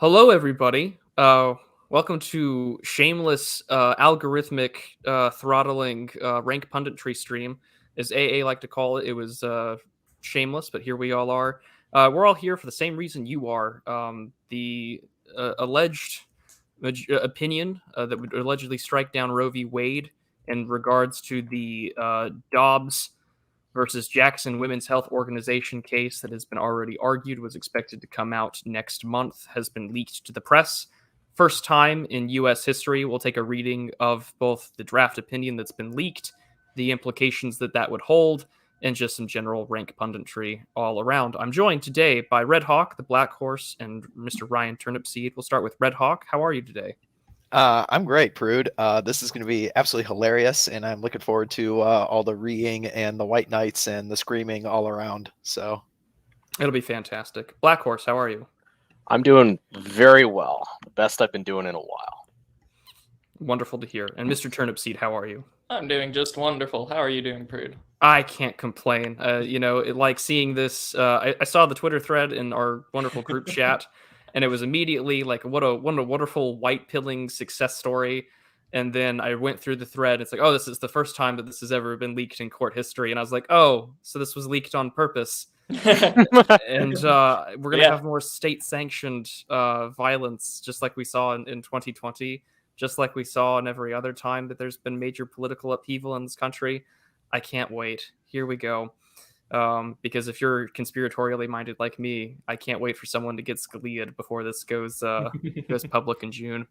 Hello, everybody. Welcome to shameless algorithmic throttling rank punditry stream, as AA like to call it. It was shameless, but here we all are. We're all here for the same reason you are. The alleged opinion that would allegedly strike down Roe v. Wade in regards to the Dobbs versus Jackson Women's Health Organization case that has been already argued, was expected to come out next month, has been leaked to the press. First time in U.S. history, we'll take a reading of both the draft opinion that's been leaked, the implications that would hold, and just some general rank punditry all around. I'm joined today by Red Hawk, the Black Horse, and Mr. Ryan Turnip Seed. We'll start with Red Hawk. How are you today? I'm great, Prude. This is going to be absolutely hilarious, and I'm looking forward to all the reeing and the white knights and the screaming all around. So It'll be fantastic. Black Horse, how are you? I'm doing very well. The best I've been doing in a while. Wonderful to hear. And Mr. Turnip Seed, how are you? I'm doing just wonderful. How are you doing, Prude? I can't complain. Like seeing this, I saw the Twitter thread in our wonderful group chat, and it was immediately like, what a wonderful white pilling success story. And then I went through the thread. It's like, oh, this is the first time that this has ever been leaked in court history. And I was like, oh, so this was leaked on purpose. And we're gonna have more state-sanctioned violence, just like we saw in 2020, just like we saw in every other time that there's been major political upheaval in this country. I can't wait. Here we go. Because if you're conspiratorially minded like me, I can't wait for someone to get Scalia'd before this goes goes public in June.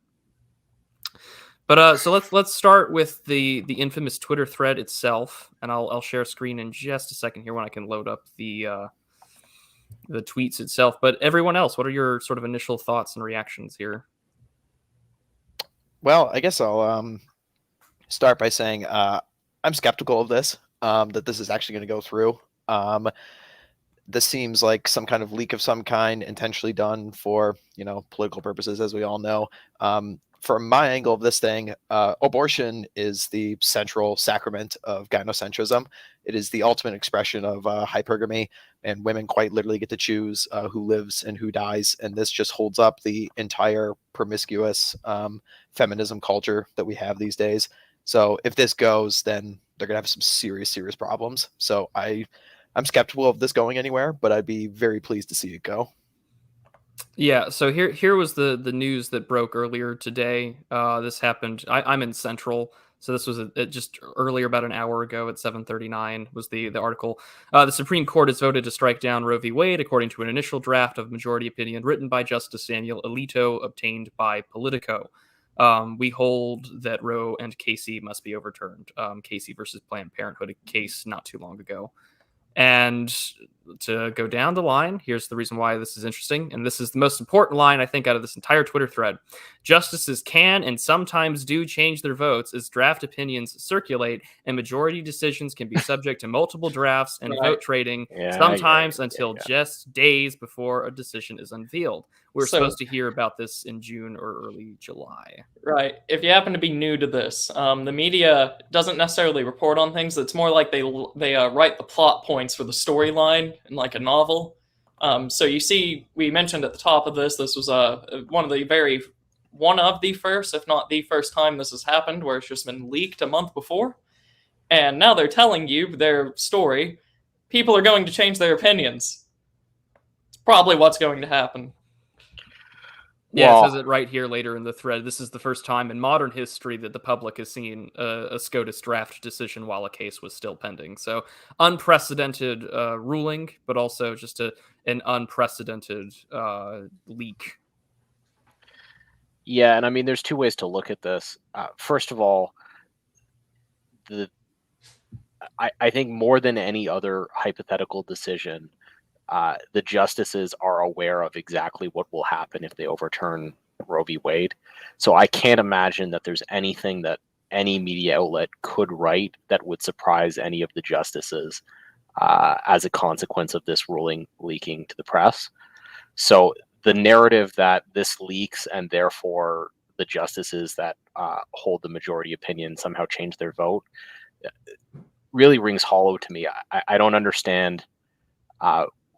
But so let's start with the infamous Twitter thread itself, and I'll share a screen in just a second here when I can load up the tweets itself. But everyone else, what are your sort of initial thoughts and reactions here? Well, I guess I'll start by saying I'm skeptical of this, that this is actually going to go through. This seems like some kind of leak of some kind, intentionally done for, political purposes, as we all know. From my angle of this thing, abortion is the central sacrament of gynocentrism. It is the ultimate expression of hypergamy, and women quite literally get to choose who lives and who dies. And this just holds up the entire promiscuous feminism culture that we have these days. So if this goes, then they're going to have some serious problems. So I'm skeptical of this going anywhere, but I'd be very pleased to see it go. Yeah, so here was the news that broke earlier today. This happened. I'm in Central, so this was just earlier, about an hour ago at 7:39 was the article. The Supreme Court has voted to strike down Roe v. Wade according to an initial draft of majority opinion written by Justice Samuel Alito, obtained by Politico. We hold that Roe and Casey must be overturned. Casey versus Planned Parenthood, a case not too long ago. And to go down the line, here's the reason why this is interesting. And this is the most important line, I think, out of this entire Twitter thread. Justices can and sometimes do change their votes as draft opinions circulate, and majority decisions can be subject to multiple drafts and vote trading, sometimes until just days before a decision is unveiled. We're supposed to hear about this in June or early July. Right. If you happen to be new to this, the media doesn't necessarily report on things. It's more like they write the plot points for the storyline in like a novel. So you see, we mentioned at the top of this was one of the first, if not the first time this has happened, where it's just been leaked a month before. And now they're telling you their story. People are going to change their opinions. It's probably what's going to happen. Yeah, it says it right here later in the thread. This is the first time in modern history that the public has seen a SCOTUS draft decision while a case was still pending. So unprecedented ruling, but also just an unprecedented leak. Yeah, and I mean, there's two ways to look at this. First of all, I think more than any other hypothetical decision, the justices are aware of exactly what will happen if they overturn Roe v. Wade. So I can't imagine that there's anything that any media outlet could write that would surprise any of the justices as a consequence of this ruling leaking to the press. So the narrative that this leaks and therefore the justices that hold the majority opinion somehow change their vote really rings hollow to me. I don't understand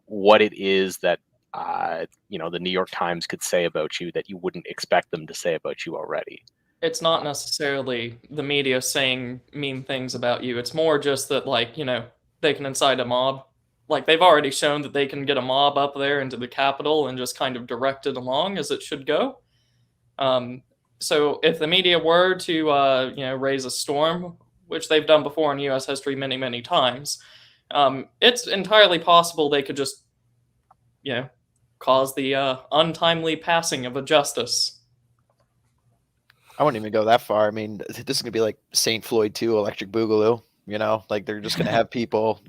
what it is that the New York Times could say about you that you wouldn't expect them to say about you already. It's not necessarily the media saying mean things about you. It's more just that, like, they can incite a mob. Like, they've already shown that they can get a mob up there into the Capitol and just kind of direct it along as it should go. So if the media were to, raise a storm, which they've done before in U.S. history many, many times, it's entirely possible they could just, cause the untimely passing of a justice. I wouldn't even go that far. I mean, this is going to be like St. Floyd 2, Electric Boogaloo. Like they're just going to have people,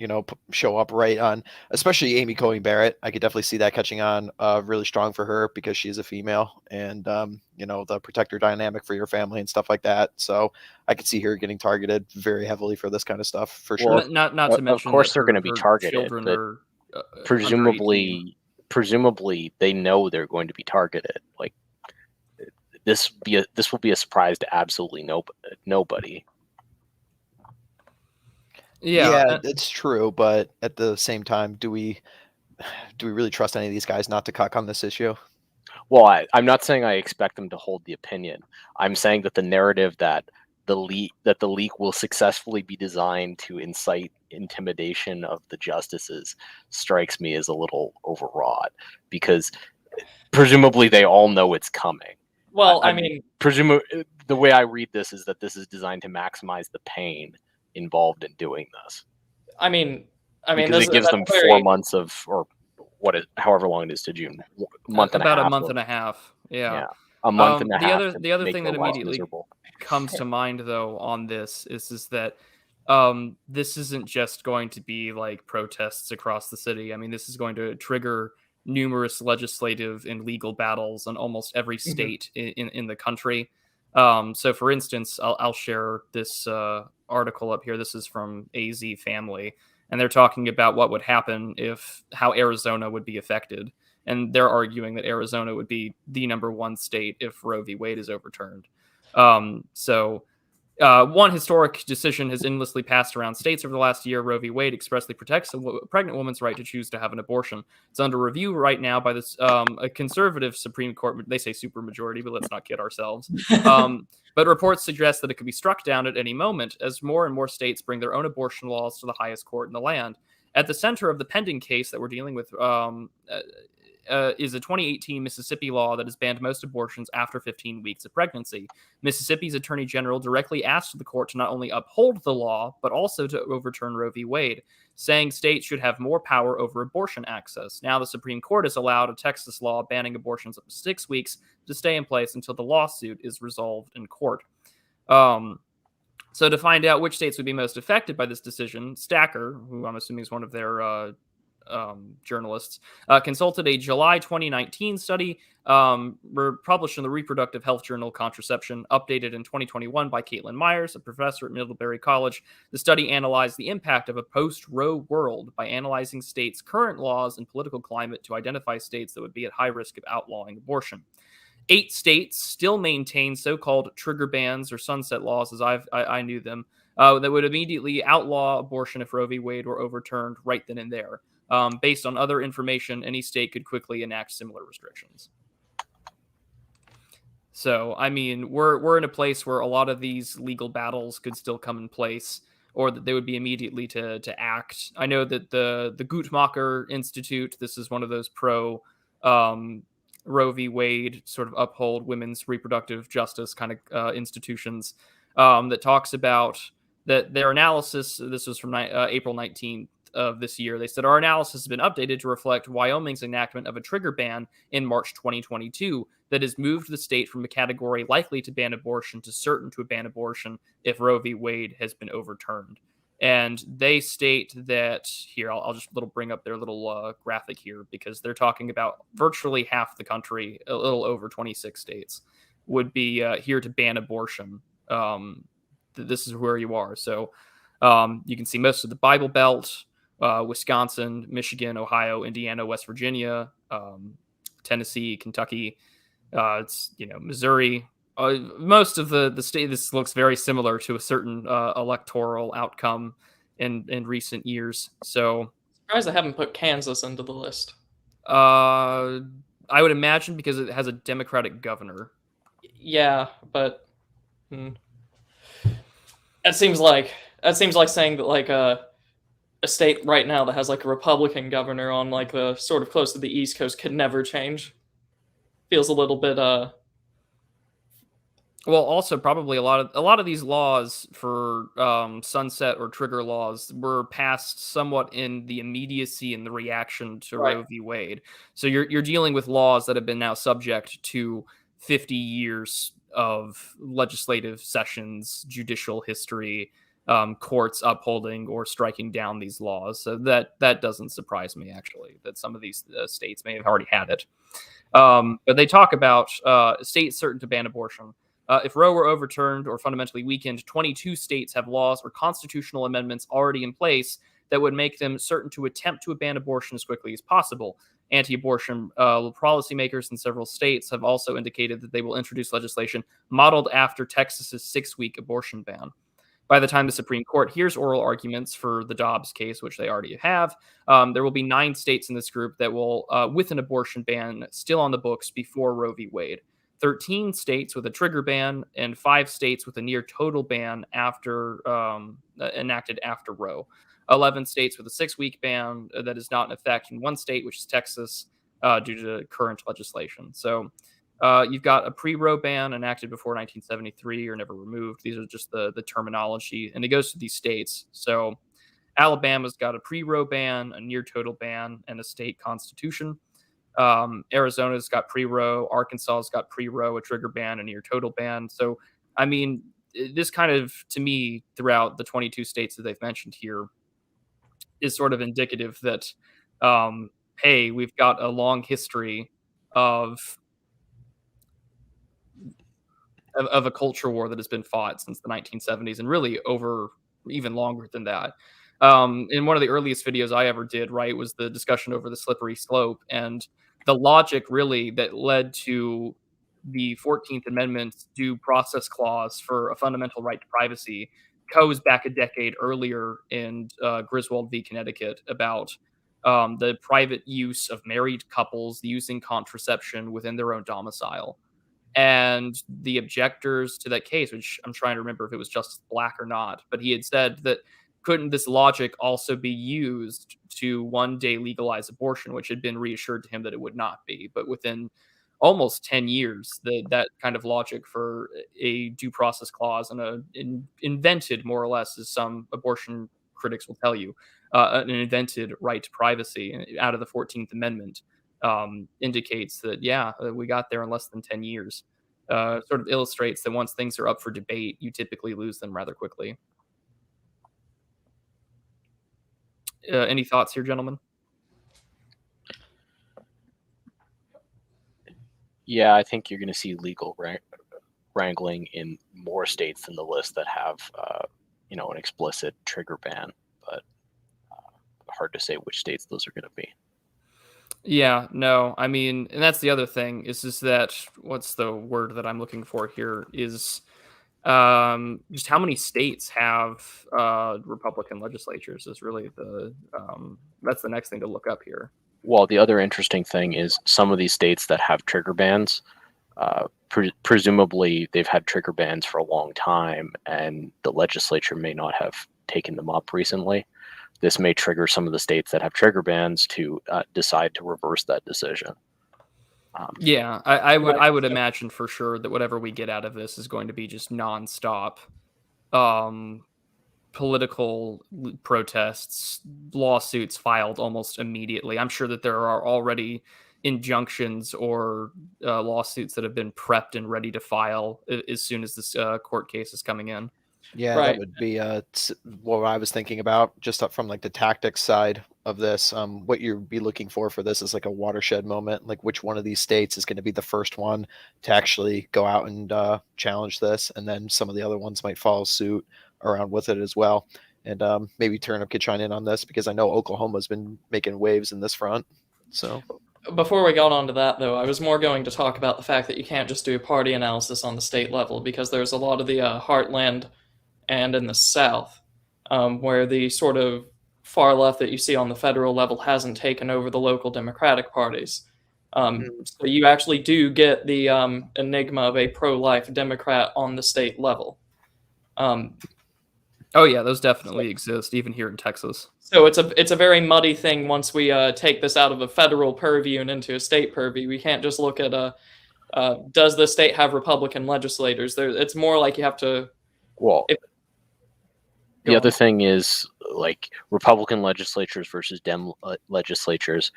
show up right on, especially Amy Coney Barrett. I could definitely see that catching on really strong for her because she's a female and, the protector dynamic for your family and stuff like that. So I could see her getting targeted very heavily for this kind of stuff for sure. Well, Not to mention, of course, that they're going to be her targeted. children But are presumably, they know they're going to be targeted. Like this will be a surprise to absolutely nobody. Yeah, it's true, but at the same time, do we really trust any of these guys not to cuck on this issue? Well, I'm not saying I expect them to hold the opinion. I'm saying that the narrative that the leak will successfully be designed to incite intimidation of the justices strikes me as a little overwrought, because presumably they all know it's coming. Well, the way I read this is that this is designed to maximize the pain involved in doing this. Because it gives them 4 months or however long it is to June, about a month and a half. Yeah. A month and a half. The other thing that immediately comes to mind though on this is that this isn't just going to be like protests across the city. I mean, this is going to trigger numerous legislative and legal battles in almost every state in the country. So for instance, I'll share this article up here. This is from AZ Family, and they're talking about what would happen how Arizona would be affected. And they're arguing that Arizona would be the number one state if Roe v. Wade is overturned. One historic decision has endlessly passed around states over the last year. Roe v. Wade expressly protects a pregnant woman's right to choose to have an abortion. It's under review right now by this a conservative Supreme Court. They say supermajority, but let's not kid ourselves. But reports suggest that it could be struck down at any moment as more and more states bring their own abortion laws to the highest court in the land. At the center of the pending case that we're dealing with is a 2018 Mississippi law that has banned most abortions after 15 weeks of pregnancy. Mississippi's Attorney General directly asked the court to not only uphold the law, but also to overturn Roe v. Wade, saying states should have more power over abortion access. Now the Supreme Court has allowed a Texas law banning abortions up to 6 weeks to stay in place until the lawsuit is resolved in court. So to find out which states would be most affected by this decision, Stacker, who I'm assuming is one of their journalists, consulted a July 2019 study published in the Reproductive Health Journal Contraception, updated in 2021 by Caitlin Myers, a professor at Middlebury College. The study analyzed the impact of a post-Roe world by analyzing states' current laws and political climate to identify states that would be at high risk of outlawing abortion. 8 states still maintain so-called trigger bans or sunset laws, as I knew them, that would immediately outlaw abortion if Roe v. Wade were overturned right then and there. Based on other information, any state could quickly enact similar restrictions. So, I mean, we're in a place where a lot of these legal battles could still come in place, or that they would be immediately to act. I know that the Guttmacher Institute, this is one of those pro Roe v. Wade sort of uphold women's reproductive justice kind of institutions, that talks about that their analysis. This was from April 19th of this year. They said our analysis has been updated to reflect Wyoming's enactment of a trigger ban in March 2022 that has moved the state from a category likely to ban abortion to certain to ban abortion if Roe v. Wade has been overturned. And they state that here, I'll just bring up their little graphic here, because they're talking about virtually half the country, a little over 26 states, would be here to ban abortion. This is where you are. So you can see most of the Bible Belt, Wisconsin, Michigan, Ohio, Indiana, West Virginia, Tennessee, Kentucky, Missouri. Most of the state, this looks very similar to a certain electoral outcome in recent years. So surprised I haven't put Kansas into the list. I would imagine because it has a Democratic governor. Yeah, but that seems like saying that like a state right now that has like a Republican governor on like the sort of close to the East Coast could never change. Feels a little bit Well, also probably a lot of these laws for sunset or trigger laws were passed somewhat in the immediacy and the reaction to Right. Roe v. Wade. So you're dealing with laws that have been now subject to 50 years of legislative sessions, judicial history, courts upholding or striking down these laws. So that doesn't surprise me actually that some of these states may have already had it. But they talk about states certain to ban abortion. If Roe were overturned or fundamentally weakened, 22 states have laws or constitutional amendments already in place that would make them certain to attempt to ban abortion as quickly as possible. Anti-abortion policymakers in several states have also indicated that they will introduce legislation modeled after Texas's 6-week abortion ban. By the time the Supreme Court hears oral arguments for the Dobbs case, which they already have, there will be 9 states in this group that will, with an abortion ban still on the books before Roe v. Wade. 13 states with a trigger ban and 5 states with a near total ban after enacted after Roe. 11 states with a 6-week ban that is not in effect in 1 state, which is Texas, due to current legislation. So you've got a pre-Roe ban enacted before 1973 or never removed. These are just the terminology, and it goes to these states. So Alabama's got a pre-Roe ban, a near total ban, and a state constitution. Arizona's got pre-Roe, Arkansas's got pre-Roe, a trigger ban, a near total ban. So, I mean, this kind of, to me, throughout the 22 states that they've mentioned here, is sort of indicative that, hey, we've got a long history of a culture war that has been fought since the 1970s and really over even longer than that. In one of the earliest videos I ever did, right, was the discussion over the slippery slope and the logic really that led to the 14th Amendment's due process clause for a fundamental right to privacy goes back a decade earlier in Griswold v. Connecticut about the private use of married couples using contraception within their own domicile. And the objectors to that case, which I'm trying to remember if it was Justice Black or not, but he had said that couldn't this logic also be used to one day legalize abortion, which had been reassured to him that it would not be. But within almost 10 years, that kind of logic for a due process clause and invented, more or less, as some abortion critics will tell you, an invented right to privacy out of the 14th Amendment indicates that, yeah, we got there in less than 10 years. Sort of illustrates that once things are up for debate, you typically lose them rather quickly. Any thoughts here, gentlemen? Yeah, I think you're going to see legal wrangling in more states than the list that have, an explicit trigger ban, but hard to say which states those are going to be. Yeah, no, I mean, and that's the other thing is that what's the word that I'm looking for here is just how many states have Republican legislatures is really that's the next thing to look up here. Well, the other interesting thing is some of these states that have trigger bans, presumably they've had trigger bans for a long time, and the legislature may not have taken them up recently. This may trigger some of the states that have trigger bans to decide to reverse that decision. Yeah, I would imagine for sure that whatever we get out of this is going to be just nonstop political protests, lawsuits filed almost immediately. I'm sure that there are already injunctions or lawsuits that have been prepped and ready to file as soon as this court case is coming in. Yeah, Right. that would be what I was thinking about, just up from like the tactics side of this. What you'd be looking for this is like a watershed moment, like which one of these states is going to be the first one to actually go out and challenge this, and then some of the other ones might follow suit around with it as well. And maybe Turnip could chime in on this because I know Oklahoma's been making waves in this front. So Before we got onto that, though, I was more going to talk about the fact that you can't just do party analysis on the state level because there's a lot of the heartland and in the South, where the sort of far left that you see on the federal level hasn't taken over the local Democratic parties. So you actually do get the enigma of a pro-life Democrat on the state level. Oh yeah, those definitely exist, even here in Texas. So it's a very muddy thing once we take this out of a federal purview and into a state purview. We can't just look at does the state have Republican legislators? It's more like you have to. Well, Go the on. other thing is like Republican legislatures versus Dem legislatures.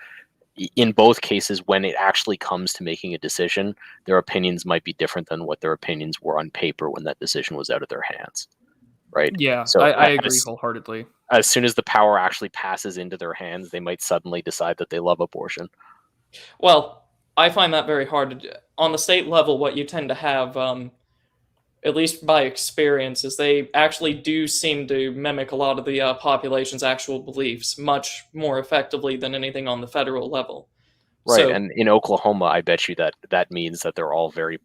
In both cases, when it actually comes to making a decision, their opinions might be different than what their opinions were on paper when that decision was out of their hands, right? Yeah, So I agree wholeheartedly. as soon as the power actually passes into their hands, they might suddenly decide that they love abortion. Well, I find that very hard to do. On the state level, what you tend to have, at least by experience, is they actually do seem to mimic a lot of the population's actual beliefs much more effectively than anything on the federal level. Right, So, and in Oklahoma, I bet you that means that they're all very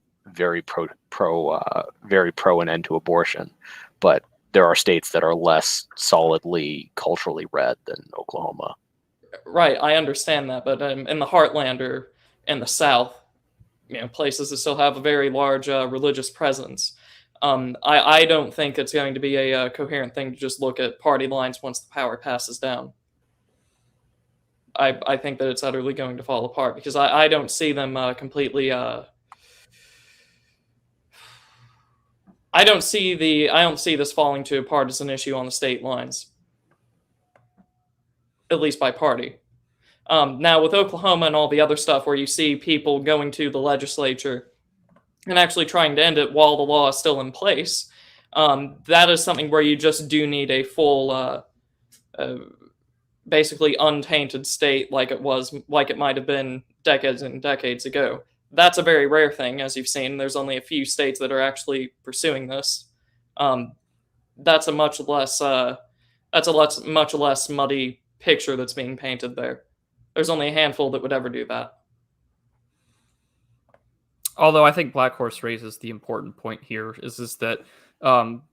pro an end to abortion, but there are states that are less solidly culturally red than Oklahoma. right, I understand that, but in the heartland or in the South, places that still have a very large religious presence, I don't think it's going to be a coherent thing to just look at party lines once the power passes down. I think that it's utterly going to fall apart because I don't see them completely. I don't see this falling to a partisan issue on the state lines, at least by party. Now with Oklahoma and all the other stuff where you see people going to the legislature and actually trying to end it while the law is still in place, that is something where you just do need a full, basically untainted state like it might have been decades and decades ago. That's a very rare thing, as you've seen. There's only a few states that are actually pursuing this. That's a much less muddy picture that's being painted there. There's only a handful that would ever do that. Although I think Black Horse raises the important point here is that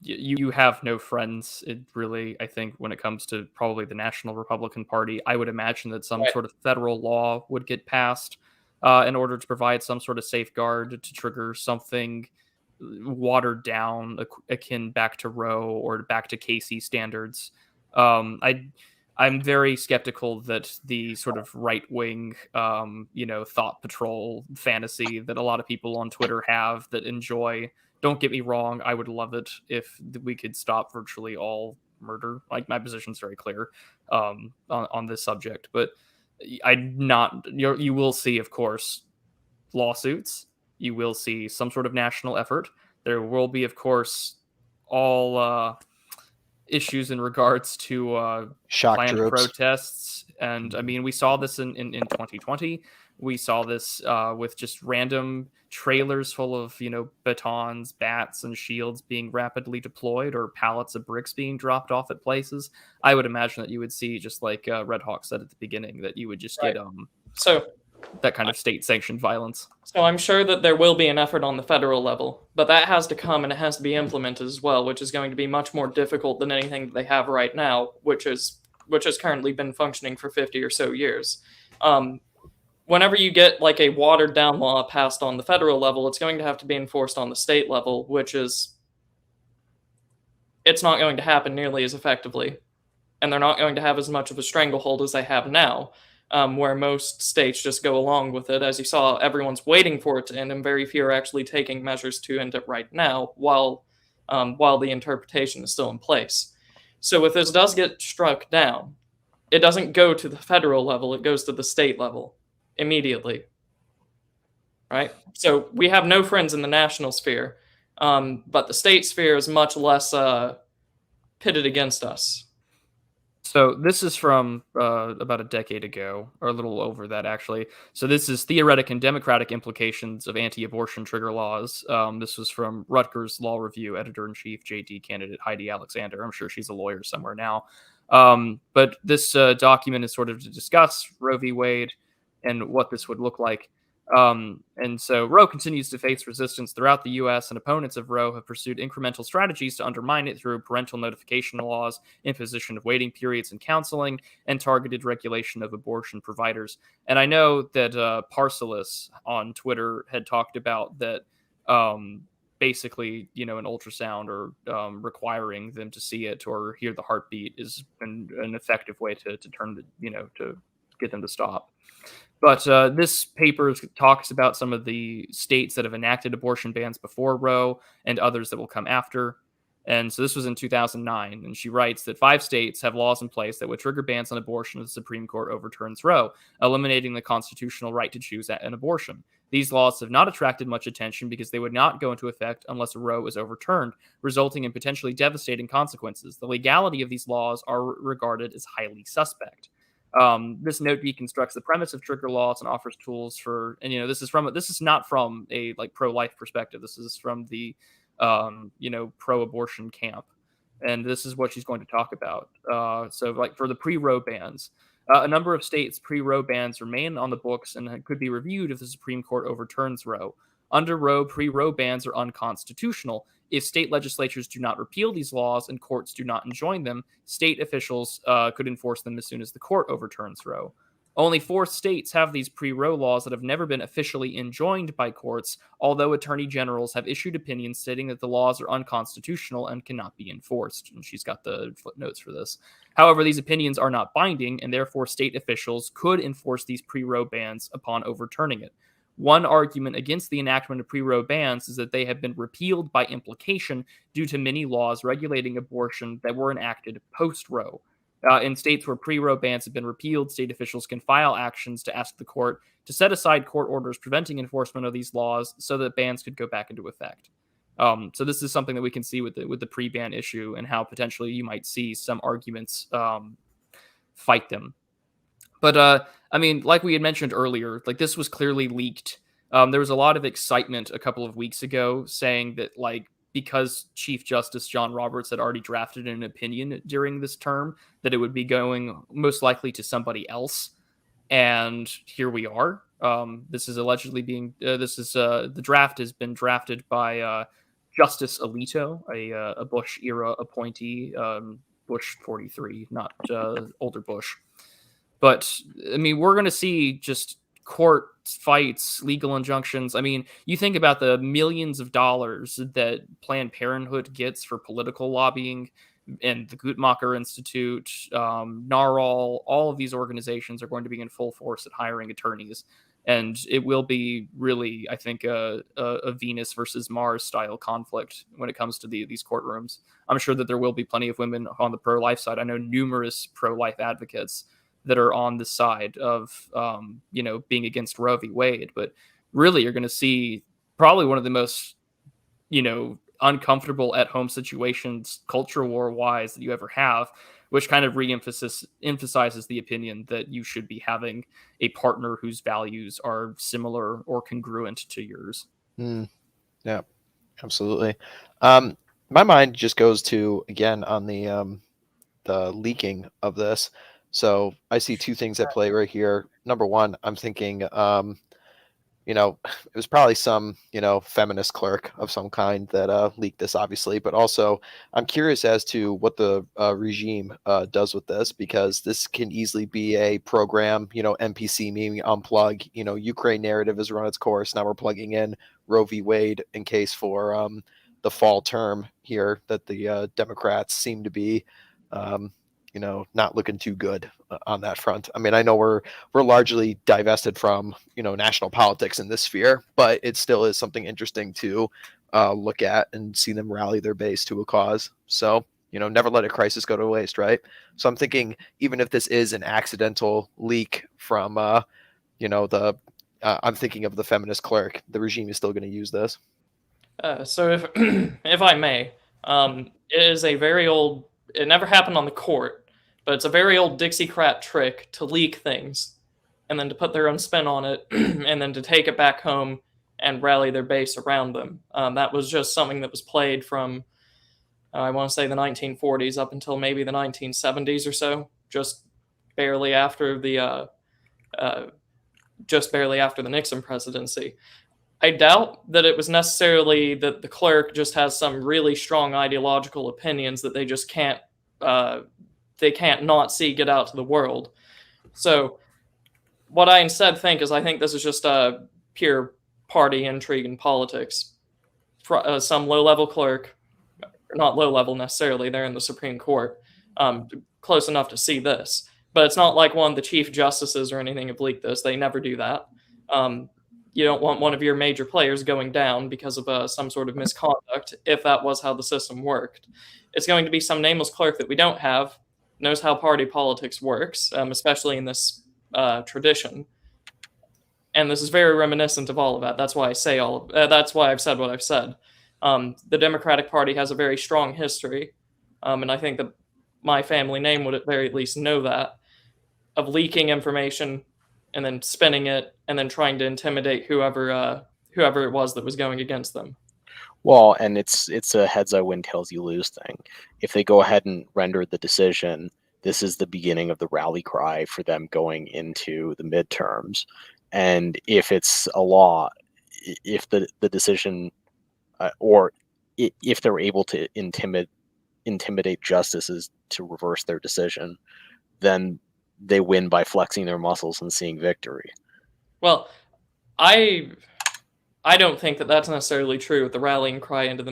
you have no friends, really, I think, when it comes to probably the National Republican Party. I would imagine that some sort of federal law would get passed in order to provide some sort of safeguard to trigger something watered down, akin back to Roe or back to Casey standards. I'm very skeptical that the sort of right-wing, thought patrol fantasy that a lot of people on Twitter have that enjoy. Don't get me wrong, I would love it if we could stop virtually all murder. Like, my position's very clear on this subject, but you will see, of course, lawsuits. You will see some sort of national effort. There will be, of course, all issues in regards to planned protests. And I mean, we saw this in 2020. We saw this with just random trailers full of, batons, bats, and shields being rapidly deployed, or pallets of bricks being dropped off at places. I would imagine that you would see, just like Red Hawk said at the beginning, that you would just get that kind of state-sanctioned violence. So I'm sure that there will be an effort on the federal level, but that has to come and it has to be implemented as well, which is going to be much more difficult than anything that they have right now, which has currently been functioning for 50 or so years. Whenever you get like a watered down law passed on the federal level, it's going to have to be enforced on the state level, it's not going to happen nearly as effectively. And they're not going to have as much of a stranglehold as they have now, where most states just go along with it. As you saw, everyone's waiting for it to end, and very few are actually taking measures to end it right now while the interpretation is still in place. So if this does get struck down, it doesn't go to the federal level, it goes to the state level immediately. Right? So we have no friends in the national sphere, but the state sphere is much less pitted against us. So this is from about a decade ago, or a little over that, actually. So this is Theoretic and Democratic Implications of Anti-Abortion Trigger Laws. This was from Rutgers Law Review Editor-in-Chief JD candidate Heidi Alexander. I'm sure she's a lawyer somewhere now. But this document is sort of to discuss Roe v. Wade and what this would look like. And so Roe continues to face resistance throughout the U.S., and opponents of Roe have pursued incremental strategies to undermine it through parental notification laws, imposition of waiting periods and counseling, and targeted regulation of abortion providers. And I know that Parcelis on Twitter had talked about that basically, an ultrasound or requiring them to see it or hear the heartbeat is an effective way to turn to get them to stop. But this paper talks about some of the states that have enacted abortion bans before Roe and others that will come after. And so this was in 2009. And she writes that 5 states have laws in place that would trigger bans on abortion if the Supreme Court overturns Roe, eliminating the constitutional right to choose an abortion. These laws have not attracted much attention because they would not go into effect unless Roe is overturned, resulting in potentially devastating consequences. The legality of these laws are regarded as highly suspect. This note deconstructs the premise of trigger laws and offers tools for, and this is not from a pro-life perspective. This is from the pro-abortion camp, and this is what she's going to talk about. So for the pre-Roe bans, a number of states' pre-Roe bans remain on the books and could be reviewed if the Supreme Court overturns Roe. Under Roe, pre-Roe bans are unconstitutional. If state legislatures do not repeal these laws and courts do not enjoin them, state officials could enforce them as soon as the court overturns Roe. Only 4 states have these pre-Roe laws that have never been officially enjoined by courts, although attorney generals have issued opinions stating that the laws are unconstitutional and cannot be enforced. And she's got the footnotes for this. However, these opinions are not binding, and therefore state officials could enforce these pre-Roe bans upon overturning it. One argument against the enactment of pre-Roe bans is that they have been repealed by implication due to many laws regulating abortion that were enacted post-Roe. In states where pre-Roe bans have been repealed, state officials can file actions to ask the court to set aside court orders preventing enforcement of these laws so that bans could go back into effect. So this is something that we can see with the pre-ban issue and how potentially you might see some arguments fight them. But like we had mentioned earlier, this was clearly leaked. There was a lot of excitement a couple of weeks ago saying that because Chief Justice John Roberts had already drafted an opinion during this term, that it would be going most likely to somebody else. And here we are. This is allegedly being. The draft has been drafted by Justice Alito, a Bush era appointee, Bush 43, not older Bush. But we're going to see just court fights, legal injunctions. You think about the millions of dollars that Planned Parenthood gets for political lobbying, and the Guttmacher Institute, NARAL, all of these organizations are going to be in full force at hiring attorneys. And it will be really, I think, a Venus versus Mars style conflict when it comes to these courtrooms. I'm sure that there will be plenty of women on the pro-life side. I know numerous pro-life advocates that are on the side of, being against Roe v. Wade. But really, you're going to see probably one of the most, uncomfortable at-home situations, culture war-wise, that you ever have, which kind of emphasizes the opinion that you should be having a partner whose values are similar or congruent to yours. Yeah, absolutely. My mind just goes to, again, on the leaking of this. So I see 2 things at play right here. Number one, I'm thinking, it was probably some, feminist clerk of some kind that leaked this, obviously. But also, I'm curious as to what the regime does with this, because this can easily be a program, NPC, meaning unplug. Ukraine narrative has run its course. Now we're plugging in Roe v. Wade in case for the fall term here that the Democrats seem to be not looking too good on that front. I know we're largely divested from, national politics in this sphere, but it still is something interesting to look at and see them rally their base to a cause. So, never let a crisis go to waste, right? So I'm thinking, even if this is an accidental leak from, I'm thinking of the feminist clerk, the regime is still going to use this. So if if I may, it is a very old. It never happened on the court, but it's a very old Dixiecrat trick to leak things and then to put their own spin on it and then to take it back home and rally their base around them. That was just something that was played from, I want to say, the 1940s up until maybe the 1970s or so, just barely after the just barely after the Nixon presidency. I doubt that it was necessarily that the clerk just has some really strong ideological opinions that they just can't not see get out to the world. So what I instead think is I think this is just a pure party intrigue in politics. Some low-level clerk, not low-level necessarily, they're in the Supreme Court, close enough to see this. But it's not like one of the chief justices or anything have leaked this. They never do that. You don't want one of your major players going down because of some sort of misconduct, if that was how the system worked. It's going to be some nameless clerk that we don't have, knows how party politics works, especially in this tradition. And this is very reminiscent of all of that. That's why I say that's why I've said what I've said. The Democratic Party has a very strong history, and I think that my family name would at very least know that, of leaking information and then spinning it and then trying to intimidate whoever it was that was going against them. Well, and it's a heads I win, tails you lose thing. If they go ahead and render the decision, this is the beginning of the rally cry for them going into the midterms. And if it's a law, if the decision, or if they're able to intimidate justices to reverse their decision, then they win by flexing their muscles and seeing victory. Well, I don't think that that's necessarily true with the rallying cry into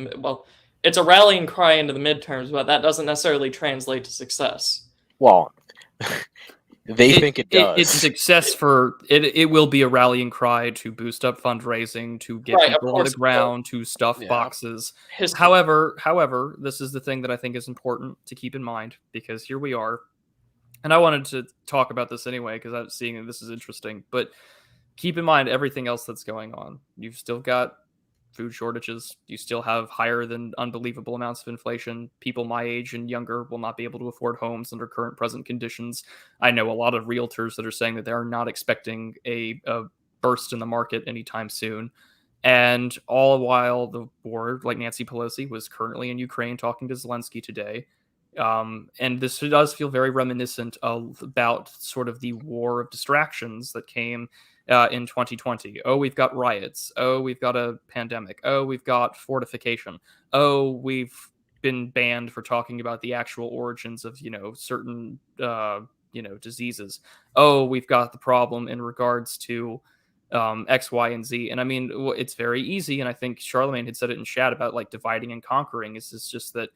it's a rallying cry into the midterms, but that doesn't necessarily translate to success. Well, they think it does. It's success for it. It will be a rallying cry to boost up fundraising, to get people on the ground, to stuff boxes. However, this is the thing that I think is important to keep in mind, because here we are, and I wanted to talk about this anyway because I'm seeing that this is interesting. But keep in mind everything else that's going on. You've still got food shortages. You still have higher than unbelievable amounts of inflation. People my age and younger will not be able to afford homes under current present conditions. I know a lot of realtors that are saying that they are not expecting a burst in the market anytime soon. And all while the war, like Nancy Pelosi, was currently in Ukraine talking to Zelensky today. And this does feel very reminiscent about sort of the war of distractions that came in 2020. Oh, we've got riots. Oh, we've got a pandemic. Oh, we've got fortification. Oh, we've been banned for talking about the actual origins of, certain, diseases. Oh, we've got the problem in regards to X, Y, and Z. And I mean, it's very easy. And I think Charlemagne had said it in chat about like dividing and conquering. It's just that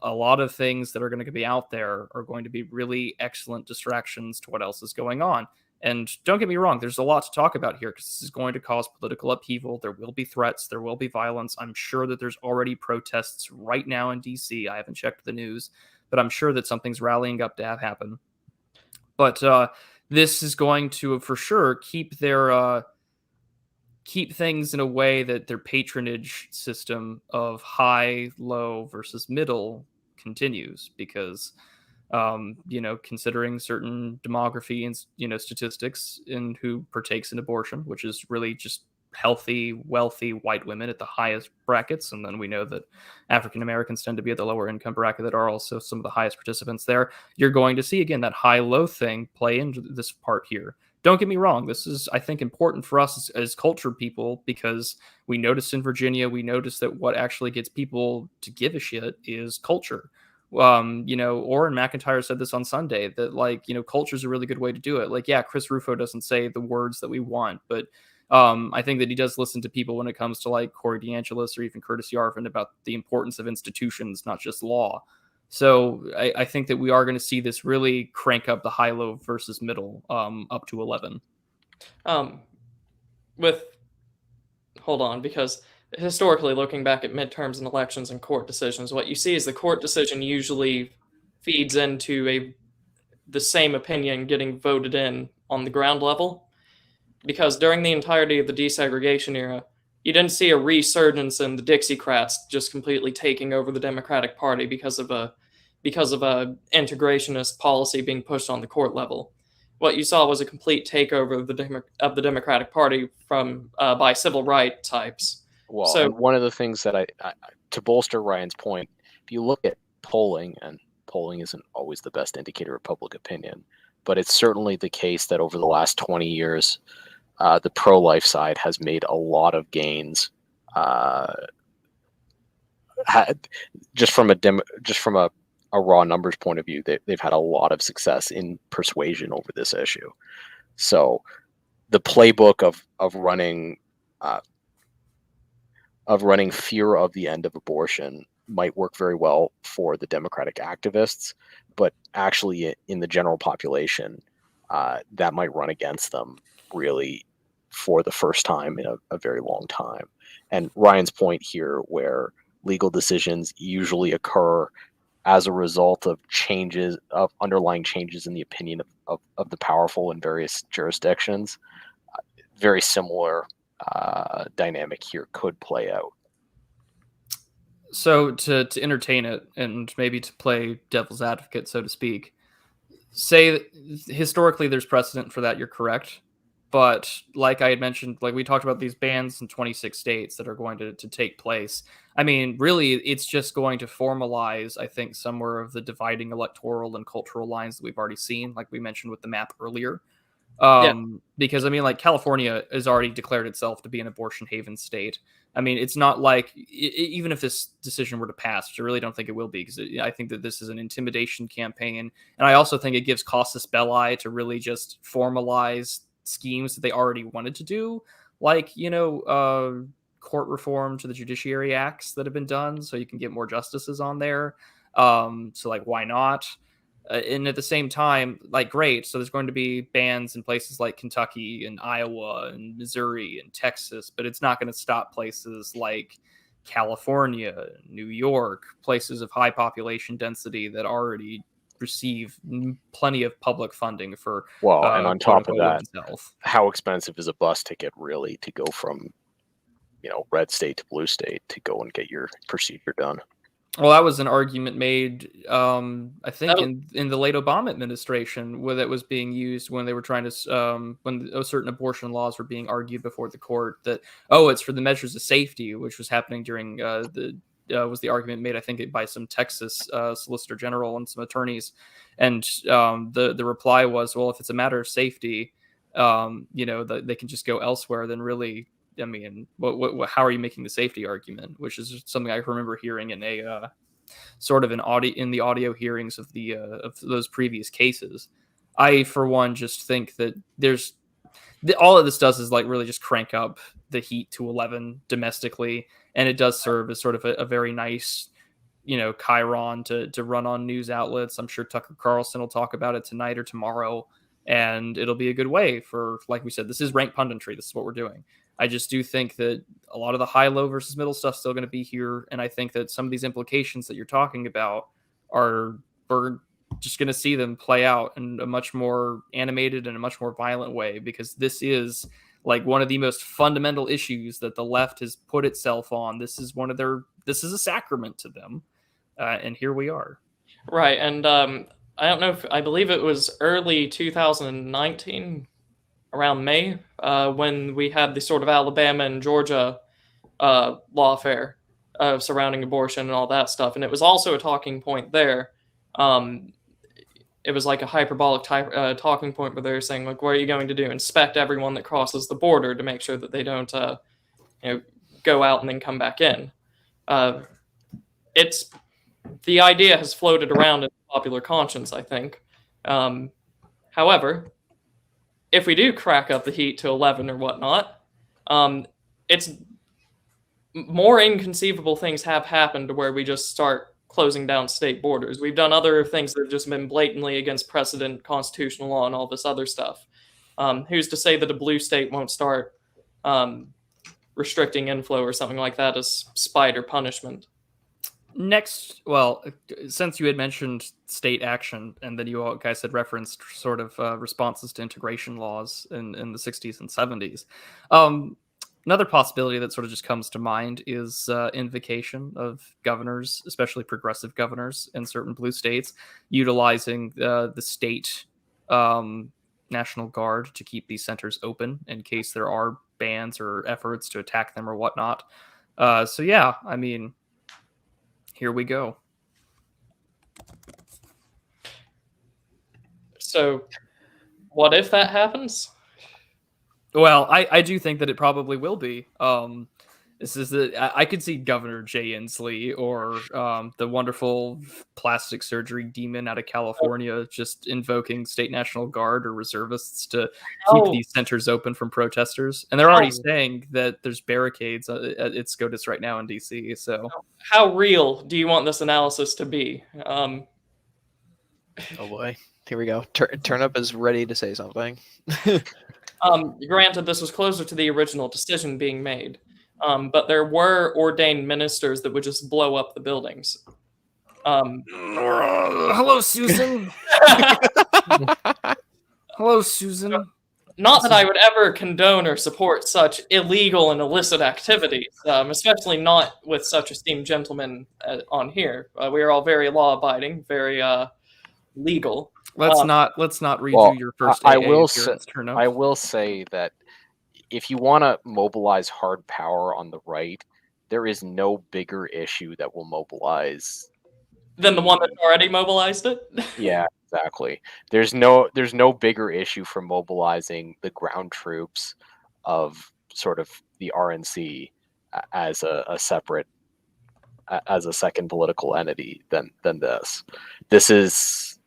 a lot of things that are going to be out there are going to be really excellent distractions to what else is going on. And don't get me wrong, there's a lot to talk about here because this is going to cause political upheaval. There will be threats. There will be violence. I'm sure that there's already protests right now in DC. I haven't checked the news, but I'm sure that something's rallying up to have happen. But this is going to, for sure, keep things in a way that their patronage system of high, low versus middle continues, because considering certain demography and statistics in who partakes in abortion, which is really just healthy, wealthy white women at the highest brackets, and then we know that African Americans tend to be at the lower income bracket that are also some of the highest participants there. You're going to see again that high-low thing play into this part here. Don't get me wrong, this is, I think, important for us as cultured people, because we noticed in Virginia, we noticed that what actually gets people to give a shit is culture. Orrin McIntyre said this on Sunday, that culture is a really good way to do it. Like, yeah, Chris Rufo doesn't say the words that we want, but I think that he does listen to people when it comes to like Corey DeAngelis or even Curtis Yarvin about the importance of institutions, not just law. So I think that we are going to see this really crank up the high-low versus middle up to 11. Hold on, because historically, looking back at midterms and elections and court decisions, what you see is the court decision usually feeds into the same opinion getting voted in on the ground level. Because during the entirety of the desegregation era, you didn't see a resurgence in the Dixiecrats just completely taking over the Democratic Party because of a integrationist policy being pushed on the court level. What you saw was a complete takeover of the Democratic Party by civil rights types. Well, so one of the things that I to bolster Ryan's point, if you look at polling, and polling isn't always the best indicator of public opinion, but it's certainly the case that over the last 20 years, the pro-life side has made a lot of gains. Just from a raw numbers point of view, they've had a lot of success in persuasion over this issue. So the playbook of running fear of the end of abortion might work very well for the Democratic activists, but actually in the general population, that might run against them really for the first time in a very long time. And Ryan's point here, where legal decisions usually occur as a result of underlying changes in the opinion of the powerful in various jurisdictions, very similar dynamic here could play out. So to entertain it and maybe to play devil's advocate, so to speak, say that historically there's precedent for that. You're correct. But like I had mentioned, like we talked about these bans in 26 states that are going to take place. I mean, really, it's just going to formalize, I think, somewhere of the dividing electoral and cultural lines that we've already seen, like we mentioned with the map earlier. Because I mean, like California has already declared itself to be an abortion haven state. I mean, it's not like even if this decision were to pass, which I really don't think it will be, because I think that this is an intimidation campaign, and I also think it gives casus belli to really just formalize schemes that they already wanted to do, like court reform to the judiciary acts that have been done, so you can get more justices on there. So like, why not? And at the same time, like, great. So there's going to be bans in places like Kentucky and Iowa and Missouri and Texas, but it's not going to stop places like California, New York, places of high population density that already receive plenty of public funding for. And on top of that, health. How expensive is a bus ticket really to go from, red state to blue state to go and get your procedure done? Well, that was an argument made, I think, in the late Obama administration, where that was being used when they were trying to, when certain abortion laws were being argued before the court, that, it's for the measures of safety, which was happening during was the argument made, I think, by some Texas Solicitor General and some attorneys. And the reply was, well, if it's a matter of safety, they can just go elsewhere. Then really, I mean, how are you making the safety argument? Which is something I remember hearing in a sort of in the audio hearings of of those previous cases. I, for one, just think that all of this does is like really just crank up the heat to 11 domestically, and it does serve as sort of a very nice, chyron to run on news outlets. I'm sure Tucker Carlson will talk about it tonight or tomorrow, and it'll be a good way for, like we said, this is rank punditry. This is what we're doing. I just do think that a lot of the high-low versus middle stuff is still going to be here, and I think that some of these implications that you're talking about we're just going to see them play out in a much more animated and a much more violent way, because this is like one of the most fundamental issues that the left has put itself on. This is a sacrament to them, and here we are. Right, and I don't know I believe it was early 2019. Around May, when we had the sort of Alabama and Georgia lawfare surrounding abortion and all that stuff. And it was also a talking point there. It was like a hyperbolic talking point where they were saying, like, what are you going to do? Inspect everyone that crosses the border to make sure that they don't go out and then come back in. The idea has floated around in popular conscience, I think. However, if we do crack up the heat to 11 or whatnot, it's more inconceivable things have happened to where we just start closing down state borders. We've done other things that have just been blatantly against precedent, constitutional law, and all this other stuff. Who's to say that a blue state won't start restricting inflow or something like that as spite or punishment? Next, well, since you had mentioned state action, and then you all guys had referenced sort of responses to integration laws in the 60s and 70s, another possibility that sort of just comes to mind is invocation of governors, especially progressive governors in certain blue states, utilizing the state National Guard to keep these centers open in case there are bans or efforts to attack them or whatnot. So yeah, I mean, here we go. So, what if that happens? Well, I do think that it probably will be. This is I could see Governor Jay Inslee or the wonderful plastic surgery demon out of California just invoking state national guard or reservists to keep Oh, these centers open from protesters. And they're already how, saying that there's barricades at SCOTUS right now in DC. So how real do you want this analysis to be? Oh boy, here we go. Turnip is ready to say something. Granted, this was closer to the original decision being made, but there were ordained ministers that would just blow up the buildings. hello, Susan. Hello, Susan. Not that I would ever condone or support such illegal and illicit activities, especially not with such esteemed gentlemen on here. We are all very law-abiding, very legal. Let's not redo Well, your first I AA will appearance, Turnip. I will say that if you want to mobilize hard power on the right, there is no bigger issue that will mobilize. Than the one that's already mobilized it. Yeah, exactly. There's no bigger issue for mobilizing the ground troops of sort of the RNC as a separate, as a second political entity than this. This is,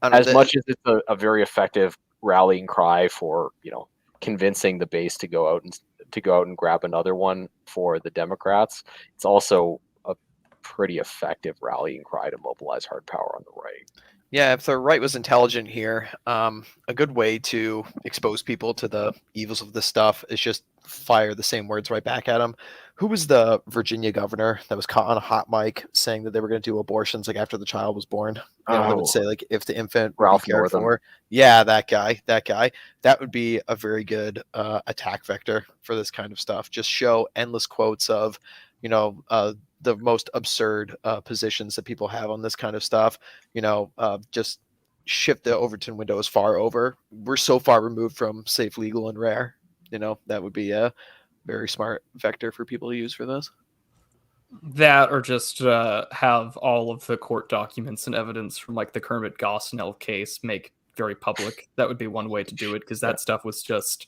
as much as it's a very effective rallying cry for, you know, convincing the base to go out and grab another one for the Democrats, it's also a pretty effective rallying cry to mobilize hard power on the right. Yeah, if the right was intelligent here, a good way to expose people to the evils of this stuff is just fire the same words right back at them. Who was the Virginia governor that was caught on a hot mic saying that they were going to do abortions like after the child was born? You know, that would say like if the infant Ralph would be cared Northam. for. Yeah, that guy. That would be a very good attack vector for this kind of stuff. Just show endless quotes of, you know, the most absurd positions that people have on this kind of stuff. You know, just shift the Overton window as far over. We're so far removed from safe, legal, and rare. You know, that would be a very smart vector for people to use for this. That or just have all of the court documents and evidence from like the Kermit Gosnell case make very public. That would be one way to do it, because that stuff was just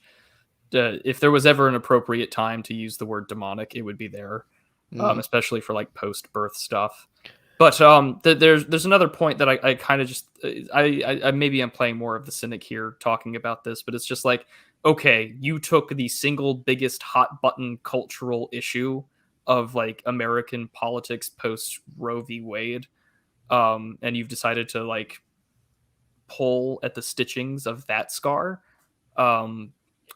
if there was ever an appropriate time to use the word demonic, it would be there, especially for like post-birth stuff. But there's another point that I kind of just I maybe I'm playing more of the cynic here talking about this, but it's just like, okay, you took the single biggest hot button cultural issue of like American politics post Roe v. Wade, and you've decided to like pull at the stitchings of that scar.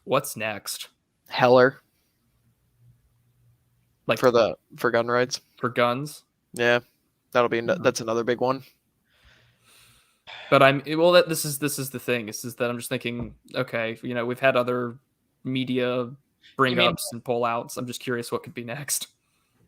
What's next? Heller, Like for gun rights. for guns? Yeah, that's another big one. But this is the thing. Is that I'm just thinking, okay, you know, we've had other media bring ups and pull outs. I'm just curious what could be next.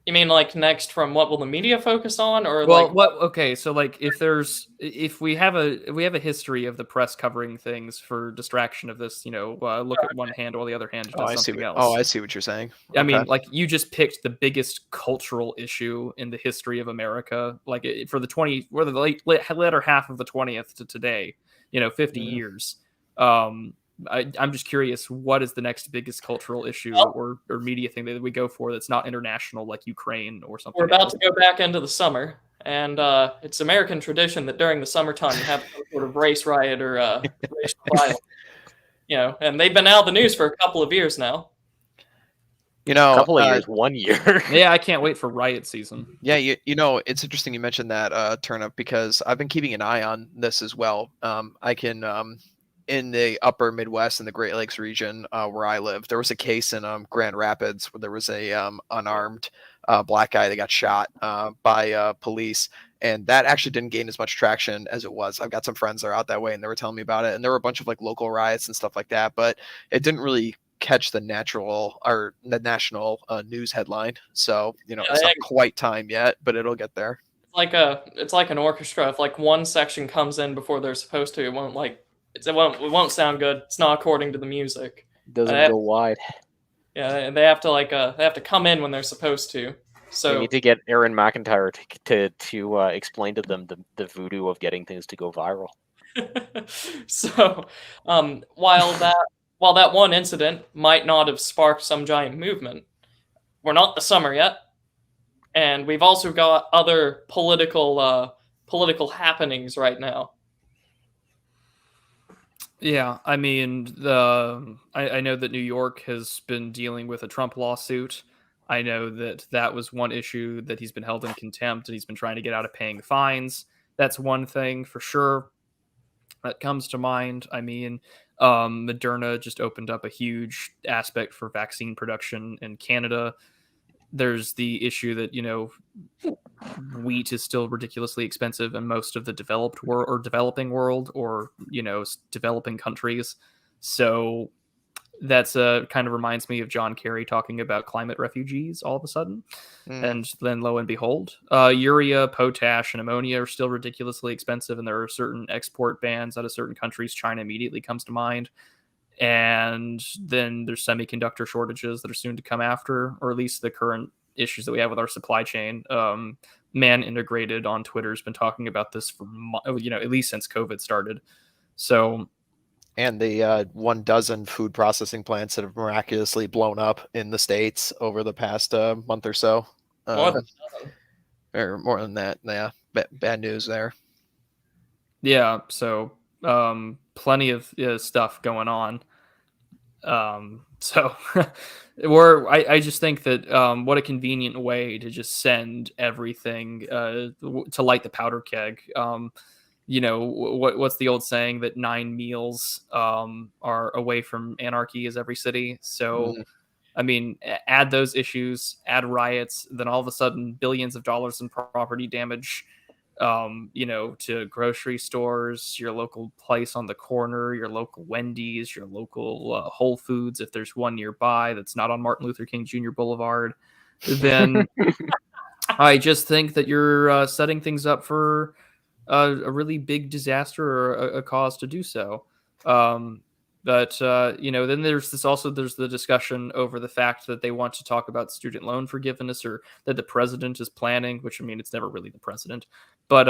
You mean like next from what will the media focus on, or Well, like what? Okay, so like if we have a history of the press covering things for distraction of this, you know, look at one hand while the other hand does something else. Oh, I see what you're saying. I mean, like you just picked the biggest cultural issue in the history of America, like for the latter half of the 20th to today, you know, 50 years. I'm just curious, what is the next biggest cultural issue or media thing that we go for that's not international, like Ukraine or something? we're about to go back into the summer, and it's American tradition that during the summertime you have some sort of race riot or racial violence. You know, and they've been out of the news for a couple of years now. You know, A couple of years, 1 year. Yeah, I can't wait for riot season. Yeah, you know, it's interesting you mentioned that, Turnip, because I've been keeping an eye on this as well. I can in the upper Midwest and the Great Lakes region where I live, there was a case in Grand Rapids where there was a unarmed black guy that got shot by police, and that actually didn't gain as much traction as it was. I've got some friends that are out that way, and they were telling me about it, and there were a bunch of like local riots and stuff like that, but it didn't really catch the national news headline. So, you know, it's not quite time yet, but it'll get there. It's like an orchestra. If like one section comes in before they're supposed to, it won't sound good. It's not according to the music. Doesn't go wide. Yeah, and they have to come in when they're supposed to. So we need to get Aaron McIntyre to explain to them the voodoo of getting things to go viral. So, while that one incident might not have sparked some giant movement, we're not the summer yet, and we've also got other political happenings right now. Yeah, I mean, I know that New York has been dealing with a Trump lawsuit. I know that that was one issue that he's been held in contempt and he's been trying to get out of paying fines. That's one thing for sure that comes to mind. I mean, Moderna just opened up a huge aspect for vaccine production in Canada. There's the issue that, wheat is still ridiculously expensive in most of the developed world or developing world, or developing countries. So that's kind of reminds me of John Kerry talking about climate refugees all of a sudden. And then lo and behold, urea, potash, and ammonia are still ridiculously expensive, and there are certain export bans out of certain countries. China immediately comes to mind. And then there's semiconductor shortages that are soon to come after, or at least the current issues that we have with our supply chain. Man Integrated on Twitter has been talking about this for at least since COVID started. So, and the 12 food processing plants that have miraculously blown up in the States over the past month or so. More than or more than that. Yeah, bad news there. Yeah, so plenty of stuff going on. So I just think that what a convenient way to just send everything to light the powder keg. What's the old saying that 9 meals are away from anarchy is every city. So I mean, add those issues, add riots, then all of a sudden billions of dollars in property damage, to grocery stores, your local place on the corner, your local Wendy's, your local Whole Foods, if there's one nearby that's not on Martin Luther King Jr. Boulevard, then I just think that you're setting things up for a really big disaster or a cause to do so. But then there's the discussion over the fact that they want to talk about student loan forgiveness, or that the president is planning, which, I mean, it's never really the president, but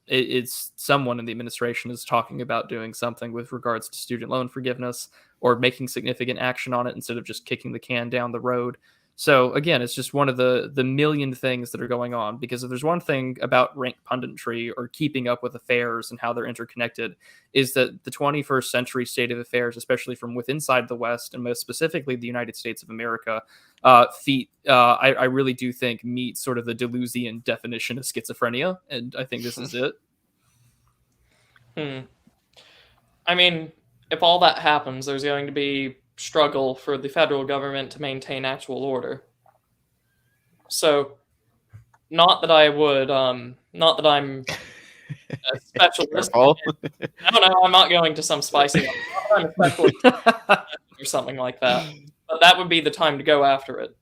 it's someone in the administration is talking about doing something with regards to student loan forgiveness, or making significant action on it instead of just kicking the can down the road. So again, it's just one of the million things that are going on, because if there's one thing about rank punditry or keeping up with affairs and how they're interconnected, is that the 21st century state of affairs, especially from within inside the West, and most specifically the United States of America, I really do think meet sort of the Deleuzian definition of schizophrenia, and I think this is it. I mean, if all that happens, there's going to be struggle for the federal government to maintain actual order. So, not that I'm a specialist. No, I'm not going to some spicy I'm a specialist or something like that. But that would be the time to go after it.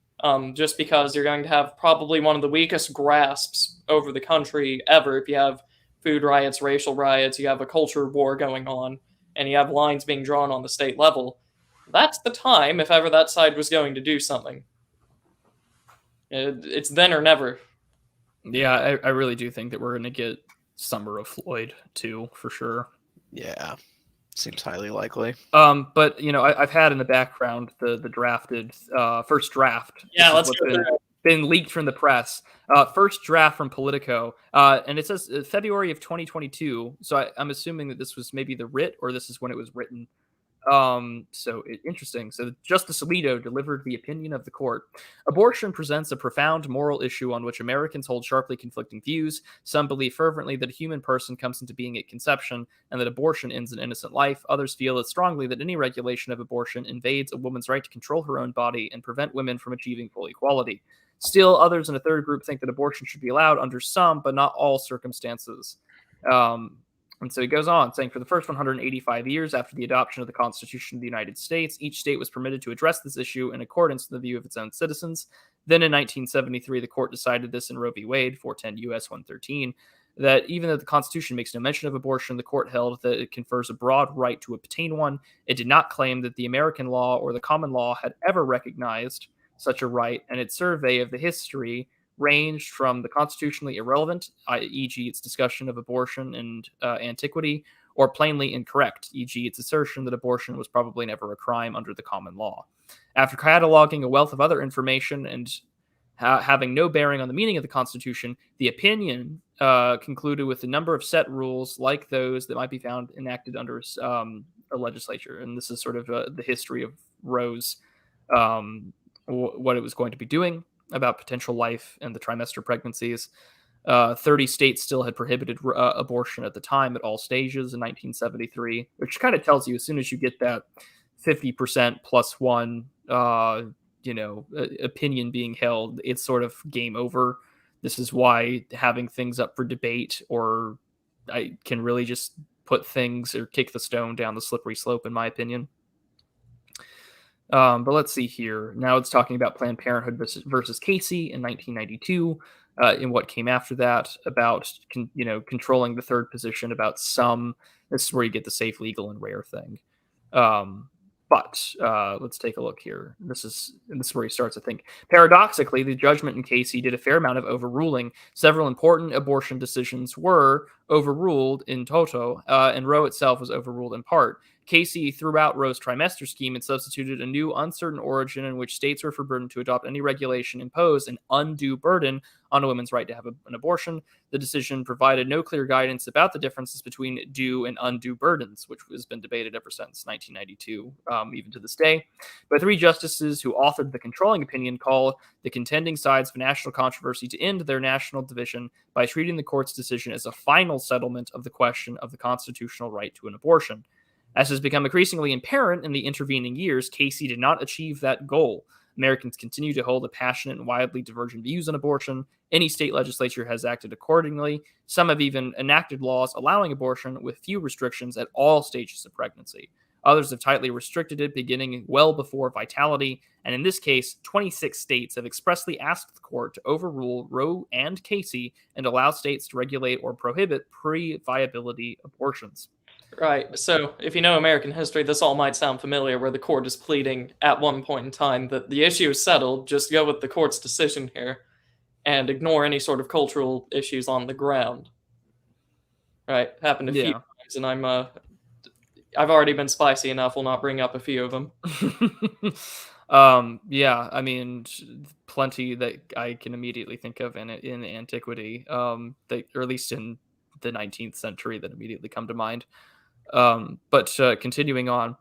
Just because you're going to have probably one of the weakest grasps over the country ever if you have food riots, racial riots, you have a culture war going on, and you have lines being drawn on the state level. That's the time, if ever that side was going to do something. It's then or never. Yeah, I really do think that we're going to get Summer of Floyd too, for sure. Yeah, seems highly likely. But I've had in the background the drafted first draft. Yeah, let's go through it. Been leaked from the press. First draft from Politico, and it says February of 2022. So I'm assuming that this was maybe the writ, or this is when it was written. Interesting. So Justice Alito delivered the opinion of the court. Abortion presents a profound moral issue on which Americans hold sharply conflicting views. Some believe fervently that a human person comes into being at conception and that abortion ends an innocent life. Others feel as strongly that any regulation of abortion invades a woman's right to control her own body and prevent women from achieving full equality. Still, others in a third group think that abortion should be allowed under some, but not all circumstances. And so he goes on, saying for the first 185 years after the adoption of the Constitution of the United States, each state was permitted to address this issue in accordance with the view of its own citizens. Then in 1973, the court decided this in Roe v. Wade, 410 U.S. 113, that even though the Constitution makes no mention of abortion, the court held that it confers a broad right to obtain one. It did not claim that the American law or the common law had ever recognized such a right, and its survey of the history ranged from the constitutionally irrelevant, e.g. its discussion of abortion and antiquity, or plainly incorrect, e.g. its assertion that abortion was probably never a crime under the common law. After cataloging a wealth of other information and having no bearing on the meaning of the Constitution, the opinion concluded with a number of set rules like those that might be found enacted under a legislature. And this is sort of the history of Roe's, what it was going to be doing about potential life and the trimester pregnancies. 30 states still had prohibited abortion at the time at all stages in 1973, which kind of tells you as soon as you get that 50% plus one opinion being held, it's sort of game over. This is why having things up for debate or I can really just put things or kick the stone down the slippery slope, in my opinion. But let's see here. Now it's talking about Planned Parenthood versus Casey in 1992, and what came after that about controlling the third position about some. This is where you get the safe, legal, and rare thing. But let's take a look here. This is where he starts, I think. Paradoxically, the judgment in Casey did a fair amount of overruling. Several important abortion decisions were overruled in toto, and Roe itself was overruled in part. Casey threw out Roe's trimester scheme and substituted a new uncertain origin in which states were forbidden to adopt any regulation imposed an undue burden on a woman's right to have an abortion. The decision provided no clear guidance about the differences between due and undue burdens, which has been debated ever since 1992, even to this day. But three justices who authored the controlling opinion call the contending sides of national controversy to end their national division by treating the court's decision as a final settlement of the question of the constitutional right to an abortion. As has become increasingly apparent in the intervening years, Casey did not achieve that goal. Americans continue to hold a passionate and widely divergent views on abortion. Any state legislature has acted accordingly. Some have even enacted laws allowing abortion with few restrictions at all stages of pregnancy. Others have tightly restricted it, beginning well before vitality. And in this case, 26 states have expressly asked the court to overrule Roe and Casey and allow states to regulate or prohibit pre-viability abortions. Right. So if you know American history, this all might sound familiar, where the court is pleading at one point in time that the issue is settled, just go with the court's decision here and ignore any sort of cultural issues on the ground. Right. Happened a few times, and I've already been spicy enough. We'll not bring up a few of them. Yeah, I mean, plenty that I can immediately think of in antiquity, or at least in the 19th century that immediately come to mind. But continuing on,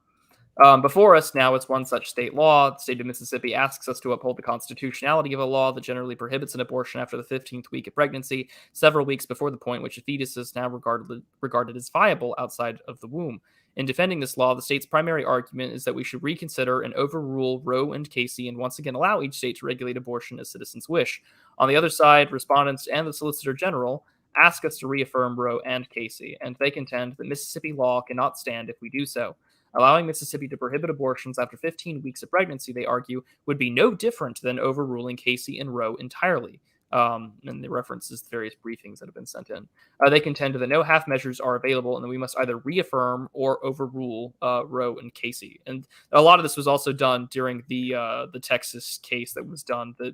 before us now it's one such state law. The state of Mississippi asks us to uphold the constitutionality of a law that generally prohibits an abortion after the 15th week of pregnancy, several weeks before the point which a fetus is now regarded as viable outside of the womb. In defending this law, the state's primary argument is that we should reconsider and overrule Roe and Casey and once again allow each state to regulate abortion as citizens wish. On the other side, respondents and the Solicitor General ask us to reaffirm Roe and Casey, and they contend that Mississippi law cannot stand if we do so. Allowing Mississippi to prohibit abortions after 15 weeks of pregnancy, they argue, would be no different than overruling Casey and Roe entirely. And the references to various briefings that have been sent in. They contend that no half measures are available and that we must either reaffirm or overrule Roe and Casey. And a lot of this was also done during the Texas case that was done that,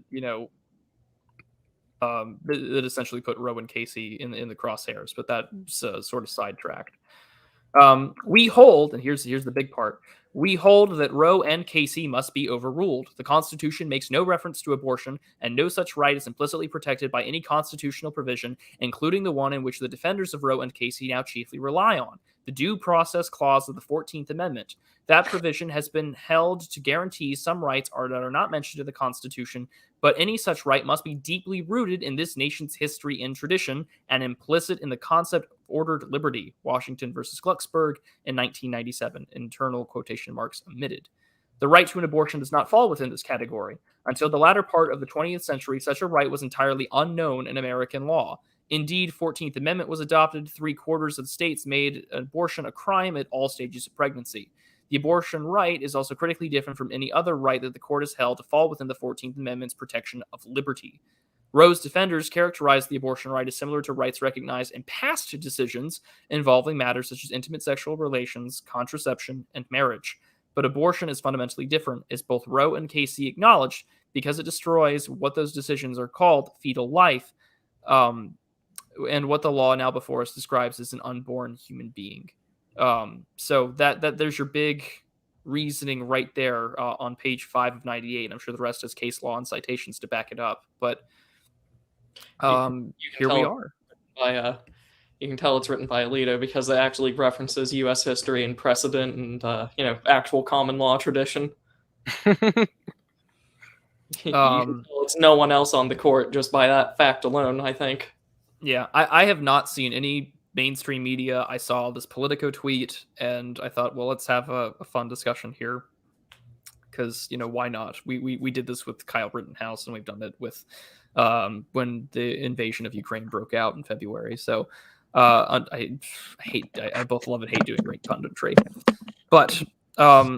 that essentially put Roe and Casey in the crosshairs, but that's sort of sidetracked. We hold, and here's the big part, we hold that Roe and Casey must be overruled. The Constitution makes no reference to abortion, and no such right is implicitly protected by any constitutional provision, including the one in which the defenders of Roe and Casey now chiefly rely on, the Due Process Clause of the 14th Amendment. That provision has been held to guarantee some rights that are not mentioned in the Constitution, but any such right must be deeply rooted in this nation's history and tradition and implicit in the concept of ordered liberty, Washington versus Glucksberg in 1997, internal quotation marks omitted. The right to an abortion does not fall within this category. Until the latter part of the 20th century, such a right was entirely unknown in American law. Indeed, 14th Amendment was adopted. 3/4 of the states made abortion a crime at all stages of pregnancy. The abortion right is also critically different from any other right that the court has held to fall within the 14th Amendment's protection of liberty. Roe's defenders characterize the abortion right as similar to rights recognized in past decisions involving matters such as intimate sexual relations, contraception, and marriage. But abortion is fundamentally different, as both Roe and Casey acknowledged, because it destroys what those decisions are called fetal life, and what the law now before us describes as an unborn human being. So that there's your big reasoning right there on page 5 of 98. I'm sure the rest is case law and citations to back it up. But You can here we are. You can tell it's written by Alito because it actually references U.S. history and precedent and actual common law tradition. You can tell it's no one else on the court just by that fact alone, I think. Yeah, I have not seen any mainstream media. I saw this Politico tweet, and I thought, well, let's have a fun discussion here. Because, why not? We did this with Kyle Rittenhouse, and we've done it with when the invasion of Ukraine broke out in February. So I both love and hate doing great punditry. But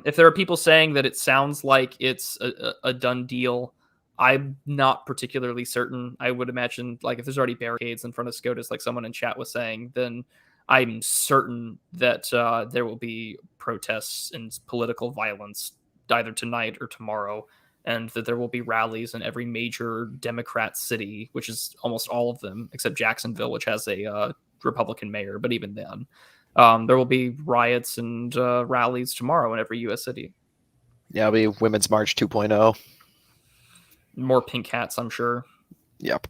if there are people saying that it sounds like it's a done deal, I'm not particularly certain. I would imagine, like, if there's already barricades in front of SCOTUS, like someone in chat was saying, then I'm certain that there will be protests and political violence either tonight or tomorrow, and that there will be rallies in every major Democrat city, which is almost all of them, except Jacksonville, which has a Republican mayor. But even then, there will be riots and rallies tomorrow in every U.S. city. Yeah, it'll be Women's March 2.0. More pink hats, I'm sure. Yep.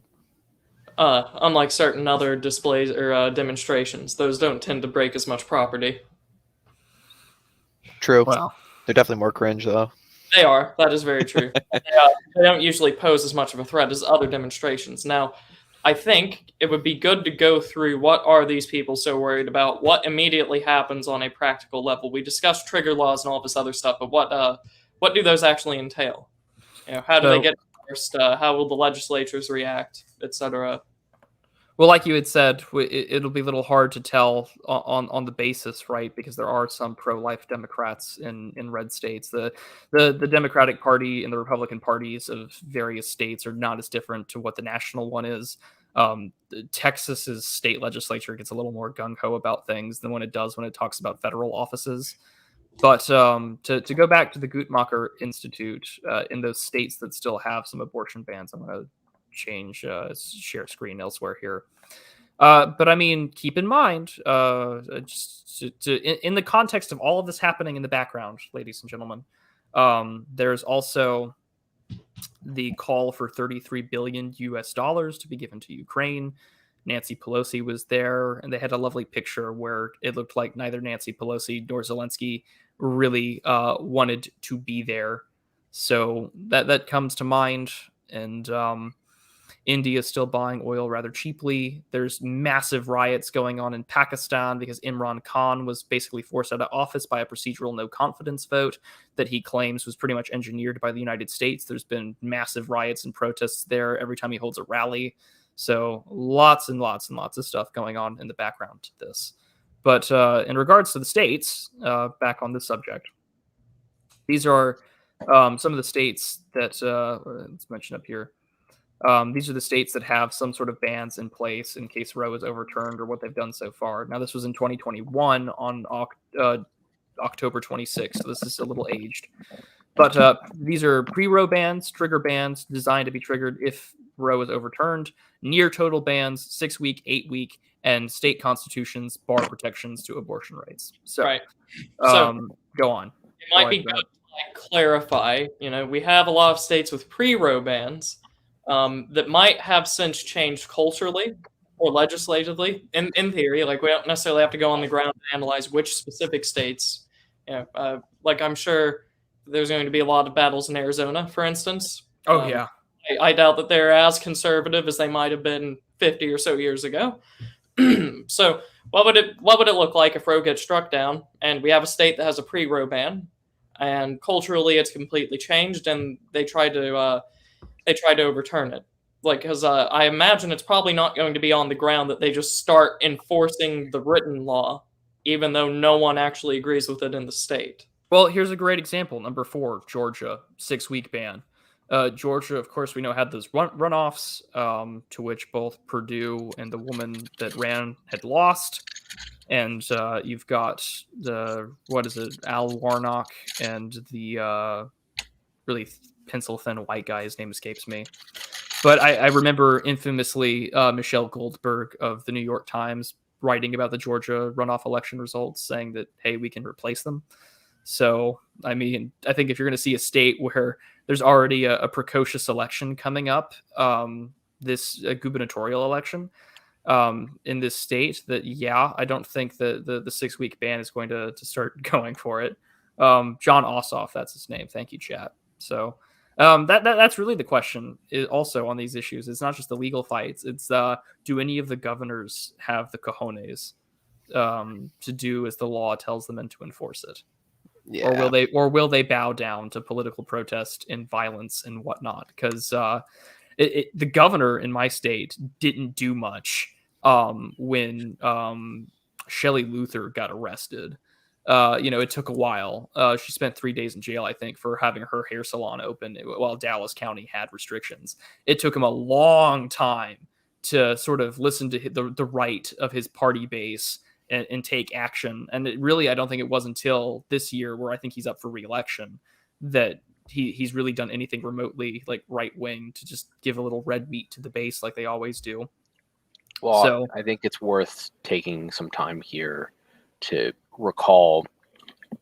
Unlike certain other displays or demonstrations, those don't tend to break as much property. True. Well, They're definitely more cringe, though. They are. That is very true. They don't usually pose as much of a threat as other demonstrations. Now, I think it would be good to go through what are these people so worried about, what immediately happens on a practical level. We discussed trigger laws and all this other stuff, but what do those actually entail? How do they get enforced? How will the legislatures react, etc.? Well, like you had said, it'll be a little hard to tell on the basis, right? Because there are some pro-life Democrats in red states. The Democratic Party and the Republican parties of various states are not as different to what the national one is. Texas's state legislature gets a little more gung-ho about things than when it does when it talks about federal offices. But to go back to the Guttmacher Institute, in those states that still have some abortion bans, I'm going to change share screen elsewhere here. But I mean, keep in mind, just in the context of all of this happening in the background, ladies and gentlemen, there's also the call for $33 billion to be given to Ukraine. Nancy Pelosi was there, and they had a lovely picture where it looked like neither Nancy Pelosi nor Zelensky really wanted to be there. So that comes to mind. And India is still buying oil rather cheaply. There's massive riots going on in Pakistan because Imran Khan was basically forced out of office by a procedural no confidence vote that he claims was pretty much engineered by the United States. There's been massive riots and protests there every time he holds a rally. So lots and lots and lots of stuff going on in the background to this. But in regards to the states, back on this subject, these are some of the states that, let's mention up here. These are the states that have some sort of bans in place in case Roe is overturned or what they've done so far. Now, this was in 2021 on October 26th, so this is a little aged. But these are pre-Roe bans, trigger bans designed to be triggered if Roe is overturned, near total bans, 6-week, 8-week, and state constitutions bar protections to abortion rights. So, right. So go on. It might be good to clarify. We have a lot of states with pre-Roe bans that might have since changed culturally or legislatively. In theory, like we don't necessarily have to go on the ground and analyze which specific states. Like I'm sure there's going to be a lot of battles in Arizona, for instance. Oh yeah. I doubt that they're as conservative as they might have been 50 or so years ago. So what would it look like if Roe gets struck down and we have a state that has a pre-Roe ban and culturally it's completely changed and they try to overturn it? Like, because I imagine it's probably not going to be on the ground that they just start enforcing the written law, even though no one actually agrees with it in the state. Well, here's a great example. Number 4, Georgia, 6-week ban. Georgia, of course, we know had those runoffs to which both Purdue and the woman that ran had lost. And you've got Al Warnock and the really pencil-thin white guy. His name escapes me. But I remember infamously Michelle Goldberg of the New York Times writing about the Georgia runoff election results, saying that, hey, we can replace them. So, I mean, I think if you're going to see a state where there's already a precocious election coming up, this gubernatorial election in this state, that, yeah, I don't think the 6-week ban is going to start going for it. John Ossoff, that's his name. Thank you, chat. So that's really the question also on these issues. It's not just the legal fights. It's do any of the governors have the cojones to do as the law tells them and to enforce it? Yeah. Or will they bow down to political protest and violence and whatnot? Because the governor in my state didn't do much when Shelley Luther got arrested. It took a while. She spent 3 days in jail, I think, for having her hair salon open while Dallas County had restrictions. It took him a long time to sort of listen to the right of his party base and take action. And I don't think it was until this year, where I think he's up for re-election, that he's really done anything remotely like right wing to just give a little red meat to the base like they always do. Well, So I think it's worth taking some time here to recall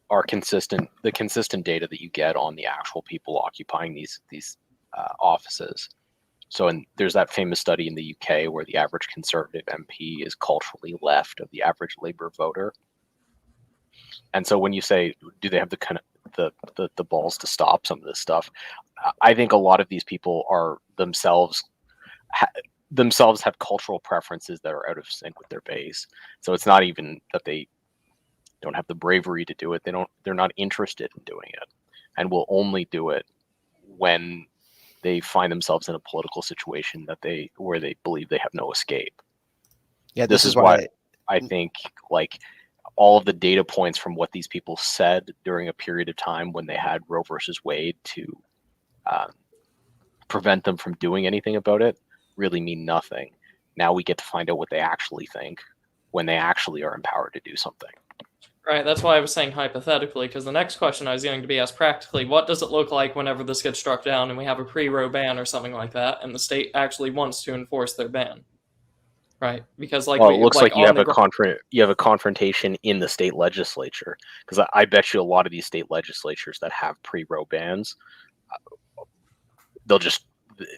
the consistent data that you get on the actual people occupying these offices. So there's that famous study in the UK where the average Conservative MP is culturally left of the average Labour voter. And so when you say, do they have the kind of the balls to stop some of this stuff, I think a lot of these people are themselves have cultural preferences that are out of sync with their base. So it's not even that they don't have the bravery to do it. They're not interested in doing it, and will only do it when they find themselves in a political situation where they believe they have no escape. Yeah, this is why I think like all of the data points from what these people said during a period of time when they had Roe versus Wade to prevent them from doing anything about it really mean nothing. Now we get to find out what they actually think when they actually are empowered to do something. Right, that's why I was saying hypothetically, because the next question I was going to be asked practically, what does it look like whenever this gets struck down and we have a pre-Roe ban or something like that, and the state actually wants to enforce their ban? Right, because it looks like you have a confrontation in the state legislature, because I bet you a lot of these state legislatures that have pre-Roe bans,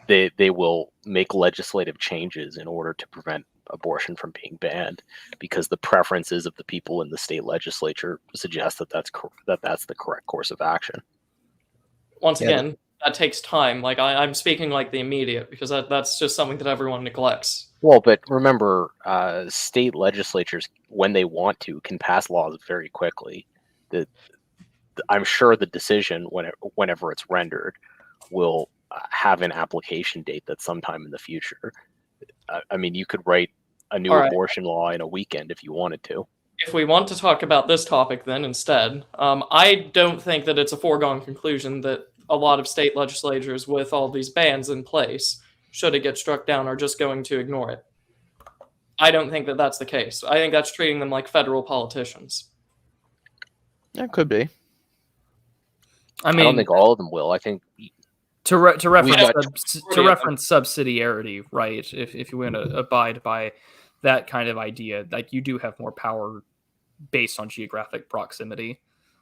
they will make legislative changes in order to prevent abortion from being banned, because the preferences of the people in the state legislature suggest that that's the correct course of action. Once again, that takes time. Like I'm speaking like the immediate, because that's just something that everyone neglects. Well, but remember, state legislatures, when they want to, can pass laws very quickly. I'm sure the decision, whenever it's rendered, will have an application date that's sometime in the future. I mean, you could write a new abortion law in a weekend if you wanted to. If we want to talk about this topic then instead, I don't think that it's a foregone conclusion that a lot of state legislatures with all these bans in place, should it get struck down, are just going to ignore it. I don't think that that's the case. I think that's treating them like federal politicians. That could be. I mean, I don't think all of them will. I think to reference subsidiarity, right? If you want to abide by that kind of idea, like you do have more power based on geographic proximity.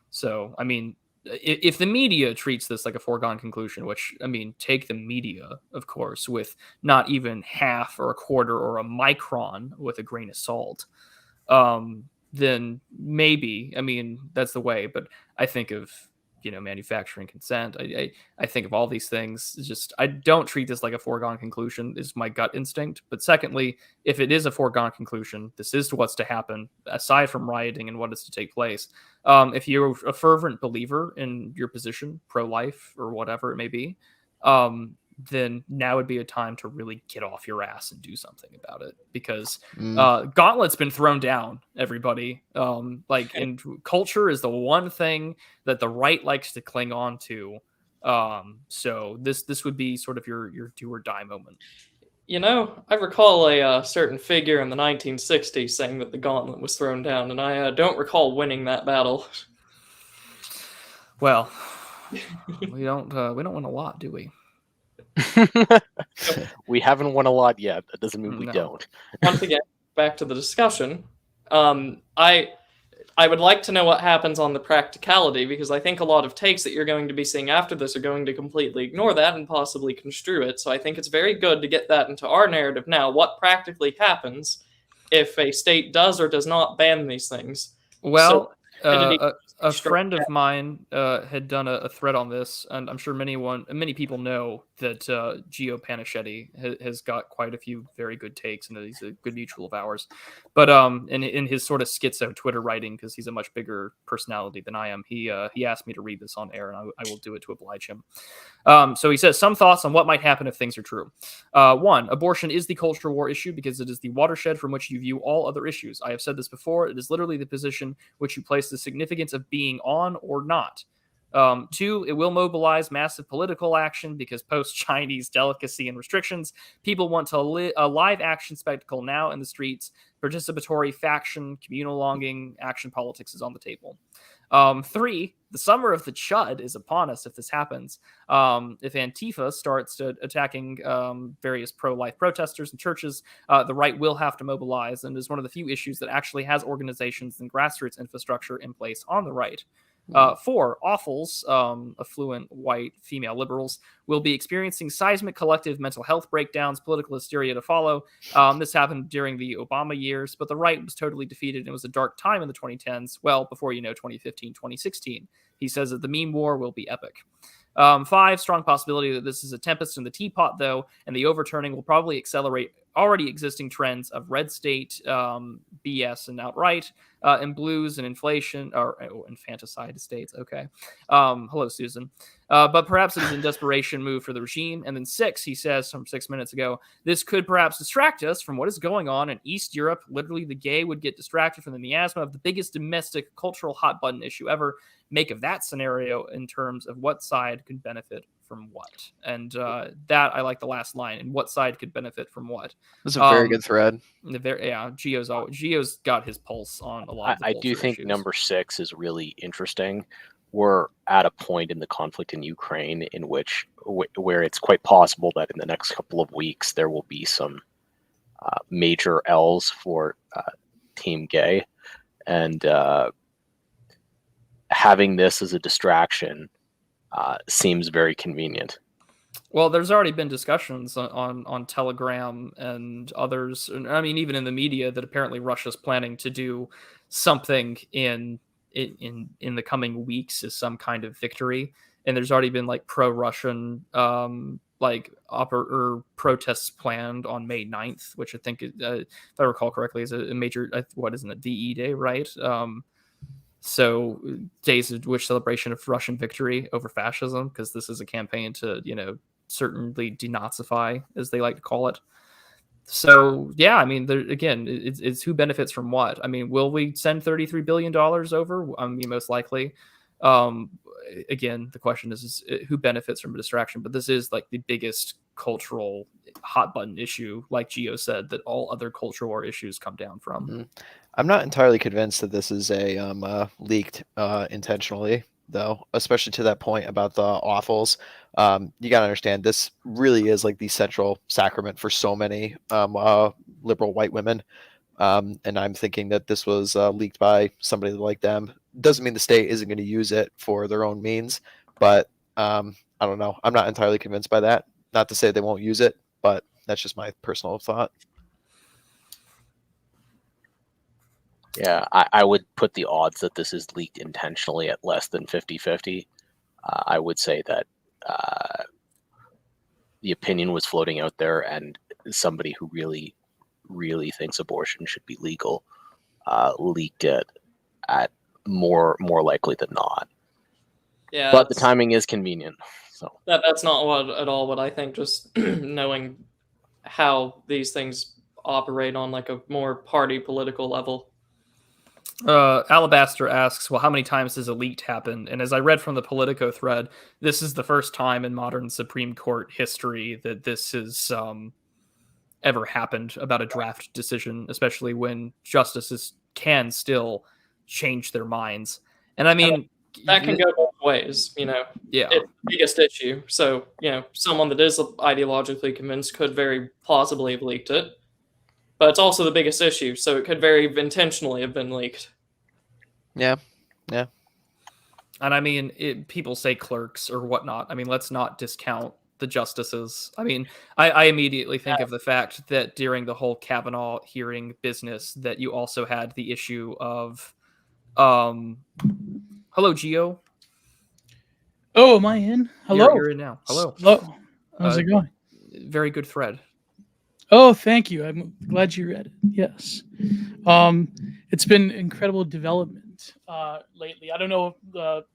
So, I mean, if the media treats this like a foregone conclusion, which, I mean, take the media, of course, with not even half or a quarter or a micron with a grain of salt, then maybe, I mean, that's the way. But I think of, manufacturing consent. I think of all these things. It's just, I don't treat this like a foregone conclusion, is my gut instinct. But secondly, if it is a foregone conclusion, this is what's to happen, aside from rioting and what is to take place. If you're a fervent believer in your position, pro-life or whatever it may be, then now would be a time to really get off your ass and do something about it, because Gauntlet's been thrown down, everybody. And culture is the one thing that the right likes to cling on to. So this would be sort of your do or die moment. I recall a certain figure in the 1960s saying that the Gauntlet was thrown down, and I don't recall winning that battle. Well, we don't win a lot, do we? We haven't won a lot yet. That doesn't mean we don't. Once again, back to the discussion, I would like to know what happens on the practicality, because I think a lot of takes that you're going to be seeing after this are going to completely ignore that and possibly construe it. So I think it's very good to get that into our narrative now. What practically happens if a state does or does not ban these things? Well, So, a friend of mine had done a thread on this, and I'm sure many people know that Gio Panischetti has got quite a few very good takes, and that he's a good mutual of ours. But in his sort of schizo Twitter writing, because he's a much bigger personality than I am, he asked me to read this on air, and I will do it to oblige him. So he says, some thoughts on what might happen if things are true. One, abortion is the culture war issue because it is the watershed from which you view all other issues. I have said this before. It is literally the position which you place the significance of being on or not. Two, it will mobilize massive political action because post-Chinese delicacy and restrictions, people want a live action spectacle now in the streets. Participatory faction, communal longing, action politics is on the table. Three, the summer of the Chud is upon us if this happens. If Antifa starts attacking various pro-life protesters and churches, the right will have to mobilize, and is one of the few issues that actually has organizations and grassroots infrastructure in place on the right. Four, awfuls, affluent white female liberals, will be experiencing seismic collective mental health breakdowns, political hysteria to follow. This happened during the Obama years, but the right was totally defeated, and it was a dark time in the 2010s. Well, before 2015, 2016. He says that the meme war will be epic. Five, strong possibility that this is a tempest in the teapot, though, and the overturning will probably accelerate already existing trends of red state, BS and outright, and blues and inflation, or infanticide states. Okay. Hello, Susan. But perhaps it is in desperation move for the regime. And then six, he says from 6 minutes ago, this could perhaps distract us from what is going on in East Europe. Literally, the gay would get distracted from the miasma of the biggest domestic cultural hot button issue ever. Make of that scenario in terms of what side could benefit from what. And that, I like the last line, and what side could benefit from what. This is a very good thread. Gio's got his pulse on a lot of the I do think issues. number 6 is really interesting. We're at a point in the conflict in Ukraine in which where it's quite possible that in the next couple of weeks there will be some major L's for Team Gay, and having this as a distraction seems very convenient. Well, there's already been discussions on Telegram and others. I mean, even in the media, that apparently Russia's planning to do something in the coming weeks as some kind of victory. And there's already been like pro-Russian protests planned on May 9th, which I think, if I recall correctly, is a major, what isn't it, VE Day, right? So days of which celebration of Russian victory over fascism, because this is a campaign to, certainly denazify, as they like to call it. So, yeah, I mean, again, it's who benefits from what. I mean, will we send $33 billion over? I mean, most likely. Again, the question is who benefits from a distraction? But this is like the biggest cultural hot button issue, like Gio said, that all other cultural war issues come down from. Mm-hmm. I'm not entirely convinced that this is a leaked intentionally, though, especially to that point about the awfuls. You got to understand, this really is like the central sacrament for so many liberal white women. And I'm thinking that this was leaked by somebody like them. Doesn't mean the state isn't going to use it for their own means, but I don't know. I'm not entirely convinced by that. Not to say they won't use it, but that's just my personal thought. Yeah, I would put the odds that this is leaked intentionally at less than 50-50. I would say that the opinion was floating out there, and somebody who really, really thinks abortion should be legal leaked it at more likely than not. Yeah, but the timing is convenient. So that's not at all what I think. Just knowing how these things operate on like a more party political level. Alabaster asks, well, how many times has a leak happened? And as I read from the Politico thread, this is the first time in modern Supreme Court history that this has ever happened about a draft decision, especially when justices can still change their minds. And I mean, that can go both ways, Yeah. It's the biggest issue. So, someone that is ideologically convinced could very plausibly have leaked it. but it's also the biggest issue, so it could very intentionally have been leaked. Yeah. And I mean, people say clerks or whatnot. I mean, let's not discount the justices. I mean, I immediately think of the fact that during the whole Kavanaugh hearing business, that you also had the issue of, hello, Gio. Oh, am I in? Hello. You're in now. Hello. Hello. How's it going? Very good thread. Oh, thank you. I'm glad you read it. Yes. It's been incredible development lately. I don't know the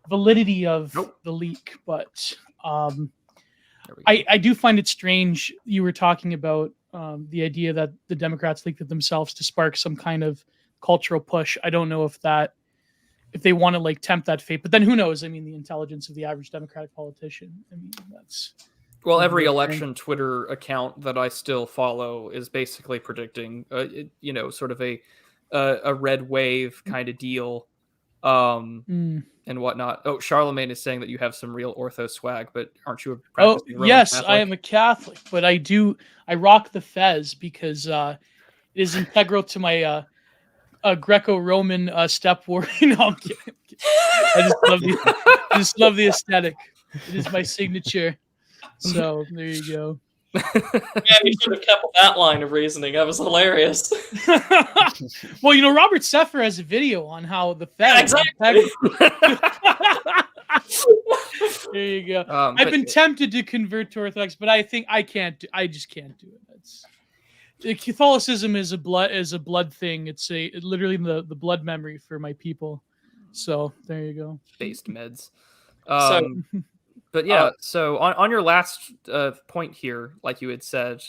validity of the leak, but I do find it strange. You were talking about the idea that the Democrats leaked it themselves to spark some kind of cultural push. I don't know if they want to like tempt that fate, but then who knows? I mean, the intelligence of the average Democratic politician. I mean, that's well, every election Twitter account that I still follow is basically predicting, sort of a red wave kind of deal, and whatnot. Oh, Charlemagne is saying that you have some real ortho swag, but aren't you a practicing Roman yes, Catholic? I am a Catholic, but I rock the fez because it is integral to my Greco-Roman step war. No, I'm kidding. I just love the aesthetic. It is my signature. So there you go. Yeah, you should have kept that line of reasoning. That was hilarious. Well, Robert Seffer has a video on how the fez. Exactly. There you go. I've been tempted to convert to Orthodox, but I think I can't. I just can't do it. Catholicism is a blood thing. It's literally the blood memory for my people. So there you go. Based meds. But yeah, so on your last point here, like you had said,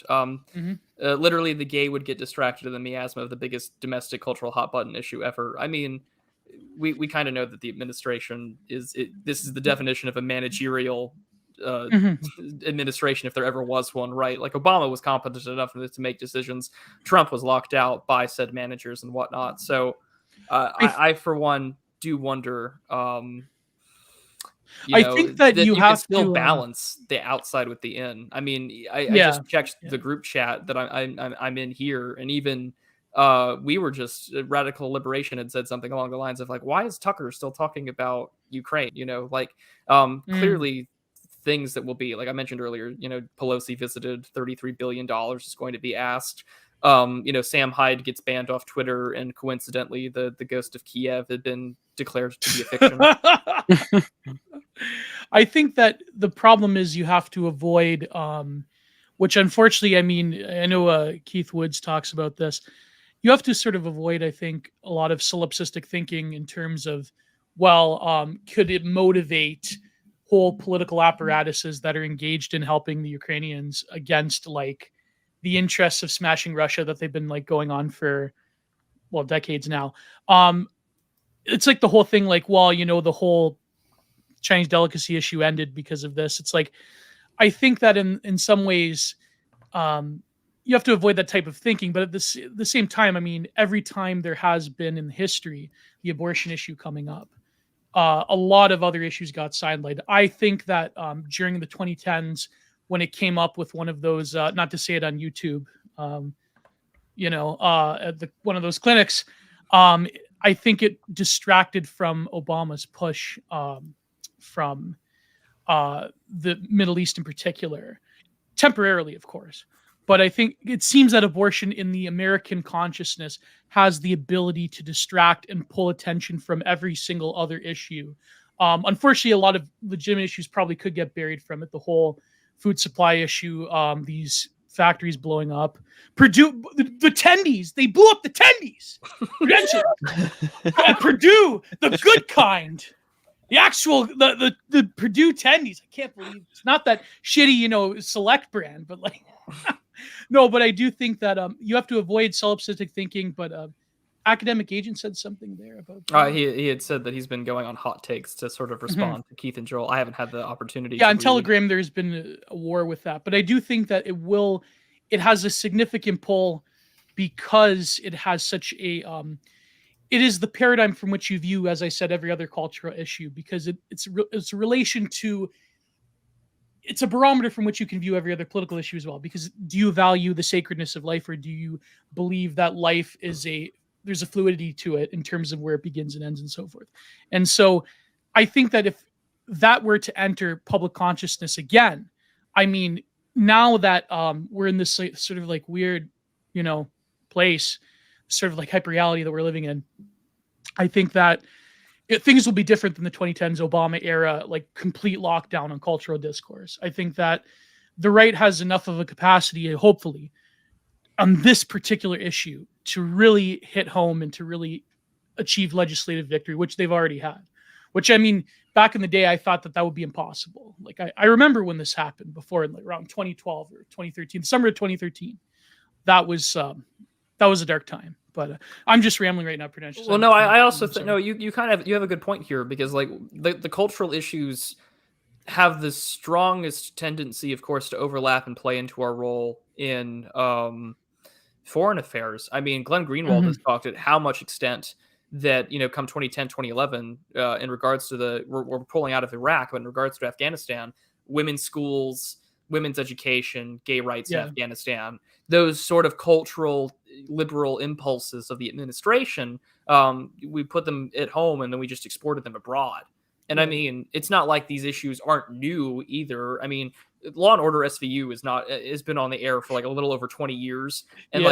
literally the gay would get distracted in the miasma of the biggest domestic cultural hot button issue ever. I mean, we kind of know that the administration this is the definition of a managerial administration, if there ever was one, right? Like Obama was competent enough to make decisions. Trump was locked out by said managers and whatnot. So I for one do wonder. I think that you have can still to balance the outside with the in. I mean, I just checked the group chat that I'm in here, and even we were just Radical Liberation had said something along the lines of like, why is Tucker still talking about Ukraine? Clearly things that will be, like I mentioned earlier, Pelosi visited, $33 billion is going to be asked. Sam Hyde gets banned off Twitter, and coincidentally, the ghost of Kiev had been declared to be a fiction. I think that the problem is you have to avoid, which unfortunately, I mean, I know Keith Woods talks about this. You have to sort of avoid, I think, a lot of solipsistic thinking in terms of, could it motivate whole political apparatuses that are engaged in helping the Ukrainians against like the interests of smashing Russia that they've been like going on for, decades now. It's like the whole thing, like, the whole Chinese delicacy issue ended because of this. It's like, I think that in some ways, you have to avoid that type of thinking. But at the same time, I mean, every time there has been in history the abortion issue coming up, a lot of other issues got sidelined. I think that during the 2010s, when it came up with one of those, not to say it on YouTube, at one of those clinics, I think it distracted from Obama's push from the Middle East in particular, temporarily, of course. But I think it seems that abortion in the American consciousness has the ability to distract and pull attention from every single other issue. Unfortunately, a lot of legitimate issues probably could get buried from it. The whole food supply issue, these factories blowing up. Purdue, the tendies, they blew up the tendies. At Purdue, the good kind. The actual, the Purdue tendies. I can't believe it's not that shitty, select brand, but like, no, but I do think that you have to avoid solipsistic thinking, but Academic Agent said something there about that. He had said that he's been going on hot takes to sort of respond to Keith and Joel. I haven't had the opportunity. Yeah, on Telegram, there's been a war with that, but I do think that it has a significant pull because it has such a, it is the paradigm from which you view, as I said, every other cultural issue, because it's a relation to it's a barometer from which you can view every other political issue as well. Because do you value the sacredness of life, or do you believe that life is there's a fluidity to it in terms of where it begins and ends and so forth? And so I think that if that were to enter public consciousness again, I mean, now that we're in this sort of like weird, place, sort of like hyper reality that we're living in, I think that things will be different than the 2010s Obama era, like complete lockdown on cultural discourse. I think that the right has enough of a capacity, hopefully, on this particular issue to really hit home and to really achieve legislative victory, which they've already had. Which, I mean, back in the day, I thought that would be impossible. Like, I remember when this happened before, like around 2012 or 2013, the summer of 2013. That was a dark time. But I'm just rambling right now, Prudential. Well, no, I also think no. You have a good point here, because like the cultural issues have the strongest tendency, of course, to overlap and play into our role in foreign affairs. I mean, Glenn Greenwald has talked at how much extent that, come 2010, 2011, in regards to we're pulling out of Iraq, but in regards to Afghanistan, women's schools, women's education, gay rights in Afghanistan, those sort of cultural liberal impulses of the administration, we put them at home and then we just exported them abroad. And I mean, it's not like these issues aren't new either. I mean, Law and Order SVU has been on the air for like a little over 20 years. And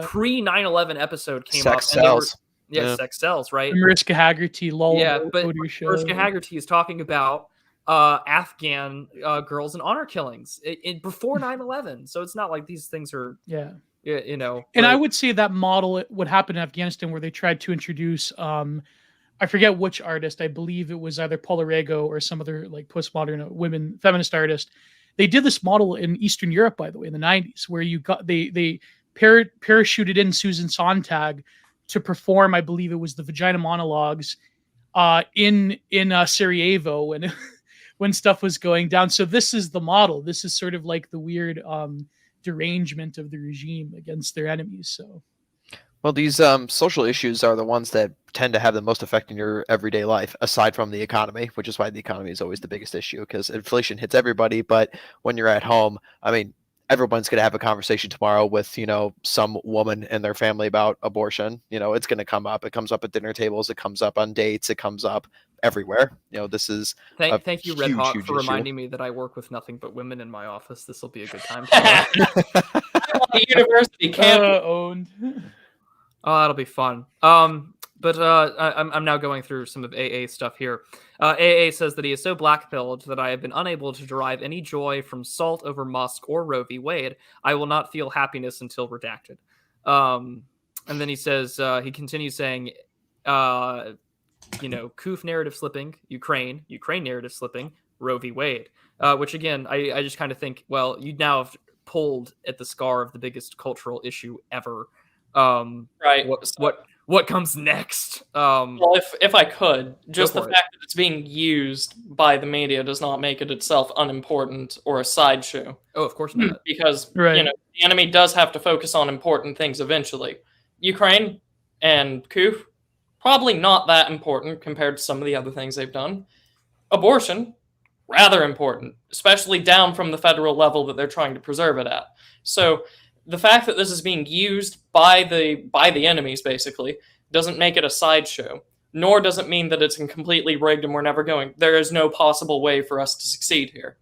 pre 9/11 episode came Sex up. sells. Sex sells, right? Mariska Haggerty, but Mariska Haggerty is talking about Afghan girls and honor killings before 9/11. So it's not like these things are, And I would say that model would happen in Afghanistan, where they tried to introduce, I forget which artist, I believe it was either Paula Rego or some other like postmodern women feminist artist. They did this model in Eastern Europe, by the way, in the 90s, where they parachuted in Susan Sontag to perform, I believe it was the Vagina Monologues, in Sarajevo and when stuff was going down. So this is the model. This is sort of like the weird derangement of the regime against their enemies. So, well, these social issues are the ones that tend to have the most effect in your everyday life, aside from the economy, which is why the economy is always the biggest issue, because inflation hits everybody. But when you're at home, I mean, everyone's going to have a conversation tomorrow with, some woman and their family about abortion. It's going to come up. It comes up at dinner tables. It comes up on dates. It comes up everywhere. This is thank you, Red huge, Hawk, huge for issue. reminding me that I work with nothing but women in my office. This will be a good time. The university campus owned. Oh, that'll be fun. But I'm now going through some of AA stuff here. AA says that he is so black-pilled that I have been unable to derive any joy from Salt over Musk or Roe v. Wade. I will not feel happiness until redacted. And then he says, he continues saying, Kuf narrative slipping, Ukraine narrative slipping, Roe v. Wade. Which again, I just kind of think, well, you now have pulled at the scar of the biggest cultural issue ever. Right. What comes next? Well, if I could, just the fact that it's being used by the media does not make it itself unimportant or a sideshow. Oh, of course not. Because the enemy does have to focus on important things eventually. Ukraine and Kuf, probably not that important compared to some of the other things they've done. Abortion, rather important, especially down from the federal level that they're trying to preserve it at. So the fact that this is being used by the enemies, basically, doesn't make it a sideshow, nor does it mean that it's completely rigged and we're never going. There is no possible way for us to succeed here.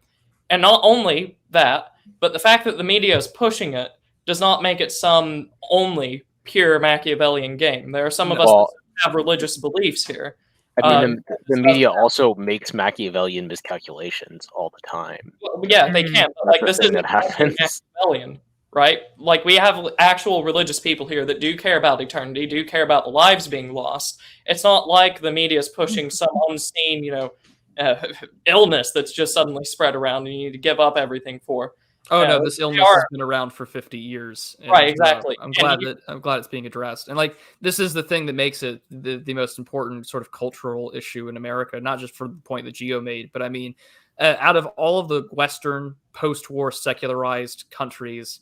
And not only that, but the fact that the media is pushing it does not make it some only pure Machiavellian game. There are some of us that have religious beliefs here. I mean, the media also makes Machiavellian miscalculations all the time. Well, yeah, they can. But, like, this isn't Machiavellian. Right? Like, we have actual religious people here that do care about eternity, do care about the lives being lost. It's not like the media is pushing some unseen, illness that's just suddenly spread around and you need to give up everything for. Oh no, this illness has been around for 50 years. And, right, exactly. I'm glad it's being addressed. And like, this is the thing that makes it the most important sort of cultural issue in America, not just for the point that Gio made, but I mean, out of all of the Western post-war secularized countries,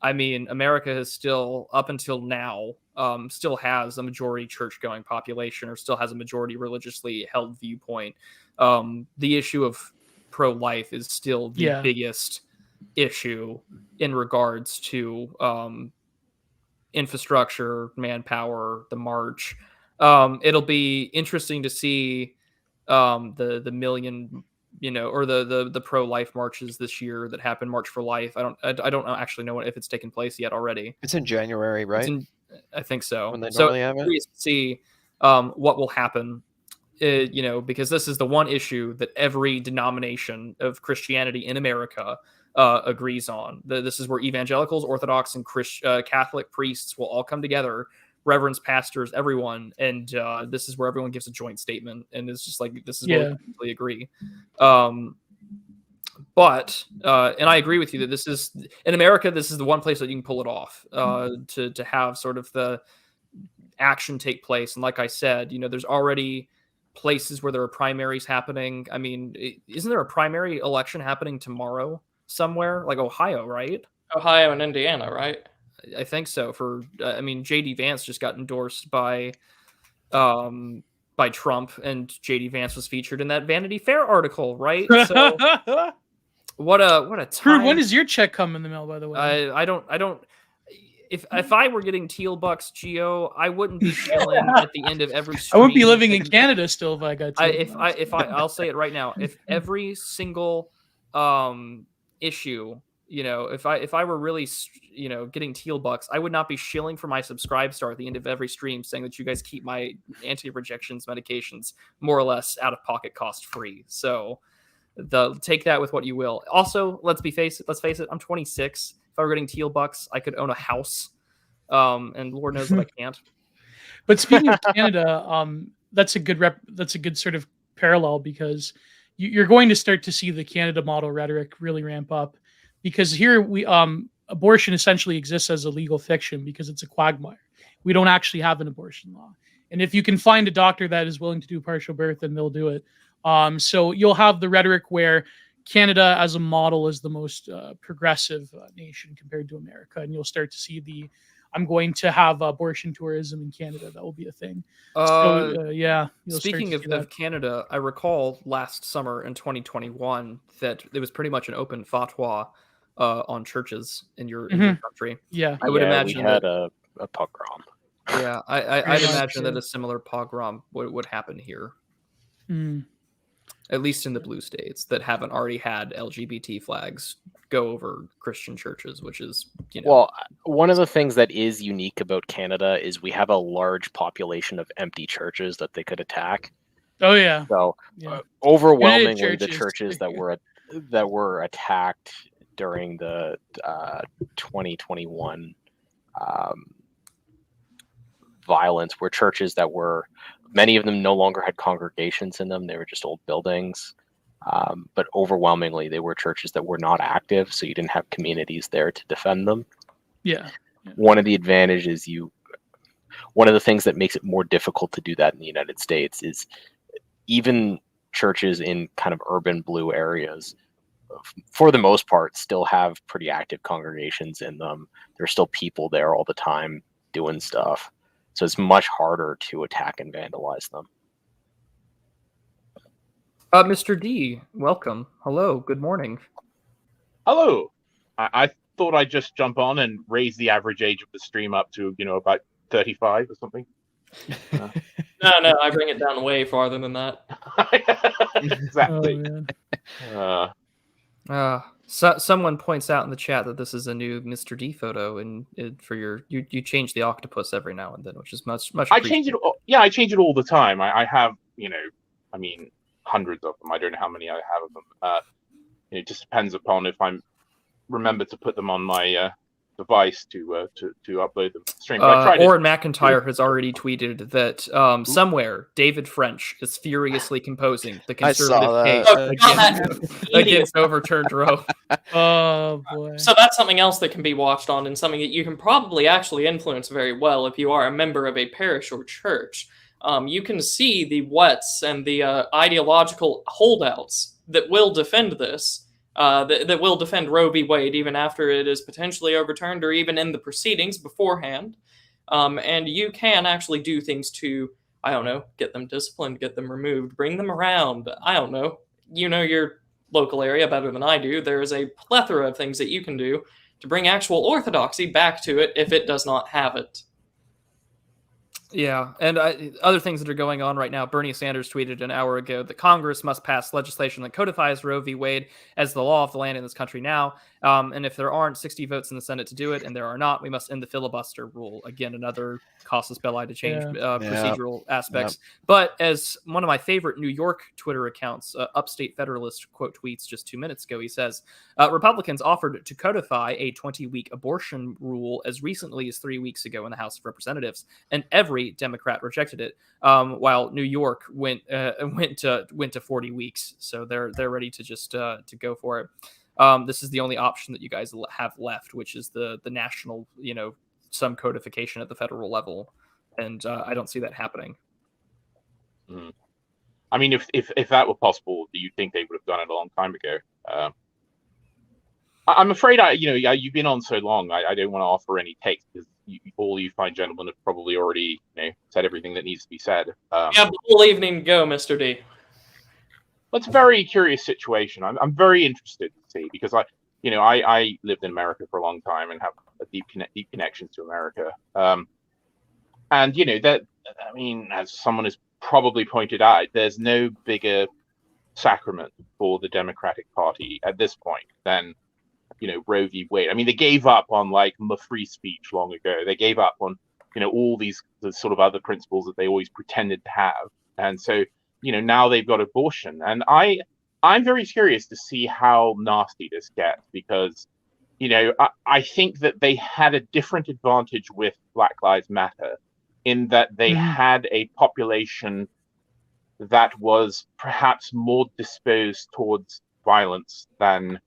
I mean, America has still, up until now, still has a majority church-going population, or still has a majority religiously held viewpoint. The issue of pro-life is still the Yeah. biggest issue in regards to infrastructure, manpower, the march. It'll be interesting to see the million, or the pro-life marches this year that happen, March for Life. I don't actually know if it's taken place yet already. It's in January, right? I think so. When they So normally have it? curious to see what will happen. Because this is the one issue that every denomination of Christianity in America agrees on. This is where evangelicals, Orthodox, and Catholic priests will all come together, reverends, pastors, everyone, and this is where everyone gives a joint statement, and it's just like, this is where we completely agree. But and I agree with you that this is, in America, this is the one place that you can pull it off, to have sort of the action take place. And like I said, there's already places where there are primaries happening. I mean, isn't there a primary election happening tomorrow somewhere, like Ohio, right? Ohio and Indiana, right? I think so. For JD Vance just got endorsed by Trump, and JD Vance was featured in that Vanity Fair article, right? So what a time. When does your check come in the mail, by the way? I don't. If I were getting teal bucks, Geo, I wouldn't be shilling at the end of every stream. I wouldn't be living in Canada still if I got teal bucks. I'll say it right now. If every single issue, if I were really, getting teal bucks, I would not be shilling for my subscribe star at the end of every stream, saying that you guys keep my anti-rejections medications more or less out of pocket, cost free. So take that with what you will. Also, let's face it. I'm 26. If I were getting teal bucks, I could own a house, and Lord knows that I can't. But speaking of Canada, that's a good sort of parallel, because you're going to start to see the Canada model rhetoric really ramp up, because here abortion essentially exists as a legal fiction because it's a quagmire. We don't actually have an abortion law, and if you can find a doctor that is willing to do partial birth, then they'll do it. So you'll have the rhetoric where Canada as a model is the most progressive nation compared to America, and you'll start to see I'm going to have abortion tourism in Canada. That will be a thing. Speaking of Canada, I recall last summer in 2021 that it was pretty much an open fatwa on churches in your country. Yeah, I would imagine we had a pogrom. Yeah, I'd imagine that a similar pogrom would happen here. At least in the blue states that haven't already had LGBT flags go over Christian churches, which is, Well, one of the things that is unique about Canada is we have a large population of empty churches that they could attack. Oh yeah. So overwhelmingly, the churches that were attacked during the 2021 violence were churches that were, many of them no longer had congregations in them. They were just old buildings. But overwhelmingly, they were churches that were not active, so you didn't have communities there to defend them. Yeah. One of the advantages one of the things that makes it more difficult to do that in the United States is even churches in kind of urban blue areas, for the most part, still have pretty active congregations in them. There's still people there all the time doing stuff. So it's much harder to attack and vandalize them. Mr. D, welcome. Hello, good morning. Hello. I thought I'd just jump on and raise the average age of the stream up to, about 35 or something. No, I bring it down way farther than that. Exactly. Someone points out in the chat that this is a new Mr. D photo, and you change the octopus every now and then, which is much. I change it. Yeah, I change it all the time. I have, hundreds of them. I don't know how many I have of them. It just depends upon if I remember to put them on my device to upload them to the stream. Oren McIntyre has already tweeted that somewhere David French is furiously composing the conservative case against overturned Roe. Oh boy! So that's something else that can be watched on, and something that you can probably actually influence very well if you are a member of a parish or church. You can see the whets and the ideological holdouts that will defend this. That will defend Roe v. Wade even after it is potentially overturned, or even in the proceedings beforehand. And you can actually do things to, I don't know, get them disciplined, get them removed, bring them around. I don't know. Your local area better than I do, there is a plethora of things that you can do to bring actual orthodoxy back to it if it does not have it. Yeah, and other things that are going on right now. Bernie Sanders tweeted an hour ago that Congress must pass legislation that codifies Roe v. Wade as the law of the land in this country now. And if there aren't 60 votes in the Senate to do it, and there are not, we must end the filibuster rule. Again, another costless belli to change procedural aspects. But as one of my favorite New York Twitter accounts, Upstate Federalist, quote tweets just 2 minutes ago, he says, Republicans offered to codify a 20-week abortion rule as recently as 3 weeks ago in the House of Representatives, and every Democrat rejected it, while New York went to 40 weeks. So they're ready to just to go for it. This is the only option that you guys have left, which is the national, some codification at the federal level, and I don't see that happening. Mm. I mean, if that were possible, do you think they would have done it a long time ago? I'm afraid you've been on so long. I don't want to offer any takes because all you fine gentlemen have probably already said everything that needs to be said. Yeah, whole evening to go, Mr. D. Well, it's a very curious situation. I'm very interested to see because I lived in America for a long time and have a deep connections to America. And that, I mean, as someone has probably pointed out, there's no bigger sacrament for the Democratic Party at this point than Roe v. Wade. I mean, they gave up on free speech long ago. They gave up on all the sort of other principles that they always pretended to have, and so now they've got abortion. And I'm very curious to see how nasty this gets because I think that they had a different advantage with Black Lives Matter in that they had a population that was perhaps more disposed towards violence than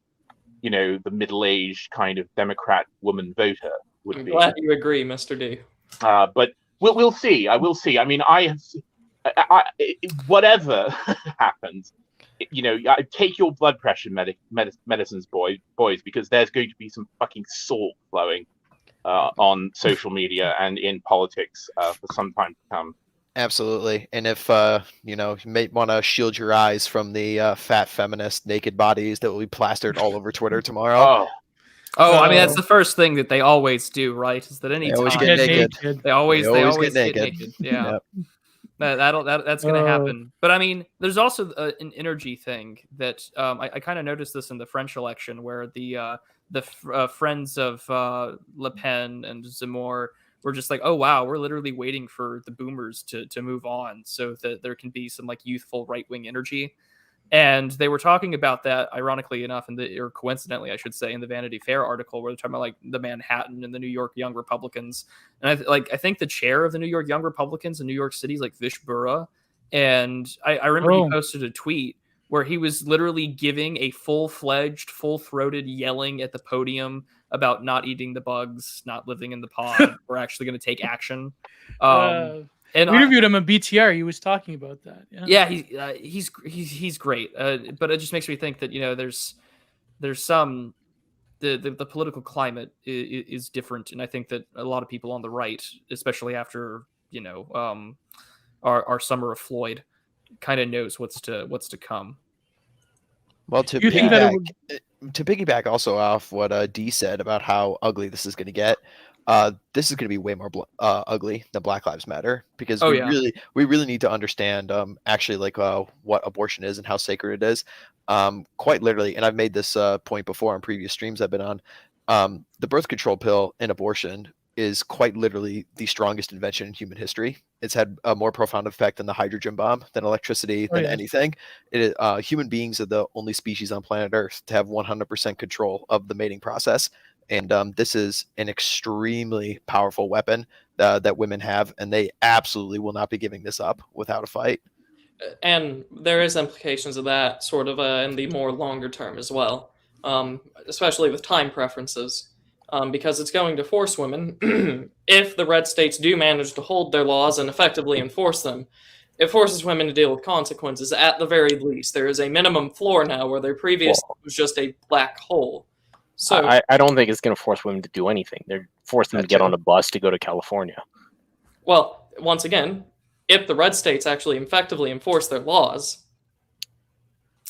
the middle-aged kind of Democrat woman voter would be. Glad you agree, Mr. D. But we'll see. I will see. I mean, whatever happens, take your blood pressure medicines, boys, because there's going to be some fucking salt flowing on social media and in politics for some time to come. Absolutely. And if you may want to shield your eyes from the fat feminist naked bodies that will be plastered all over Twitter tomorrow. I mean, that's the first thing that they always do, right? Is that any They always time get naked. they always get get naked. naked. Yeah. Yep. That's going to happen. But I mean, there's also an energy thing that I kind of noticed this in the French election where the friends of Le Pen and Zemmour were just like, oh wow, we're literally waiting for the boomers to move on so that there can be some youthful right-wing energy. And they were talking about that, ironically enough, or coincidentally, I should say, in the Vanity Fair article where they're talking about the Manhattan and the New York Young Republicans. And I think the chair of the New York Young Republicans in New York City is Vish Burra. And I remember he posted a tweet where he was literally giving a full-fledged, full-throated yelling at the podium about not eating the bugs, not living in the pod. We're actually going to take action. And we interviewed him on BTR. He was talking about that. Yeah, he's great. But it just makes me think that there's some the political climate is different, and I think that a lot of people on the right, especially after our summer of Floyd, kind of knows what's to come. Well, to piggyback also off what Dee said about how ugly this is going to get, this is going to be way more ugly than Black Lives Matter because we really need to understand actually what abortion is and how sacred it is. Quite literally, and I've made this point before on previous streams I've been on. The birth control pill in abortion is quite literally the strongest invention in human history. It's had a more profound effect than the hydrogen bomb, than electricity, than anything. Human beings are the only species on planet Earth to have 100% control of the mating process. And this is an extremely powerful weapon that women have, and they absolutely will not be giving this up without a fight. And there is implications of that sort of in the more longer term as well, especially with time preferences. Because it's going to force women, if the red states do manage to hold their laws and effectively enforce them, it forces women to deal with consequences at the very least. There is a minimum floor now where there previously was just a black hole. So I don't think it's going to force women to do anything. They're forcing them to get on a bus to go to California. Well, once again, if the red states actually effectively enforce their laws,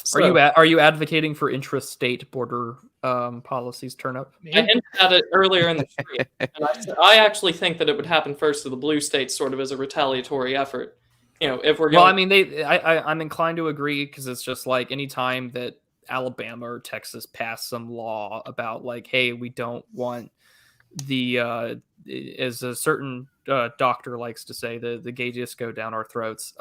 So, Are you advocating for intrastate border policies, Turnip? I hinted at it earlier in the stream, and I actually think that it would happen first to the blue states, sort of as a retaliatory effort. If we're Well, I going, mean, I'm inclined to agree because it's just like anytime that Alabama or Texas pass some law about like, hey, we don't want the as a certain doctor likes to say, the gay disco down our throats,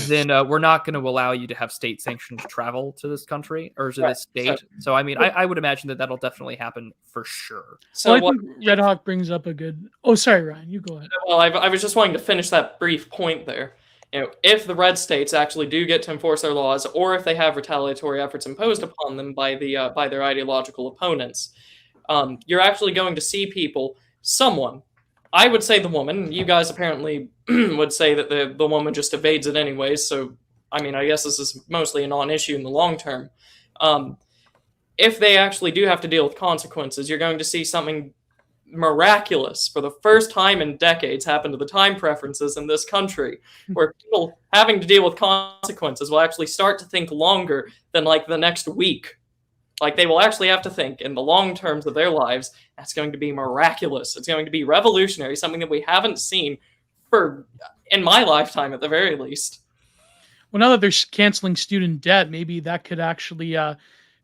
then we're not going to allow you to have state sanctioned travel to this country or to this state. So I mean, I would imagine that that'll definitely happen for sure. so Well, I what? think Red Hawk brings up a good. Oh, sorry, Ryan, you go ahead. Well, I was just wanting to finish that brief point there. If the red states actually do get to enforce their laws, or if they have retaliatory efforts imposed upon them by their ideological opponents, you're actually going to see someone. I would say the woman. You guys apparently would say that the woman just evades it anyways. So, I mean, I guess this is mostly a non-issue in the long term. If they actually do have to deal with consequences, you're going to see something miraculous for the first time in decades happen to the time preferences in this country, where people having to deal with consequences will actually start to think longer than like the next week. Like they will actually have to think in the long terms of their lives. That's going to be miraculous. It's going to be revolutionary, something that we haven't seen in my lifetime at the very least. Well, now that they're canceling student debt, maybe that could actually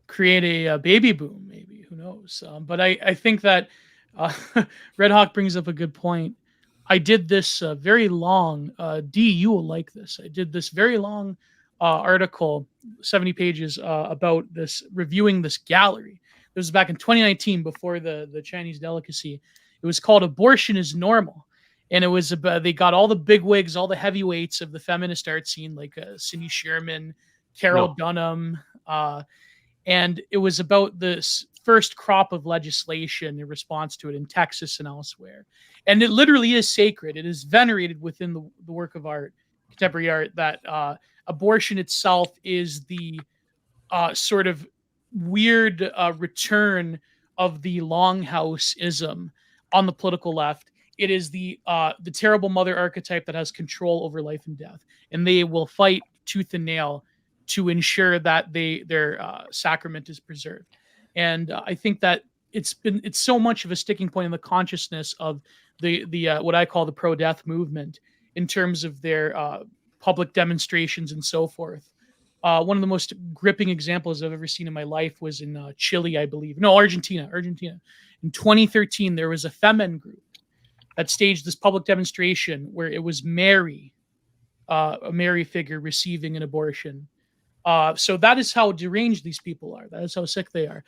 create a baby boom. Maybe, who knows? But I think that Red Hawk brings up a good point. I did this very long. D, you will like this. I did this very long article, 70 pages, about this, reviewing this gallery. This was back in 2019, before the Chinese delicacy. It was called "Abortion is Normal," and it was about, they got all the big wigs, all the heavyweights of the feminist art scene, like Cindy Sherman, Carol Dunham, and it was about this first crop of legislation in response to it in Texas and elsewhere. And it literally is sacred. It is venerated within the work of art, contemporary art, that abortion itself is the sort of weird return of the Longhouse-ism on the political left. It is the terrible mother archetype that has control over life and death, and they will fight tooth and nail to ensure that their sacrament is preserved. And I think that it's so much of a sticking point in the consciousness of the what I call the pro-death movement, in terms of their public demonstrations and so forth. One of the most gripping examples I've ever seen in my life was in Chile, I believe. No, Argentina. In 2013, there was a femen group that staged this public demonstration where it was Mary, a Mary figure, receiving an abortion. So that is how deranged these people are. That is how sick they are,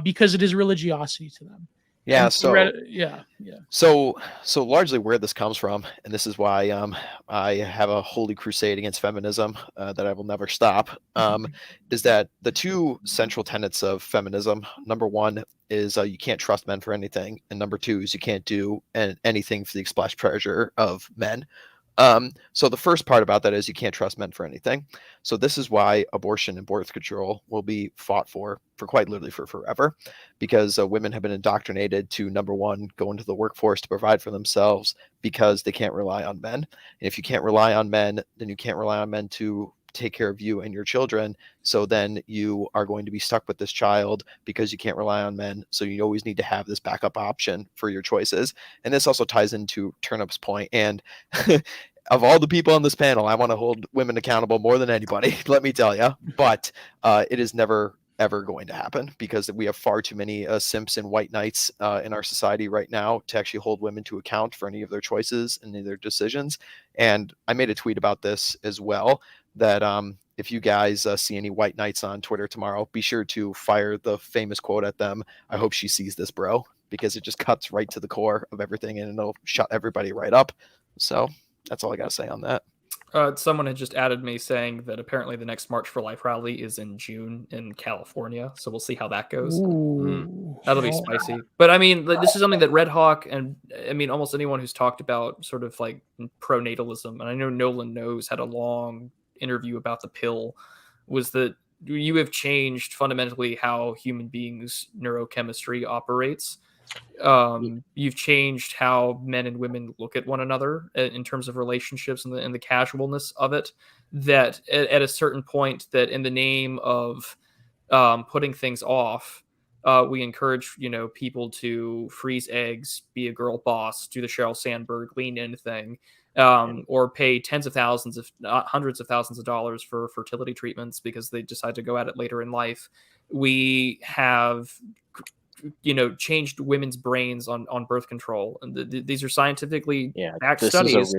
because it is religiosity to them. Yeah. So largely where this comes from, and this is why I have a holy crusade against feminism that I will never stop, is that the two central tenets of feminism, number one is you can't trust men for anything, and number two is you can't do anything for the express pleasure of men. So the first part about that is you can't trust men for anything. So this is why abortion and birth control will be fought for quite literally for forever, because women have been indoctrinated to, number one, go into the workforce to provide for themselves because they can't rely on men. And if you can't rely on men, then you can't rely on men to take care of you and your children. So then you are going to be stuck with this child because you can't rely on men. So you always need to have this backup option for your choices. And this also ties into Turnip's point. And of all the people on this panel, I want to hold women accountable more than anybody, let me tell you. But it is never, ever going to happen, because we have far too many simps and white knights in our society right now to actually hold women to account for any of their choices and any of their decisions. And I made a tweet about this as well, that if you guys see any white knights on Twitter tomorrow, be sure to fire the famous quote at them. I hope she sees this, bro, because it just cuts right to the core of everything and it'll shut everybody right up. So that's all I got to say on that. Someone had just added me saying that apparently the next March for Life rally is in June in California. So we'll see how that goes. That'll be spicy. But I mean, this is something that Red Hawk and I mean, almost anyone who's talked about sort of like pronatalism, and I know Nolan Knows had a long interview about the pill, was that you have changed fundamentally how human beings' neurochemistry operates. You've changed how men and women look at one another in terms of relationships and the casualness of it. That at a certain point, that in the name of putting things off, we encourage people to freeze eggs, be a girl boss, do the Sheryl Sandberg lean in thing, or pay tens of thousands, if not hundreds of thousands of dollars for fertility treatments because they decide to go at it later in life. We have changed women's brains on birth control, and these are scientifically backed studies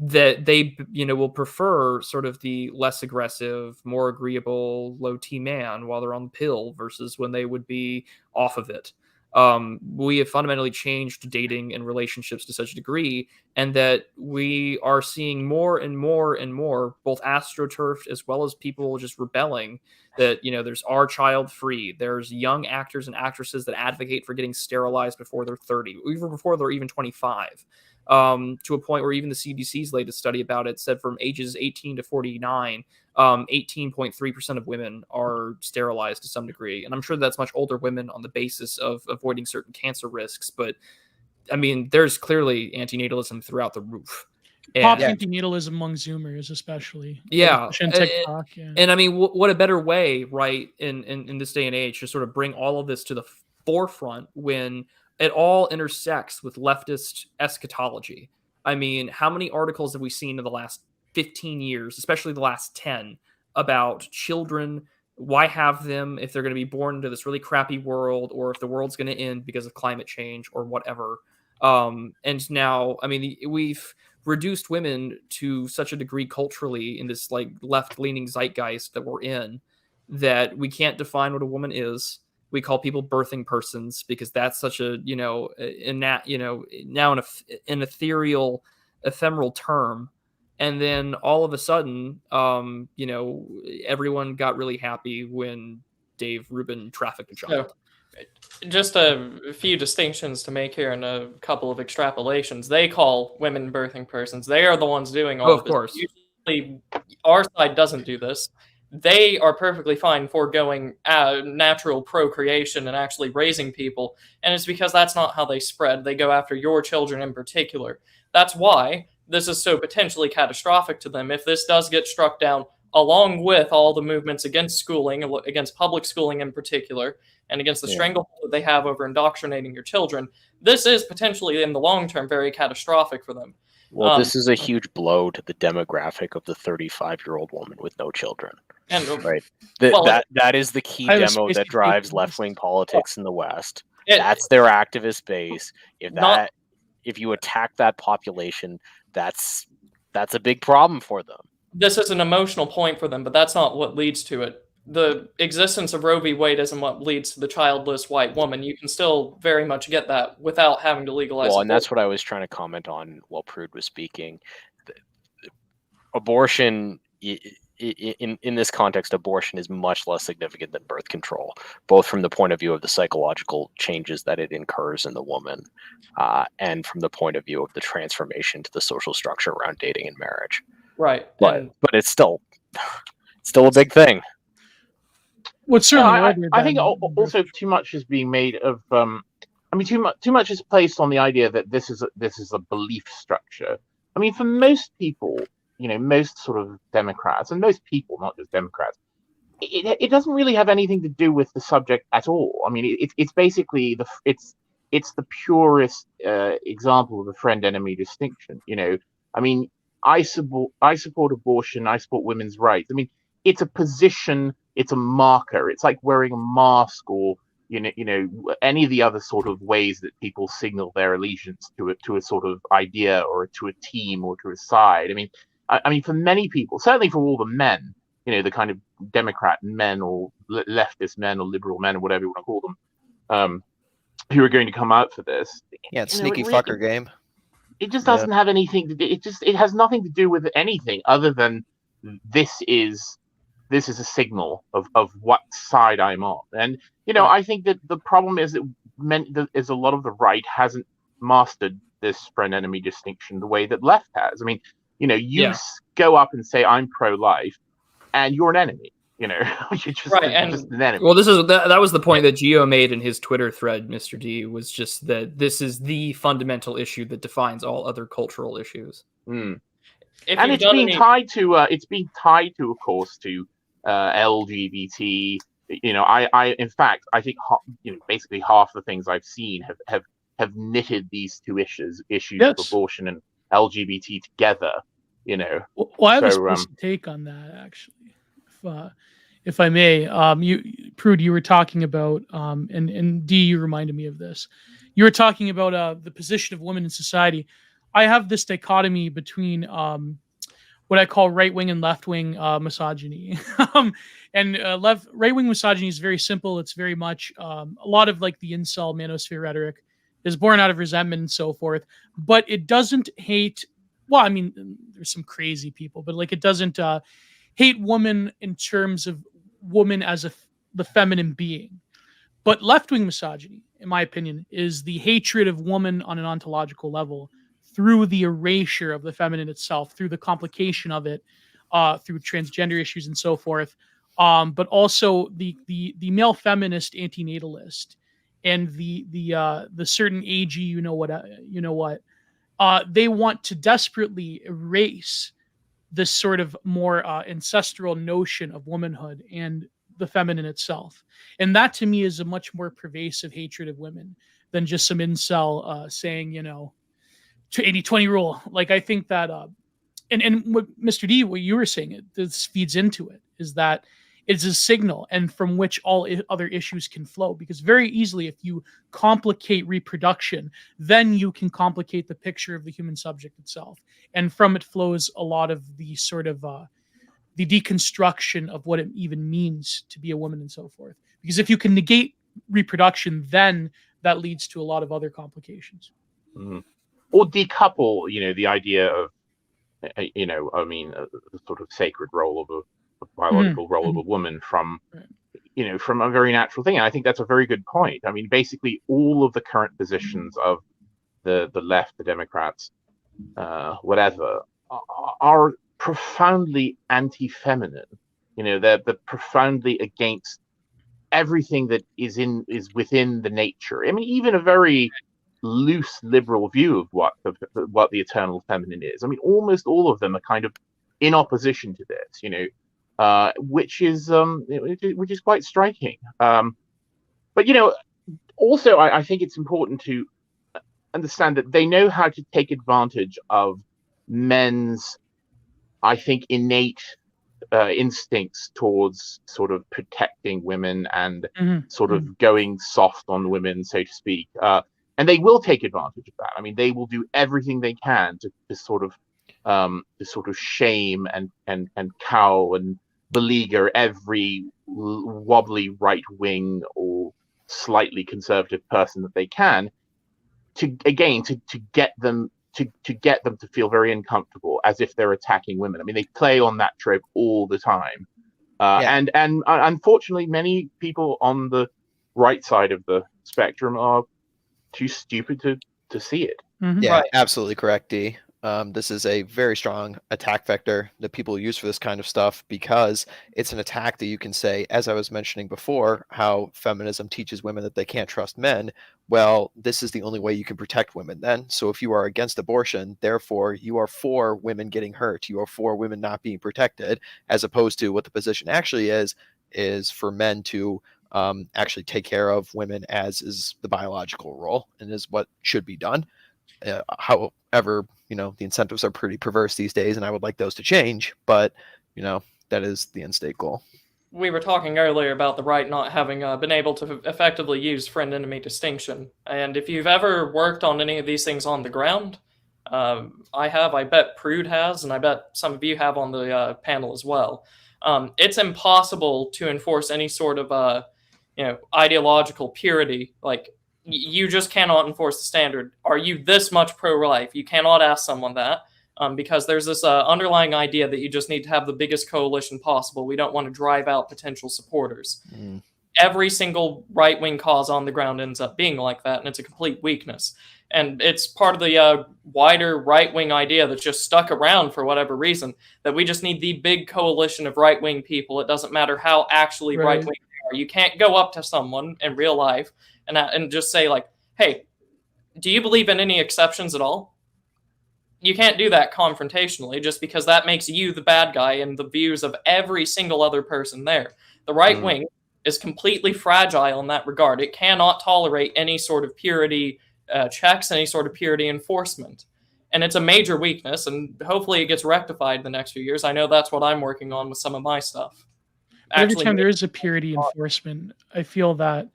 that they will prefer sort of the less aggressive, more agreeable, low T man while they're on the pill versus when they would be off of it. We have fundamentally changed dating and relationships to such a degree, and that we are seeing more and more and more, both astroturfed as well as people just rebelling, that there's Our Child Free, there's young actors and actresses that advocate for getting sterilized before they're 30, even before they're even 25, to a point where even the CDC's latest study about it said from ages 18 to 49, 18.3% of women are sterilized to some degree. And I'm sure that's much older women on the basis of avoiding certain cancer risks. But I mean, there's clearly antinatalism throughout the roof. Pop antinatalism among Zoomers, especially. Yeah. And TikTok. And I mean, what a better way, right, in this day and age to sort of bring all of this to the forefront when it all intersects with leftist eschatology. I mean, how many articles have we seen in the last 15 years, especially the last 10, about children? Why have them if they're going to be born into this really crappy world, or if the world's going to end because of climate change or whatever? And now, I mean, we've reduced women to such a degree culturally in this like left-leaning zeitgeist that we're in, that we can't define what a woman is. We call people birthing persons because that's such a now an ethereal, ephemeral term. And then all of a sudden, everyone got really happy when Dave Rubin trafficked a child. So, just a few distinctions to make here and a couple of extrapolations. They call women birthing persons. They are the ones doing all of this. Course. Usually, our side doesn't do this. They are perfectly fine foregoing natural procreation and actually raising people. And it's because that's not how they spread. They go after your children in particular. That's why this is so potentially catastrophic to them. If this does get struck down, along with all the movements against schooling, against public schooling in particular, and against the stranglehold that they have over indoctrinating your children, this is potentially in the long term very catastrophic for them. Well, this is a huge blow to the demographic of the 35-year-old woman with no children. And right, that is the key demo that drives left-wing politics in the West. That's their activist base. If you attack that population, that's a big problem for them. This is an emotional point for them, but that's not what leads to it. The existence of Roe v. Wade isn't what leads to the childless white woman. You can still very much get that without having to legalize. Well, and that's what I was trying to comment on while Prude was speaking. Abortion, in this context, abortion is much less significant than birth control, both from the point of view of the psychological changes that it incurs in the woman, and from the point of view of the transformation to the social structure around dating and marriage. Right, but it's still a big thing. What's certainly I think also too much is being made of. Too much is placed on the idea that this is a belief structure. I mean, for most people, most sort of Democrats, and most people, not just Democrats, it doesn't really have anything to do with the subject at all. I mean, it's basically it's the purest example of the friend-enemy distinction. I mean, I support abortion. I support women's rights. I mean, it's a position. It's a marker. It's like wearing a mask, or any of the other sort of ways that people signal their allegiance to a sort of idea, or to a team, or to a side. I mean, for many people, certainly for all the men, the kind of Democrat men, or leftist men, or liberal men, or whatever you want to call them, who are going to come out for this. Yeah, it's sneaky fucker game. It just doesn't have anything to do. It has nothing to do with anything other than this is a signal of what side I'm on. And I think that the problem is that a lot of the right hasn't mastered this friend-enemy distinction the way that left has. I mean, you go up and say I'm pro-life, and you're an enemy. you know, you're Right, and just an enemy. Well, that was the point that Geo made in his Twitter thread, Mr. D, was just that this is the fundamental issue that defines all other cultural issues. Mm. if And you've it's done been any, tied to of course, to LGBT. You know, in fact, I think basically half the things I've seen have knitted these two issues of Yes. abortion and LGBT together. You know, Well, I have a So, specific take on that, actually, if I may. Prude, you were talking about, and D, you reminded me of this. You were talking about the position of women in society. I have this dichotomy between what I call right wing and left wing misogyny. And right wing misogyny is very simple. It's very much a lot of like the incel manosphere rhetoric is born out of resentment and so forth. But it doesn't hate. Well, I mean, there's some crazy people, but like it doesn't hate woman in terms of woman as the feminine being. But left wing misogyny, in my opinion, is the hatred of woman on an ontological level through the erasure of the feminine itself, through the complication of it, through transgender issues and so forth. But also the male feminist antinatalist and the certain AG, you know what, they want to desperately erase this sort of more ancestral notion of womanhood and the feminine itself. And that to me is a much more pervasive hatred of women than just some incel saying, 80-20 rule. Like, I think that, and what Mr. D, what you were saying, this feeds into it, is that it's a signal and from which all other issues can flow. Because very easily, if you complicate reproduction, then you can complicate the picture of the human subject itself. And from it flows a lot of the sort of the deconstruction of what it even means to be a woman and so forth. Because if you can negate reproduction, then that leads to a lot of other complications. Mm-hmm. Or decouple, the idea of, the sort of sacred role of a biological role of a woman from, from a very natural thing. And I think that's a very good point. I mean, basically all of the current positions of the left, the Democrats, whatever, are profoundly anti-feminine. They're profoundly against everything that is within the nature. I mean, even a very loose liberal view of what the eternal feminine is. I mean, almost all of them are kind of in opposition to this, which is quite striking. But also I think it's important to understand that they know how to take advantage of men's, I think, innate instincts towards sort of protecting women and sort of going soft on women, so to speak. And they will take advantage of that. I mean, they will do everything they can to sort of shame and cow and beleaguer every wobbly right wing or slightly conservative person that they can, to get them to feel very uncomfortable, as if they're attacking women. I mean, they play on that trope all the time. And unfortunately, many people on the right side of the spectrum are too stupid to see it. Yeah, right. Absolutely correct, D. This is a very strong attack vector that people use for this kind of stuff, because it's an attack that you can say, as I was mentioning before, how feminism teaches women that they can't trust men. Well, this is the only way you can protect women then. So if you are against abortion, therefore you are for women getting hurt. You are for women not being protected, as opposed to what the position actually is for men to actually take care of women, as is the biological role and is what should be done. However, the incentives are pretty perverse these days, and I would like those to change, but that is the end state goal. We were talking earlier about the right not having been able to effectively use friend-enemy distinction. And if you've ever worked on any of these things on the ground, I have, I bet Prude has, and I bet some of you have on the panel as well. It's impossible to enforce any sort of ideological purity. Like, you just cannot enforce the standard. Are you this much pro-life? You cannot ask someone that, because there's this underlying idea that you just need to have the biggest coalition possible. We don't want to drive out potential supporters. every single right-wing cause on the ground ends up being like that, and it's a complete weakness. And it's part of the wider right-wing idea that's just stuck around for whatever reason, that we just need the big coalition of right-wing people. It doesn't matter how actually right-wing they are. You can't go up to someone in real life and just say, like, hey, do you believe in any exceptions at all? You can't do that confrontationally, just because that makes you the bad guy in the views of every single other person there. The right wing is completely fragile in that regard. It cannot tolerate any sort of purity checks, any sort of purity enforcement. And it's a major weakness, and hopefully it gets rectified in the next few years. I know that's what I'm working on with some of my stuff. Every time there is a purity enforcement, I feel that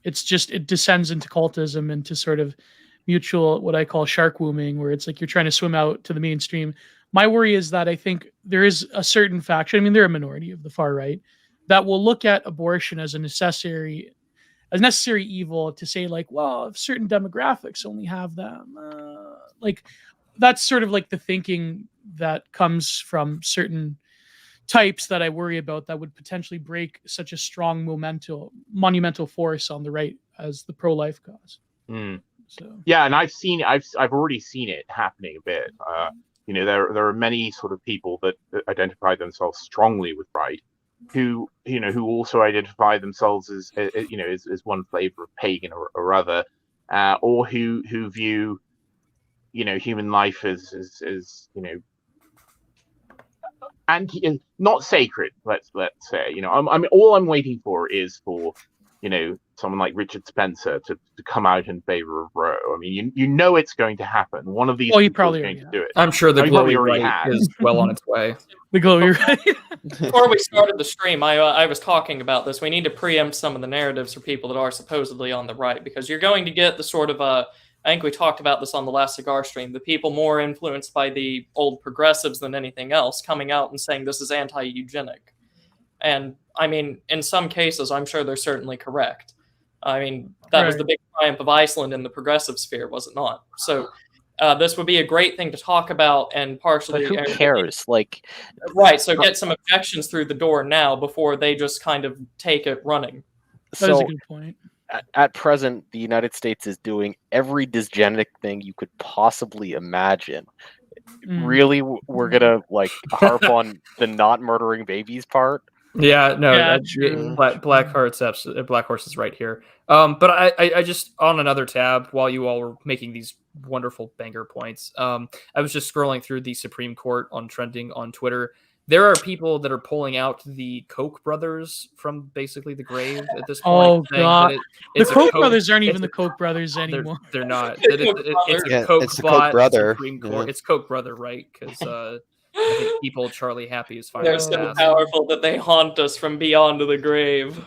it descends into cultism, into sort of mutual, what I call shark wombing, where it's like you're trying to swim out to the mainstream. My worry is that I think there is a certain faction, I mean, they're a minority of the far right, that will look at abortion as a necessary evil, to say, like, well, if certain demographics only have them, like, that's sort of like the thinking that comes from certain types that I worry about, that would potentially break such a strong monumental force on the right as the pro-life cause. So yeah, and I've already seen it happening a bit. There are many sort of people that identify themselves strongly with right, who also identify themselves as one flavor of pagan or other, or who view human life as anti, not sacred. Let's say, all I'm waiting for is for someone like Richard Spencer to come out in favor of Roe. I mean, it's going to happen. One of these people is going to do it. I'm sure the glowy right is well on its way. The glowy right. Before we started the stream, I was talking about this. We need to preempt some of the narratives for people that are supposedly on the right, because you're going to get the sort of I think we talked about this on the last cigar stream, the people more influenced by the old progressives than anything else coming out and saying this is anti-eugenic. And I mean, in some cases, I'm sure they're certainly correct. I mean, that was the big triumph of Iceland in the progressive sphere, was it not? So this would be a great thing to talk about, and partially... But who cares? Right, so get some objections through the door now before they just kind of take it running. That is a good point. At present, the United States is doing every dysgenic thing you could possibly imagine. Really, we're gonna harp on the not murdering babies part? Yeah, no, Black Horse is right here. But I just, on another tab, while you all were making these wonderful banger points, I was just scrolling through the Supreme Court on trending on Twitter. There are people that are pulling out the Koch brothers from basically the grave at this point. Oh God, the Koch brothers aren't even the Koch brothers anymore. They're not. It's a Koch it's the Koch brother. Supreme Court. It's Koch brother, right? Because I think people Charlie Happy is finally. They're so powerful that they haunt us from beyond the grave.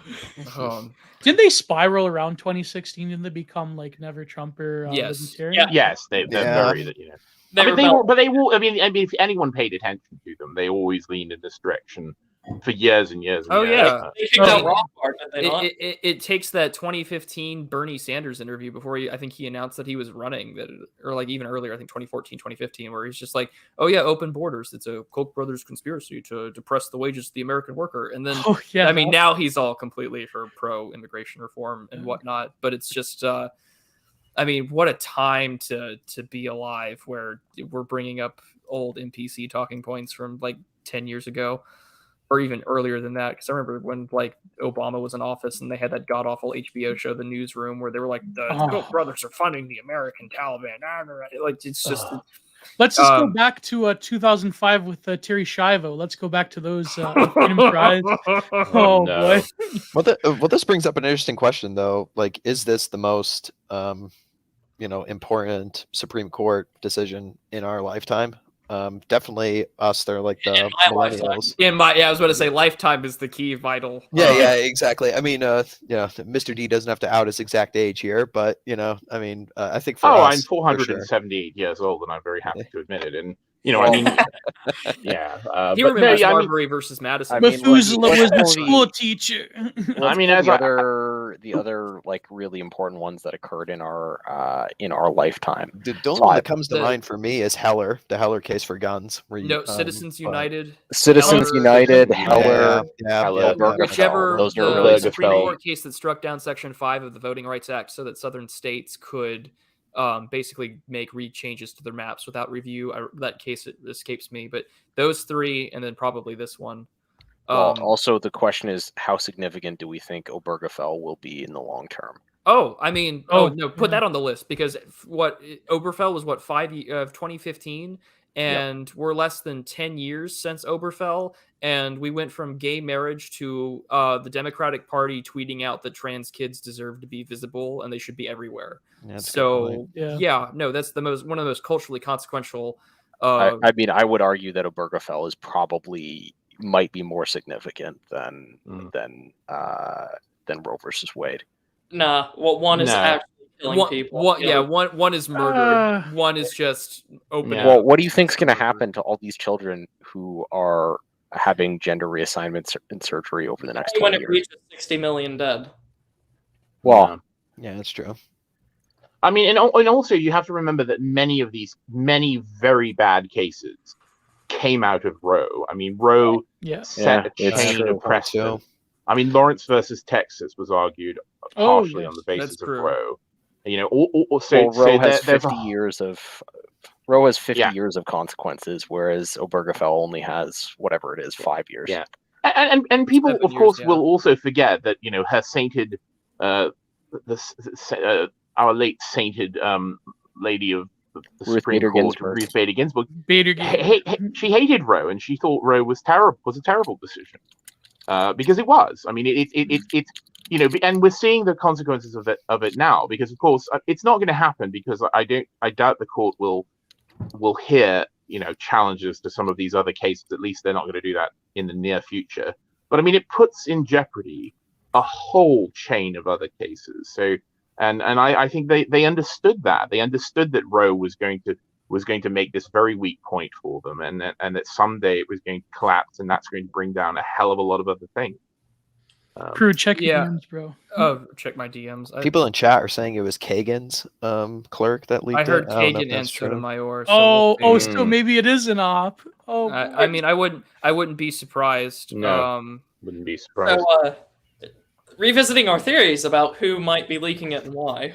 Did they spiral around 2016 and they become like Never Trumper? Yes. Yes, they're very. They will. I mean, if anyone paid attention to them, they always leaned in this direction for years and years. And years. Yeah. They kicked out Rothbard, did they not? It takes that 2015 Bernie Sanders interview before I think he announced that he was running, or like even earlier, I think 2014, 2015, where he's just like, oh yeah, open borders. It's a Koch brothers conspiracy to depress the wages of the American worker. And then, I mean, now he's all completely for pro-immigration reform and whatnot. But it's just, I mean, what a time to be alive, where we're bringing up old NPC talking points from like 10 years ago. Or even earlier than that, because I remember when like Obama was in office and they had that god awful HBO show, The Newsroom, where they were like, the Koch brothers are funding the American Taliban. Like, it's just. Let's just go back to 2005 with Terry Schiavo. Let's go back to those freedom cries. Oh boy. Well, this brings up an interesting question, though. Like, is this the most important Supreme Court decision in our lifetime? Definitely us. They're like the millennials. I was about to say lifetime is the key vital. Yeah, exactly. I mean, Mr. D doesn't have to out his exact age here, but I mean, I think for us, I'm 478 years old, and I'm very happy to admit it. And I mean, yeah. He remembers Marbury versus Madison. Methuselah was the school teacher. I mean, as other other like really important ones that occurred in our lifetime. The only one that comes to mind for me is Heller, the Heller case for guns. No, Citizens United. Citizens United, Heller, yeah, whichever those are the really Supreme good. Court case that struck down Section 5 of the Voting Rights Act so that southern states could basically make changes to their maps without review. That case escapes me, but those three, and then probably this one. Well, also the question is, how significant do we think Obergefell will be in the long term? Oh, I mean, no, put that on the list, because Obergefell was 2015, and we're less than 10 years since Obergefell, and we went from gay marriage to the Democratic Party tweeting out that trans kids deserve to be visible and they should be everywhere. That's so that's one of the most culturally consequential. I mean, I would argue that Obergefell is might be more significant than Roe versus Wade. Nah, one is actually killing people. One is murder. One is just open. Well, what do you think's going to happen to all these children who are having gender reassignment and surgery over the next 20 years? When it reaches 60 million dead. Well, yeah, that's true. I mean, and also you have to remember that many very bad cases came out of Roe. I mean, Roe set a chain of precedent. I mean, Lawrence versus Texas was argued partially on the basis of Roe. You know, Roe has 50 years of years of consequences, whereas Obergefell only has whatever it is, 5 years. Yeah, and people, of course, will also forget that, you know, her sainted, our late sainted lady of the Supreme Court, Ruth Bader Ginsburg. She hated Roe, and she thought Roe was a terrible decision, because it was. I mean, it you know, and we're seeing the consequences of it now, because of course it's not going to happen, because I doubt the court will hear, you know, challenges to some of these other cases. At least they're not going to do that in the near future. But I mean, it puts in jeopardy a whole chain of other cases. So, and I think they understood that. They understood that Roe was going to make this very weak point for them, and that someday it was going to collapse, and that's going to bring down a hell of a lot of other things. Crew, check your DMs, bro. Oh, check my DMs. People in chat are saying it was Kagan's clerk that leaked it. I heard Kagan and Sotomayor. So maybe it is an op. Oh, I mean, I wouldn't be surprised. No, wouldn't be surprised. So, revisiting our theories about who might be leaking it and why.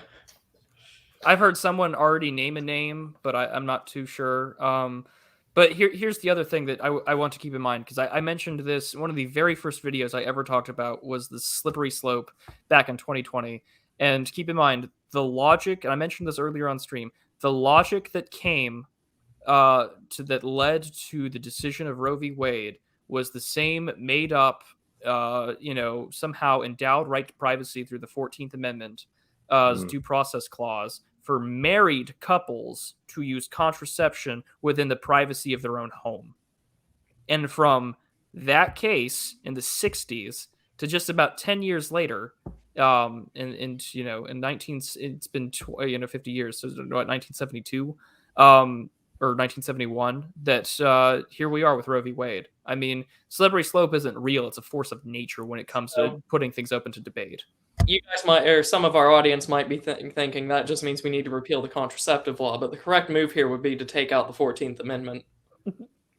I've heard someone already name a name, but I'm not too sure. But here's the other thing that I want to keep in mind, because I mentioned this. One of the very first videos I ever talked about was the slippery slope back in 2020. And keep in mind, the logic, and I mentioned this earlier on stream, the logic that came that led to the decision of Roe v. Wade was the same made up, somehow endowed right to privacy through the 14th Amendment due process clause for married couples to use contraception within the privacy of their own home. And from that case in the 60s to just about 10 years later, it's been 50 years, so 1972 or 1971, that here we are with Roe v. Wade. I mean, slippery slope isn't real. It's a force of nature when it comes to putting things open to debate. You guys might, or some of our audience might be thinking that just means we need to repeal the contraceptive law, but the correct move here would be to take out the 14th Amendment.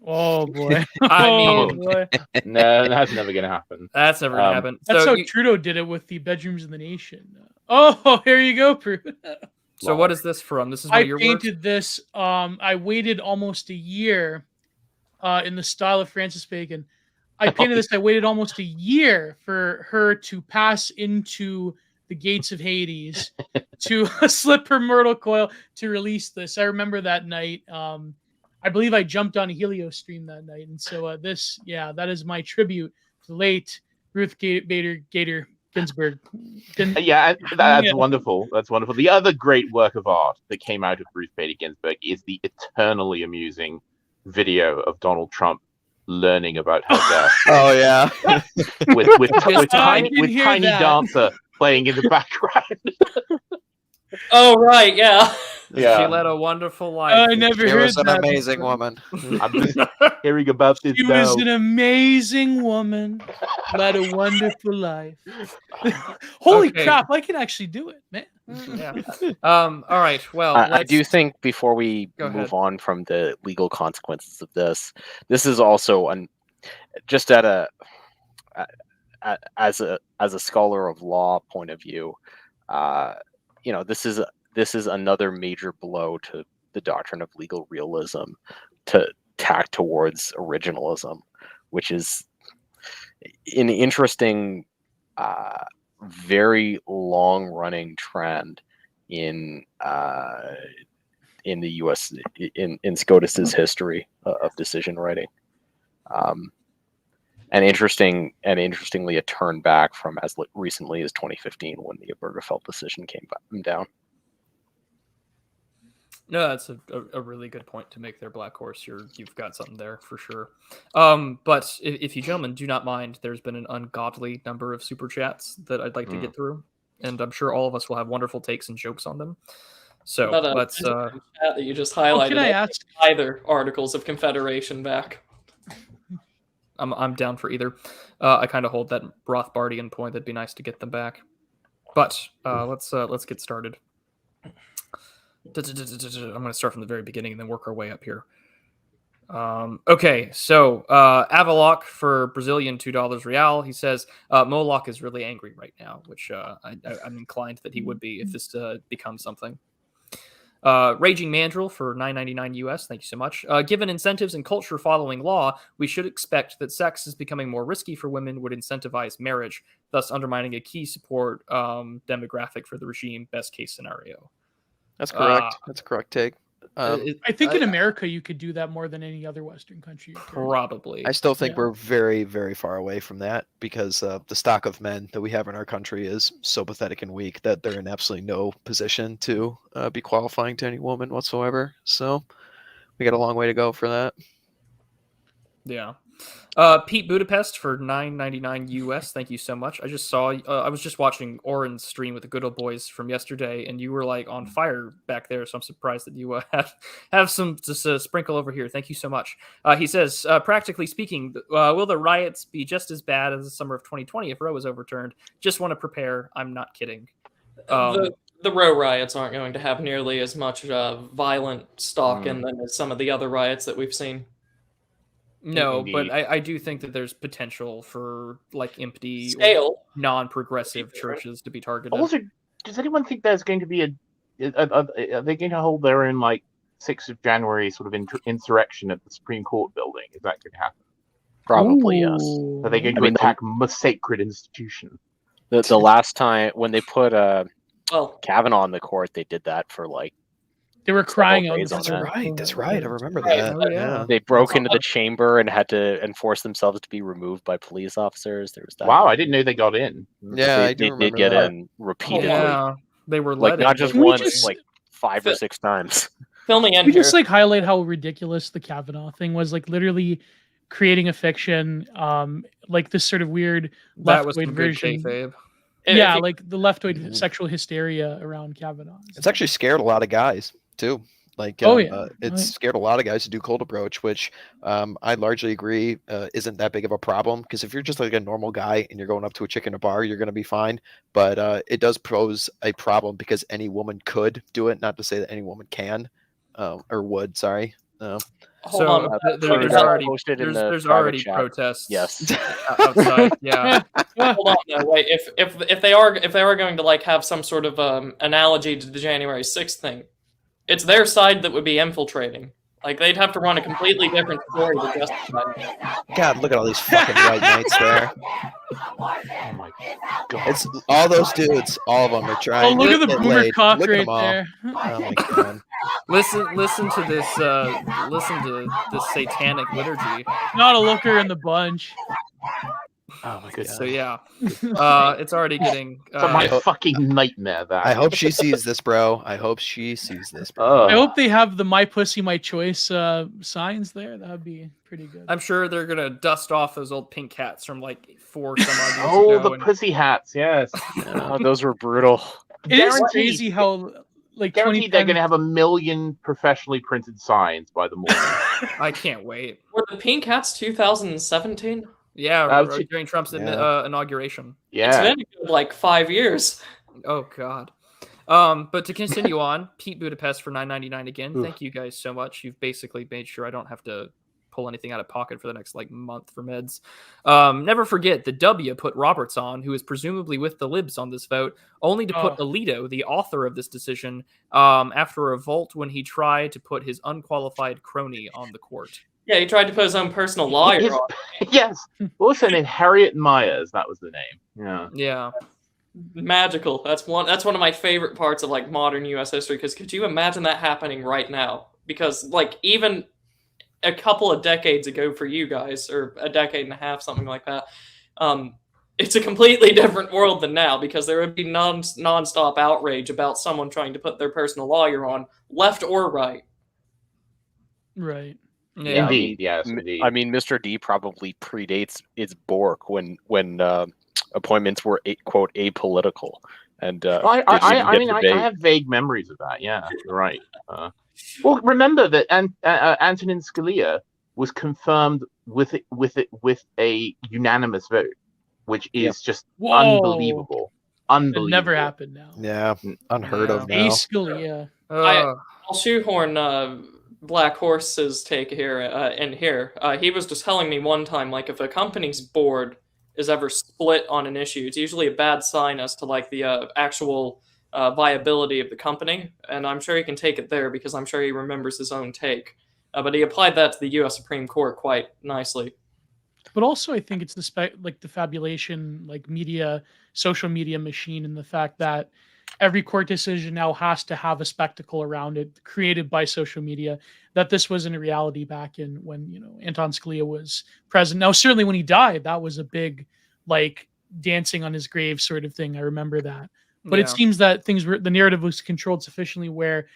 Oh boy! No, that's never going to happen. That's never going to happen. That's how Trudeau did it with the bedrooms in the nation. Oh, here you go, Prue. So what is this from? This is one of your painted this. I waited almost a year in the style of Francis Bacon. I painted this. I waited almost a year for her to pass into the gates of Hades to slip her mortal coil to release this. I remember that night. I believe I jumped on a Helios stream that night. And so that is my tribute to the late Ruth Bader Ginsburg. That's wonderful. That's wonderful. The other great work of art that came out of Ruth Bader Ginsburg is the eternally amusing video of Donald Trump learning about her death. Oh yeah, with Tiny Dancer playing in the background. Oh right, yeah. Yeah. She led a wonderful life. I never She heard was an that amazing before. woman. I'm just hearing about this She now. was an amazing woman, led a wonderful life. Holy Okay. crap! I can actually do it, man. Yeah. All right. Well, I let's do think before we Go move ahead. on from the legal consequences of this is also just at a as a scholar of law point of view, this is another major blow to the doctrine of legal realism, to tack towards originalism, which is an interesting, very long-running trend in the U.S. in SCOTUS's history of decision writing, and interestingly, it turned back from as recently as 2015 when the Obergefell decision came down. No, that's a really good point to make there, Black Horse. You've got something there for sure. But if you gentlemen do not mind, there's been an ungodly number of super chats that I'd like to get through, and I'm sure all of us will have wonderful takes and jokes on them. So let's. Chat that you just highlighted. Can I ask either articles of Confederation back? I'm down for either. I kind of hold that Rothbardian point. That'd be nice to get them back. But let's get started. I'm going to start from the very beginning and then work our way up here. Okay, so Avaloc for Brazilian $2 real. He says Moloch is really angry right now, which I'm inclined that he would be if this becomes something. Raging Mandrill for $9.99 US. Thank you so much. Given incentives and culture following law, we should expect that sex is becoming more risky for women would incentivize marriage, thus undermining a key support demographic for the regime. Best case scenario. That's correct. That's a correct take. I think in America you could do that more than any other Western country. Probably. I still think we're very, very far away from that because the stock of men that we have in our country is so pathetic and weak that they're in absolutely no position to be qualifying to any woman whatsoever. So we got a long way to go for that. Yeah. Pete Budapest for $9.99 US. Thank you so much. I just saw. I was just watching Oren's stream with the Good Old Boys from yesterday, and you were like on fire back there. So I'm surprised that you have some just sprinkle over here. Thank you so much. He says, practically speaking, will the riots be just as bad as the summer of 2020 if Roe is overturned? Just want to prepare. I'm not kidding. The Roe riots aren't going to have nearly as much violent stock in them as some of the other riots that we've seen. No, Indeed. but I do think that there's potential for like empty, Scale. non-progressive churches to be targeted. Also, does anyone think there's going to be are they going to hold their own like 6th of January sort of insurrection at the Supreme Court building? Is that going to happen? Probably, yes. Are they going to attack a sacred institution? The last time when they put Well, Kavanaugh on the court, they did that for like They were crying out. days on That's that. right. That's right. I remember Right. that. Oh, yeah. They broke into the chamber and had to enforce themselves to be removed by police officers. There was that. Wow, I didn't know they got in. Yeah, I do they remember did get that. in repeatedly, Yeah, they were like let not in, just but- we once, just- like 5 or 6 times. filming in We here. just like highlight how ridiculous the Kavanaugh thing was. Like literally creating a fiction, like this sort of weird that was leftoid some good version. kayfabe. If Yeah, you- like the leftoid sexual hysteria around Kavanaugh. It's actually scared a lot of guys too. Like, Oh, yeah. it's scared a lot of guys to do cold approach, which I largely agree isn't that big of a problem. Because if you're just like a normal guy and you're going up to a chick in a bar, you're going to be fine. But it does pose a problem because any woman could do it. Not to say that any woman can or would. Sorry. hold So on. there's that already posted in the there's private already chat. protests. Yes. Outside. Yeah. Hold on, no, wait. If they are going to like have some sort of analogy to the January 6th thing, it's their side that would be infiltrating. Like they'd have to run a completely different story to justify it. God, look at all these fucking white knights there. Oh my god! It's all those dudes. All of them are trying. Oh, look to at the get boomer laid. cock Look at right them all. there. Oh my god. Listen to this. Listen to this satanic liturgy. Not a looker in the bunch. Oh my god! So yeah, it's already getting. It's my hope- fucking nightmare. That I hope she sees this, bro. I hope she sees this, bro. Ugh. I hope they have the "My Pussy, My Choice" signs there. That would be pretty good. I'm sure they're gonna dust off those old pink hats from like 4 some odd years Oh, ago. the pussy hats. Yes. Oh, those were brutal. It is Guaranteed. crazy how like Guaranteed they're 2010. going to have 1 million professionally printed signs by the morning. I can't wait. Were the Pink Hats 2017? Yeah, t- during Trump's Yeah. inauguration. It's Yeah. been a good, like 5 years. Oh God. But to continue on, Pete Budapest for $9.99 again. Thank you guys so much. You've basically made sure I don't have to pull anything out of pocket for the next like month for meds. Never forget the W put Roberts on, who is presumably with the libs on this vote, only to put Alito, the author of this decision, after a revolt when he tried to put his unqualified crony on the court. Yeah, he tried to put his own personal lawyer His- on. Yes. What was her name? Harriet Myers. That was the name. Yeah. Yeah. Magical. That's one of my favorite parts of like modern US history, because could you imagine that happening right now? Because like even a couple of decades ago for you guys, or a decade and a half, something like that, it's a completely different world than now, because there would be non-stop outrage about someone trying to put their personal lawyer on, left or right. Right. Yeah. Indeed. Yes. Indeed. I mean, Mr. D probably predates its Bork when appointments were quote apolitical, and I have vague memories of that. Yeah, you're right. Well, remember that Antonin Scalia was confirmed with a unanimous vote, which is just unbelievable. Unbelievable. It never happened now. Yeah, unheard of now. Scalia. I'll shoehorn Black Horse's take here in here. He was just telling me one time, like, if a company's board is ever split on an issue, it's usually a bad sign as to like the actual viability of the company. And I'm sure he can take it there, because I'm sure he remembers his own take. But he applied that to the U.S. Supreme Court quite nicely. But also, I think it's the fabulation, like social media machine, and the fact that every court decision now has to have a spectacle around it created by social media. That this wasn't a reality back in when Anton Scalia was president. Now, certainly when he died, that was a big like dancing on his grave sort of thing. I remember that. But it seems that the narrative was controlled sufficiently where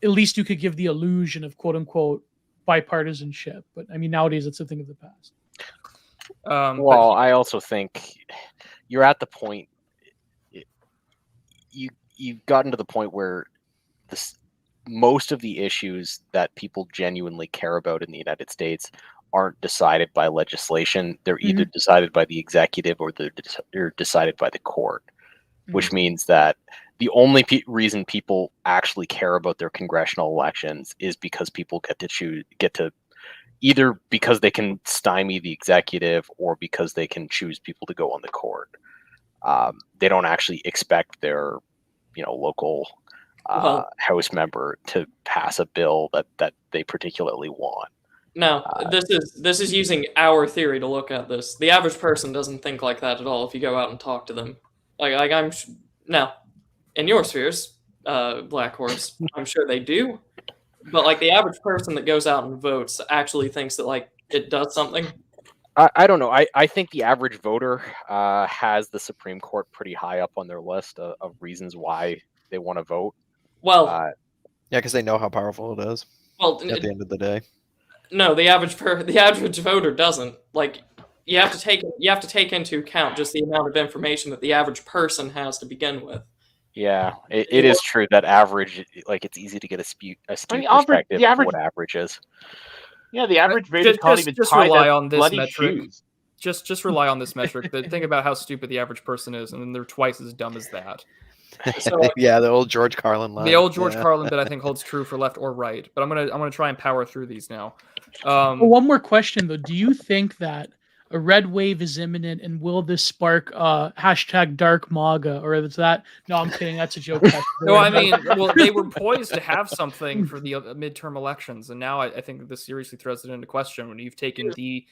at least you could give the illusion of quote unquote bipartisanship. But I mean, nowadays it's a thing of the past. Well, I also think you're at the point. You've gotten to the point where most of the issues that people genuinely care about in the United States aren't decided by legislation. They're either decided by the executive or they're decided by the court, which means that the only reason people actually care about their congressional elections is because people get to either because they can stymie the executive or because they can choose people to go on the court. They don't actually expect their local House member to pass a bill that they particularly want. Now, this is using our theory to look at this. The average person doesn't think like that at all if you go out and talk to them. Now, in your spheres, Black Horse, I'm sure they do. But like the average person that goes out and votes actually thinks that like it does something. I don't know. I think the average voter has the Supreme Court pretty high up on their list of reasons why they want to vote. Well, yeah, because they know how powerful it is. Well, at the end of the day, no, the average voter doesn't. Like you have to take into account just the amount of information that the average person has to begin with. Yeah, it is true that average, like it's easy to get a skewed perspective of what average is. Yeah, the average voter can't even tie rely their on this bloody metric. shoes. Just rely on this metric. But think about how stupid the average person is, and then they're twice as dumb as that. So, yeah, the old George Carlin line. The old George Carlin bit I think holds true for left or right. But I'm gonna try and power through these now. One more question though: do you think that a red wave is imminent, and will this spark hashtag Dark MAGA, or is that? No, I'm kidding. That's a joke. No, I mean, well, they were poised to have something for the midterm elections, and now I think this seriously throws it into question when you've taken the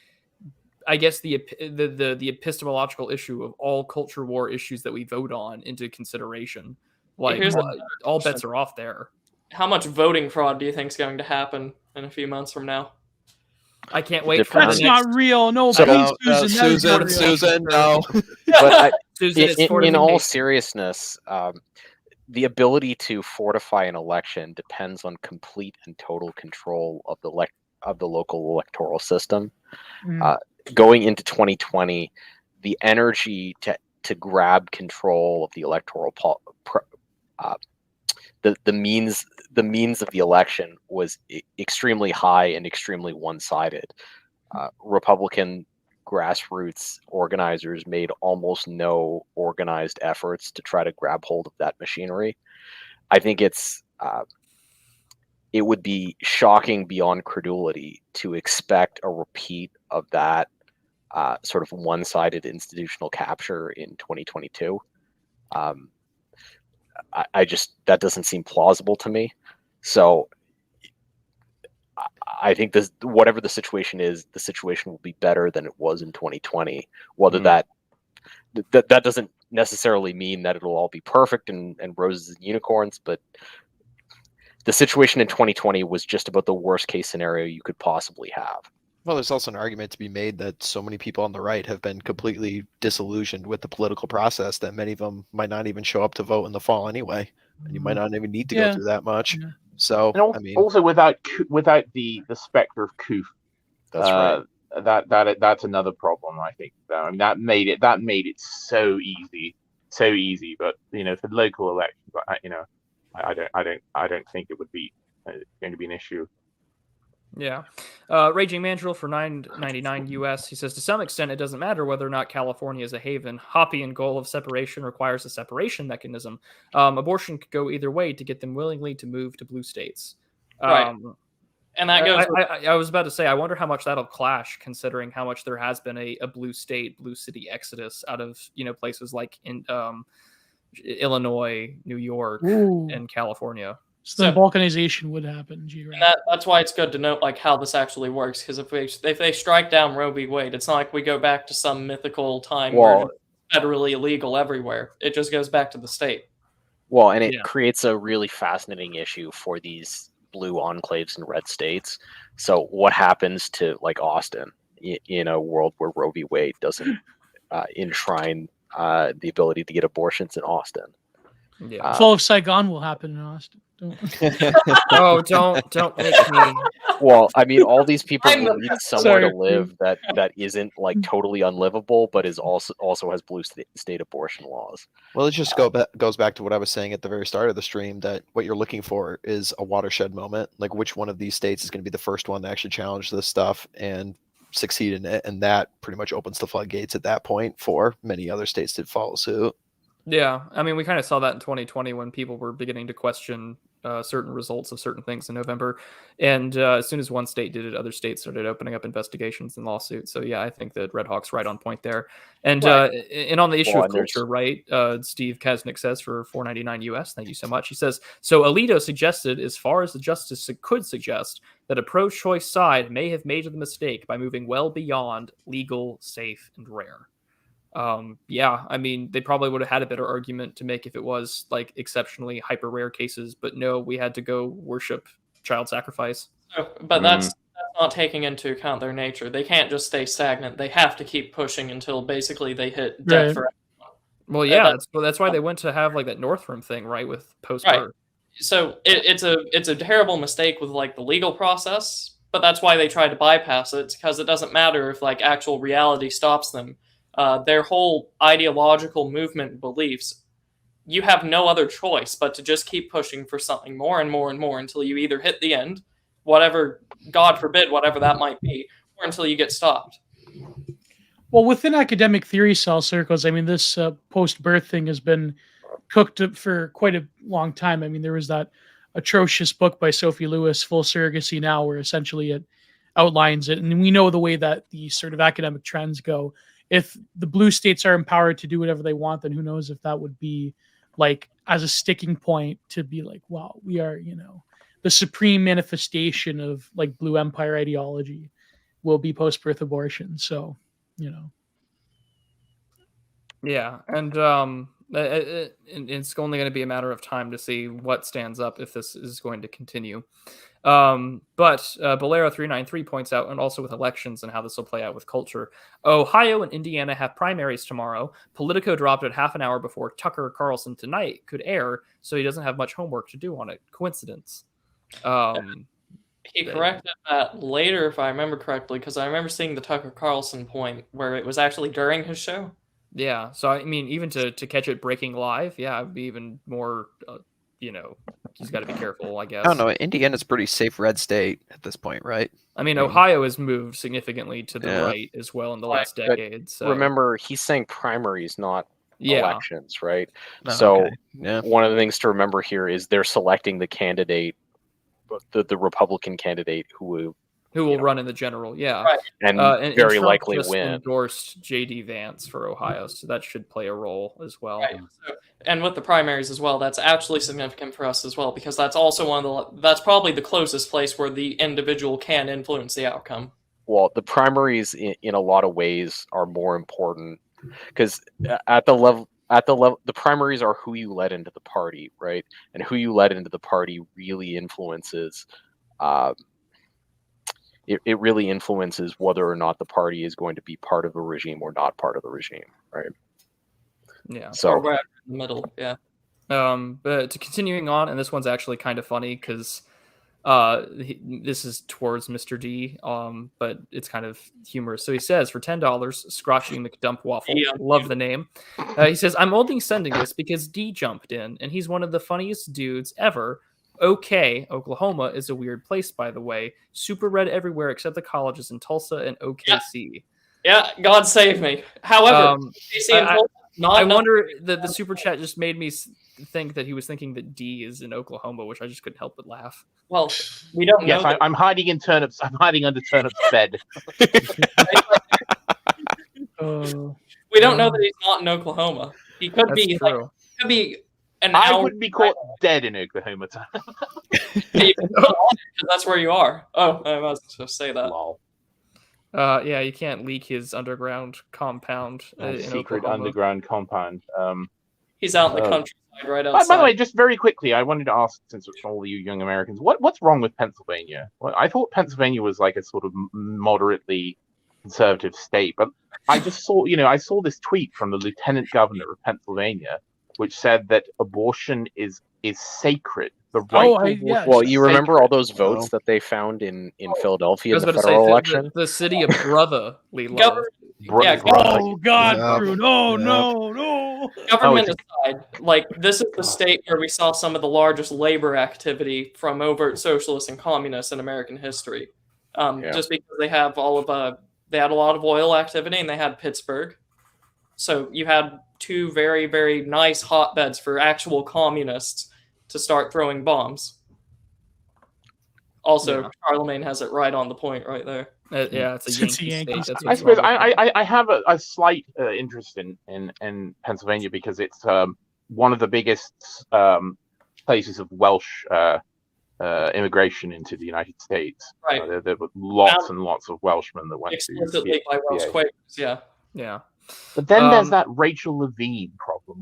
epistemological issue of all culture war issues that we vote on into consideration. Like, all bets are off there. How much voting fraud do you think is going to happen in a few months from now? I can't wait for That's not real. No, so, please, Susan, no. But Susan, in all seriousness, the ability to fortify an election depends on complete and total control of the local electoral system. Going into 2020, the energy to grab control of the electoral the means of the election was extremely high and extremely one-sided. Republican grassroots organizers made almost no organized efforts to try to grab hold of that machinery. I think it would be shocking beyond credulity to expect a repeat of that sort of one-sided institutional capture in 2022. I just, that doesn't seem plausible to me. So I think this, whatever the situation is, the situation will be better than it was in 2020. Whether that doesn't necessarily mean that it'll all be perfect and roses and unicorns, but the situation in 2020 was just about the worst case scenario you could possibly have. Well, there's also an argument to be made that so many people on the right have been completely disillusioned with the political process that many of them might not even show up to vote in the fall anyway, and you might not even need to go through that much. Yeah. So, And I mean, also without the specter of coup, That's right. That's another problem, I think. I mean, that made it so easy. But for local elections, I don't think it would be going to be an issue. Yeah. Raging Mandrill for $9.99 US. He says, to some extent, it doesn't matter whether or not California is a haven. Hoppian goal of separation requires a separation mechanism. Abortion could go either way to get them willingly to move to blue states. Right. And that goes. I was about to say, I wonder how much that'll clash, considering how much there has been a blue state, blue city exodus out of places like in Illinois, New York, and California. So then balkanization would happen. And that's why it's good to note how this actually works, because if they strike down Roe v. Wade, it's not like we go back to some mythical time where it's federally illegal everywhere. It just goes back to the state. Well, and it creates a really fascinating issue for these blue enclaves in red states. So what happens to Austin in a world where Roe v. Wade doesn't enshrine the ability to get abortions in Austin? Yeah. Fall of Saigon will happen in Austin. Don't make me. Well, I mean, all these people will need somewhere to live that isn't totally unlivable, but is also has blue state abortion laws. Well, it just goes back to what I was saying at the very start of the stream, that what you're looking for is a watershed moment. Like, which one of these states is going to be the first one to actually challenge this stuff and succeed in it, and that pretty much opens the floodgates at that point for many other states to follow suit. Yeah, I mean, we kind of saw that in 2020 when people were beginning to question certain results of certain things in November. And as soon as one state did it, other states started opening up investigations and lawsuits. So, yeah, I think that Red Hawk's right on point there. And and on the issue of culture, right, Steve Kasnick says for $4.99 US, thank you so much. He says, so Alito suggested, as far as the justice could suggest, that a pro-choice side may have made the mistake by moving well beyond legal, safe, and rare. Yeah, I mean, they probably would have had a better argument to make if it was exceptionally hyper rare cases, but no, we had to go worship child sacrifice. But that's not taking into account their nature. They can't just stay stagnant. They have to keep pushing until basically they hit death for everyone. Well, yeah, that's why they went to have that Northram thing, right, with post-birth. Right. So it's a terrible mistake with the legal process, but that's why they tried to bypass it, because it doesn't matter if actual reality stops them. Their whole ideological movement beliefs, you have no other choice but to just keep pushing for something more and more and more until you either hit the end, whatever, God forbid, whatever that might be, or until you get stopped. Well, within academic theory cell circles, I mean, this post-birth thing has been cooked up for quite a long time. I mean, there was that atrocious book by Sophie Lewis, Full Surrogacy Now, where essentially it outlines it. And we know the way that the sort of academic trends go. If the blue states are empowered to do whatever they want, then who knows if that would be as a sticking point to be wow, we are, the supreme manifestation of blue empire ideology will be post-birth abortion. So, Yeah. And it's only going to be a matter of time to see what stands up if this is going to continue. But Bolero 393 points out, and also with elections and how this will play out with culture, Ohio and Indiana have primaries tomorrow. Politico dropped it half an hour before Tucker Carlson Tonight could air, so he doesn't have much homework to do on it. Coincidence. He corrected that later, if I remember correctly, because I remember seeing the Tucker Carlson point where it was actually during his show. Yeah, so I mean, even to catch it breaking live, yeah, it'd be even more, he's got to be careful, I guess. I don't know. Indiana's a pretty safe red state at this point, right? I mean, Ohio has moved significantly to the right as well in the last But decade. So remember, he's saying primaries, not elections, right? Oh, So okay. Yeah. one of the things to remember here is they're selecting the candidate, the Republican candidate who will run in the general, Right. and and very Trump likely just win. endorsed J.D. Vance for Ohio, so that should play a role as well. Right. So, and with the primaries as well, that's actually significant for us as well, because that's also that's probably the closest place where the individual can influence the outcome. Well, the primaries in a lot of ways are more important because at the level, the primaries are who you let into the party, right? And who you let into the party really influences. It really influences whether or not the party is going to be part of the regime or not part of the regime, right? Yeah. Or So right in the middle, yeah. But to continuing on, and this one's actually kind of funny because this is towards Mr. D, but it's kind of humorous. So he says, for $10, Scrotchy McDump Waffle, Yeah. love the name. He says, I'm only sending this because D jumped in, and he's one of the funniest dudes ever. Okay, Oklahoma is a weird place, by the way. Super red everywhere except the colleges in Tulsa and OKC. Yeah, God save me. However, OKC and Tulsa, I wonder that the super chat just made me think that he was thinking that D is in Oklahoma, which I just couldn't help but laugh. Well, we don't know. Yes, I'm hiding in Turnips. I'm hiding under Turnip's bed. We don't know that he's not in Oklahoma. He could That's be. true. Could be an I hour. wouldn't be caught dead in Oklahoma. That's where you are. Oh, I must just say that. Lol. Yeah, you can't leak his underground compound in Secret Oklahoma. underground compound. He's out in the countryside right outside. By the way, just very quickly, I wanted to ask, since it's all you young Americans, what's wrong with Pennsylvania? Well, I thought Pennsylvania was like a sort of moderately conservative state, but I just saw, I saw this tweet from the lieutenant governor of Pennsylvania, which said that abortion is sacred. The right to abortion Well, is you remember sacred. all those votes that they found in Philadelphia I in was the about to federal say election? the city of brotherly love. Oh God, Yeah. Drew, no. Government aside, like this is the state where we saw some of the largest labor activity from overt socialists and communists in American history. Just because they have they had a lot of oil activity, and they had Pittsburgh. So you had two very, very nice hotbeds for actual communists to start throwing bombs. Also, Charlemagne has it right on the point right there. Yeah, it's a Yankee state. That's I what's suppose wrong with it. I have a slight interest in Pennsylvania because it's one of the biggest places of Welsh immigration into the United States. Right. There were lots and lots of Welshmen that went explicitly by Welsh PA. Quakers. Yeah. But then there's that Rachel Levine problem.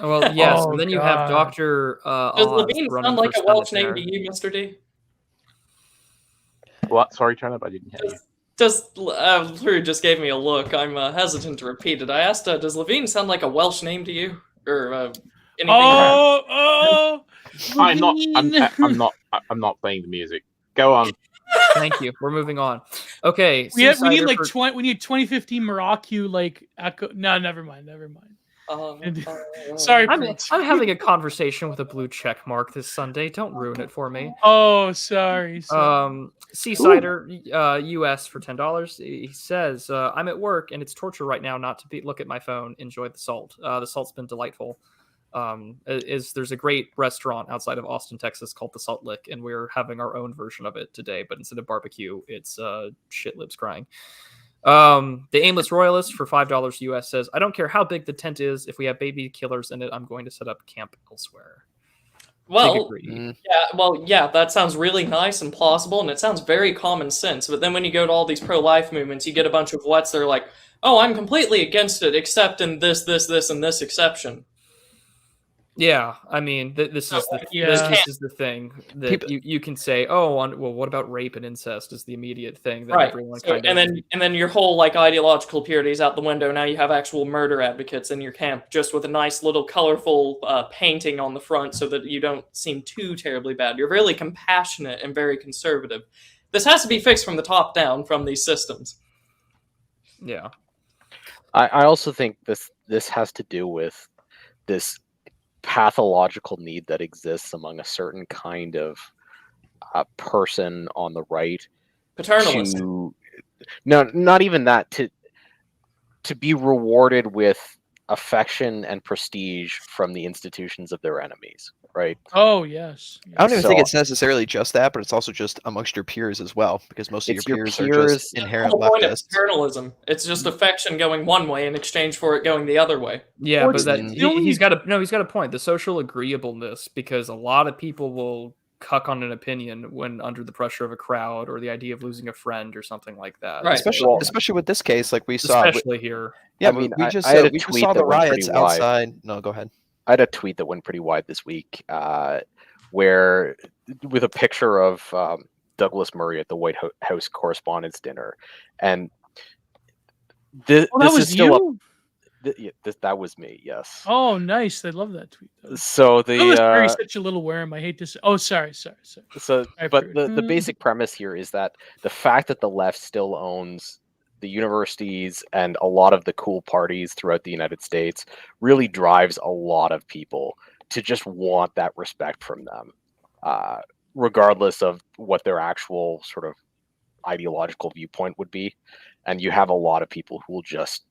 Well, yes, and then you have Dr. Does Oz Levine running sound like for a Welsh senator. name to you, Mr. D? What? Sorry, Turnip, I didn't hear you. Drew just gave me a look. I'm hesitant to repeat it. I asked, does Levine sound like a Welsh name to you, or anything? I'm not playing the music. Go on. Thank you. We're moving on. Okay. We need like for... we need 2015 Morocco like echo. No, never mind. Sorry, I'm having a conversation with a blue check mark this Sunday. Don't ruin it for me. Oh, sorry. Seasider US for $10. He says, I'm at work and it's torture right now not to look at my phone. Enjoy the salt. The salt's been delightful. There's a great restaurant outside of Austin, Texas called the Salt Lick, and we're having our own version of it today, but instead of barbecue, it's shit lips crying. The Aimless Royalist for $5 US says, I don't care how big the tent is. If we have baby killers in it, I'm going to set up camp elsewhere. Well, that sounds really nice and plausible, and it sounds very common sense. But then when you go to all these pro-life movements, you get a bunch of whats that are like, oh, I'm completely against it, except in this, and this exception. Yeah, I mean, this is the thing that you can say. Oh, what about rape and incest? Is the immediate thing that everyone and then your whole like ideological purity is out the window. Now you have actual murder advocates in your camp, just with a nice little colorful painting on the front, so that you don't seem too terribly bad. You're really compassionate and very conservative. This has to be fixed from the top down from these systems. Yeah, I also think this has to do with this pathological need that exists among a certain kind of person on the right Paternalist. no, not even that, to be rewarded with affection and prestige from the institutions of their enemies, right? Oh yes. I don't even So- think it's necessarily just that, but it's also just amongst your peers as well, because most of It's your your peers are peers- just The inherent whole point of leftists. paternalism. It's just affection going one way in exchange for it going the other way. Yeah, Well, but it's that the only- he's got a point. The social agreeableness, because a lot of people will cuck on an opinion when under the pressure of a crowd or the idea of losing a friend or something like that. Right. Especially with this case, like we saw. Especially here. Yeah, I mean, we I just had a we just tweet saw the that went pretty riots wide. outside. No, go ahead. I had a tweet that went pretty wide this week, where with a picture of Douglas Murray at the White House Correspondents' Dinner, and this Oh, that is was still up. you. That was me. Yes. Oh, nice. I love that tweet. So Douglas Murray's the such a little worm. I hate to say. Oh, sorry. so I've but heard. the basic premise here is that the fact that the left still owns the universities and a lot of the cool parties throughout the United States really drives a lot of people to just want that respect from them, regardless of what their actual sort of ideological viewpoint would be. And you have a lot of people who will just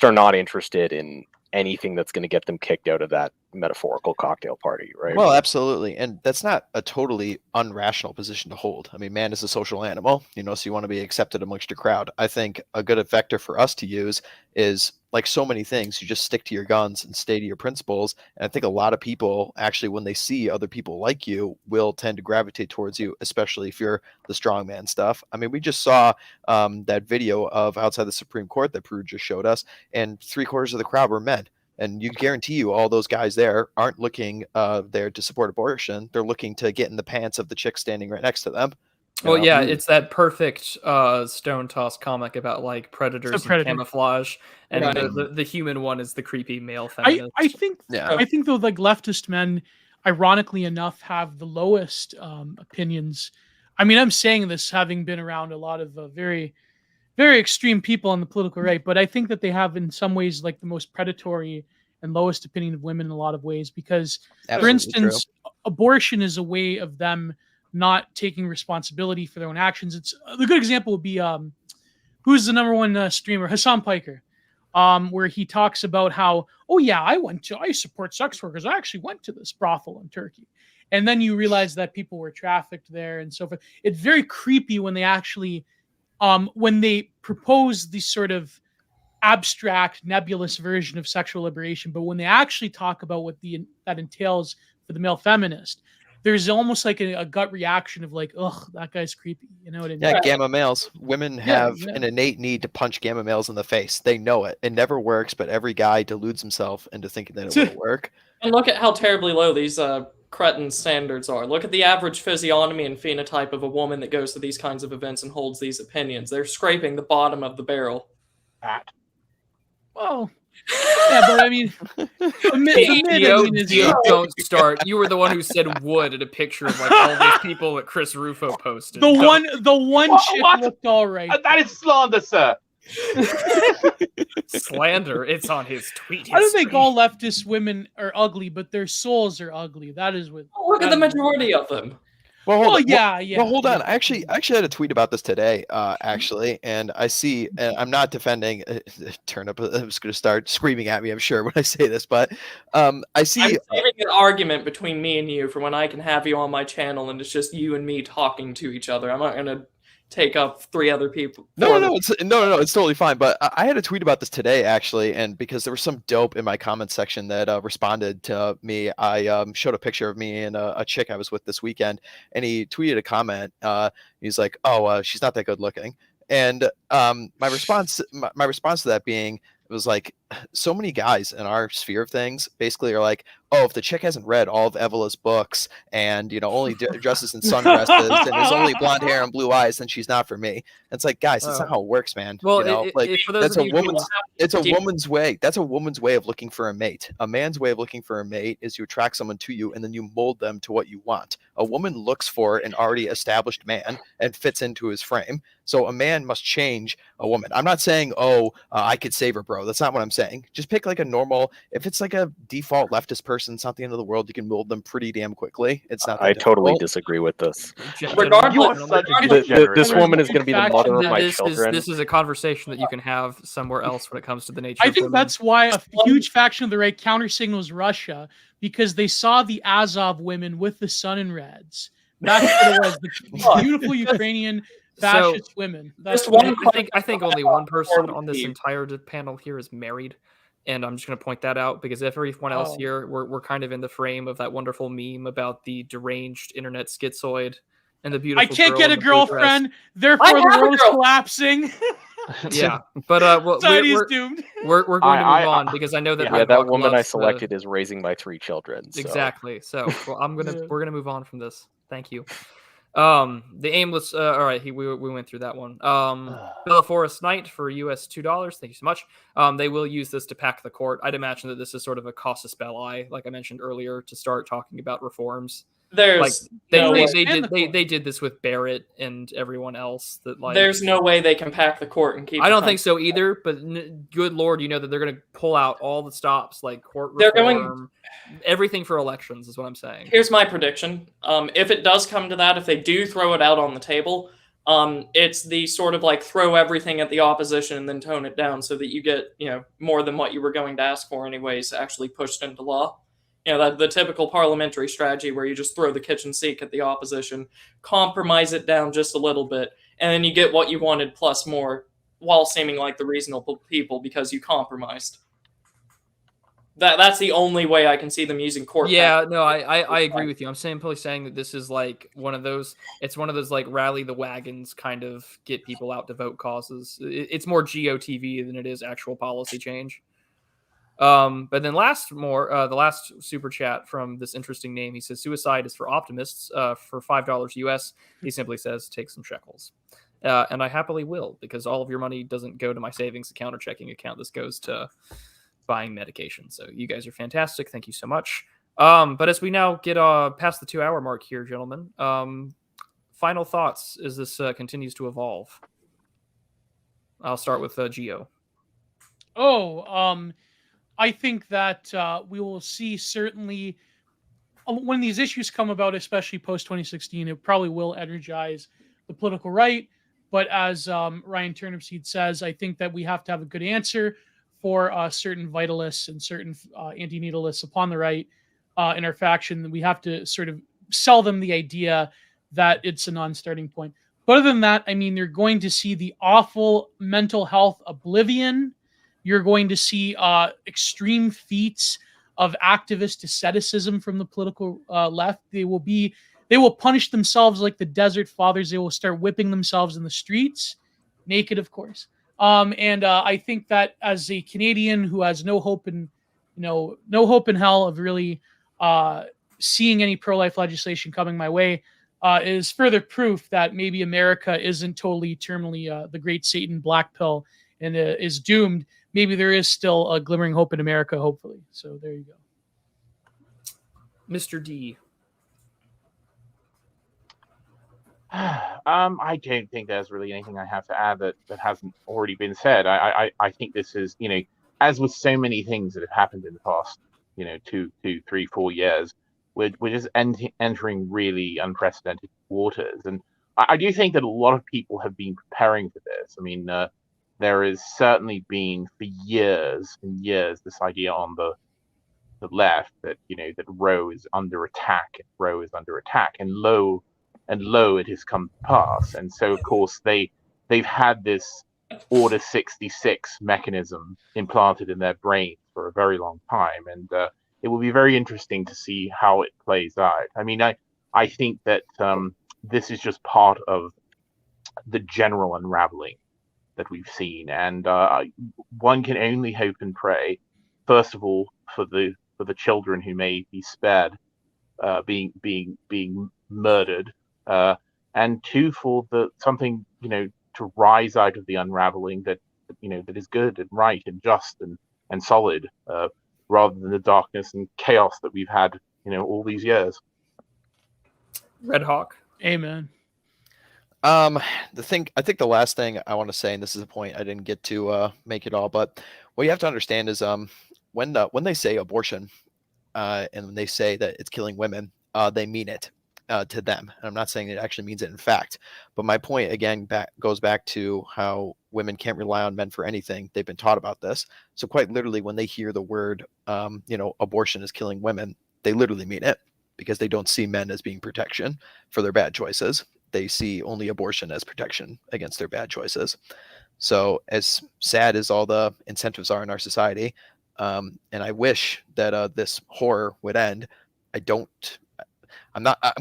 are not interested in anything that's going to get them kicked out of that metaphorical cocktail party, right? Well, absolutely, and that's not a totally unrational position to hold. I mean, man is a social animal, so you want to be accepted amongst your crowd. I think a good vector for us to use is, like so many things, you just stick to your guns and stay to your principles. And I think a lot of people actually, when they see other people like you, will tend to gravitate towards you, especially if you're the strongman stuff. I mean, we just saw that video of outside the Supreme Court that Peru just showed us, and 3/4 of the crowd were men. And you guarantee you all those guys there aren't looking there to support abortion. They're looking to get in the pants of the chick standing right next to them. Well, yeah, it's that perfect stone toss comic about like predators and predator. camouflage, and Right. the human one is the creepy male I feminist. think Yeah. I think though, like leftist men, ironically enough, have the lowest opinions. I mean, I'm saying this having been around a lot of very, very extreme people on the political right, but I think that they have, in some ways, like the most predatory and lowest opinion of women in a lot of ways. Because, for Absolutely instance, abortion is a way of them not taking responsibility for their own actions. It's the good example would be who's the number one streamer, Hassan Piker, where he talks about how, oh yeah, I support sex workers. I actually went to this brothel in Turkey. And then you realize that people were trafficked there and so forth. It's very creepy when they actually, when they propose this sort of abstract, nebulous version of sexual liberation, but when they actually talk about what that entails for the male feminist, there's almost like a gut reaction of like, ugh, that guy's creepy. You know what I mean? Yeah, gamma males. Women have yeah. an innate need to punch gamma males in the face. They know it. It never works, but every guy deludes himself into thinking that it will work. And look at how terribly low these cretin standards are. Look at the average physiognomy and phenotype of a woman that goes to these kinds of events and holds these opinions. They're scraping the bottom of the barrel. Pat. Well, yeah, but I mean, the mid I mean, is Don't start. You were the one who said wood at a picture of like all those people that Chris Rufo posted. the one chick What? looked all right. That is slander, sir. Slander. It's on his tweet. I don't think history. all leftist women are ugly, but their souls are ugly. That is what. Look at the that is- majority of them. Well, hold Well, on. yeah. Well, hold on. I actually had a tweet about this today, actually, and I see. And I'm not defending Turnip. I was going to start screaming at me, I'm sure, when I say this, but I see. I'm saving an argument between me and you for when I can have you on my channel and it's just you and me talking to each other. I'm not going to take up 3 other people. No, it's totally fine. But I had a tweet about this today, actually, and because there was some dope in my comment section that responded to me. I showed a picture of me and a chick I was with this weekend, and he tweeted a comment. He's like, "Oh, she's not that good looking," and my response to that being, it was like, so many guys in our sphere of things basically are like, oh, if the chick hasn't read all of Evela's books and only dresses in sundresses and has only blonde hair and blue eyes, then she's not for me. And it's like, guys, that's not how it works, man. Well, for those that's of a you who woman's. It's a woman's way. That's a woman's way of looking for a mate. A man's way of looking for a mate is you attract someone to you and then you mold them to what you want. A woman looks for an already established man and fits into his frame. So a man must change a woman. I'm not saying, I could save her, bro. That's not what I'm saying. Just pick like a normal. If it's like a default leftist person, it's not the end of the world. You can mold them pretty damn quickly. It's not. That I totally difficult. disagree with this. Regardless, You are such a regardless- degenerate. This There's woman a is going to be the huge mother of faction my this children. is a conversation that you can have somewhere else when it comes to the nature. I of think women. that's why a huge faction of the right counter signals Russia, because they saw the Azov women with the sun and reds. That's what it was. The beautiful Ukrainian fascist women. That's Just what one I think only one person on this entire panel here is married, and I'm just going to point that out because everyone else Oh. here, we're kind of in the frame of that wonderful meme about the deranged internet schizoid and the beautiful. I can't girl get in a the blue dress. girlfriend, therefore I the have a world is girl- collapsing. Yeah, but Society is doomed. we're going to move on because I know that Yeah, Red that Hawk woman I loves to- selected is raising my 3 children. So. Exactly. So well, Yeah. we're gonna move on from this. Thank you. The aimless. All right, we went through that one. Bill of Forest Knight for US $2. Thank you so much. They will use this to pack the court. I'd imagine that this is sort of a casus belli, like I mentioned earlier, to start talking about reforms. There's They no way. they did this with Barrett and everyone else. That like There's no way they can pack the court and keep. I the don't think country. so either. But good lord, you know that they're going to pull out all the stops, like court They're reform, everything for elections is what I'm saying. Here's my prediction. If it does come to that, if they do throw it out on the table, it's the sort of like throw everything at the opposition and then tone it down so that you get, more than what you were going to ask for anyways, actually pushed into law. The typical parliamentary strategy where you just throw the kitchen sink at the opposition, compromise it down just a little bit, and then you get what you wanted plus more while seeming like the reasonable people because you compromised. That's the only way I can see them using court. Yeah, no, I agree with you. I'm simply saying that this is like one of those. It's one of those like rally the wagons kind of get people out to vote causes. It's more GOTV than it is actual policy change. But then the last super chat from this interesting name. He says suicide is for optimists. For $5 US, he simply says take some shekels. And I happily will because all of your money doesn't go to my savings account or checking account. This goes to buying medication. So you guys are fantastic. Thank you so much. But as we now get past the 2-hour mark here, gentlemen, final thoughts as this continues to evolve. I'll start with Gio. I think that we will see certainly when these issues come about, especially post 2016, it probably will energize the political right. But as Ryan Turnipseed says, I think that we have to have a good answer for certain vitalists and certain antinatalists upon the right in our faction. We have to sort of sell them the idea that it's a non-starting point. But other than that, I mean, you're going to see the awful mental health oblivion. You're going to see extreme feats of activist asceticism from the political left. They will punish themselves like the Desert Fathers. They will start whipping themselves in the streets, naked, of course. And I think that as a Canadian who has no hope in hell of really seeing any pro-life legislation coming my way, is further proof that maybe America isn't totally terminally the great Satan black pill and is doomed. Maybe there is still a glimmering hope in America, hopefully. So there you go. Mr. D. I don't think there's really anything I have to add that hasn't already been said. I think this is, as with so many things that have happened in the past, 2, 3, 4 years, we're just entering really unprecedented waters. And I do think that a lot of people have been preparing for this. I mean, there has certainly been for years and years this idea on the left that, that Roe is under attack, and lo it has come to pass. And so of course they've had this Order 66 mechanism implanted in their brains for a very long time, and it will be very interesting to see how it plays out. I mean, I think that this is just part of the general unraveling that we've seen, and one can only hope and pray, first of all, for the children who may be spared being murdered, and two, for something to rise out of the unraveling that that is good and right and just and solid, rather than the darkness and chaos that we've had all these years. Red Hawk. Amen. I think the last thing I want to say, and this is a point I didn't get to make it all, but what you have to understand is when they say abortion, and when they say that it's killing women, they mean it to them. And I'm not saying it actually means it in fact, but my point again goes back to how women can't rely on men for anything. They've been taught about this. So quite literally, when they hear the word, abortion is killing women, they literally mean it, because they don't see men as being protection for their bad choices. They see only abortion as protection against their bad choices. So as sad as all the incentives are in our society, and I wish that this horror would end, I'm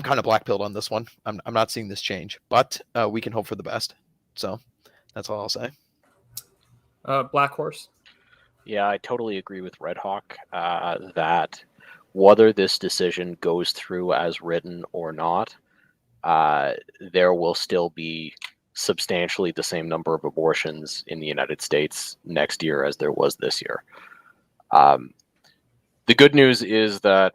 kind of black-pilled on this one. I'm not seeing this change, but we can hope for the best. So that's all I'll say. Black Horse. Yeah, I totally agree with Red Hawk that whether this decision goes through as written or not, there will still be substantially the same number of abortions in the United States next year as there was this year. The good news is that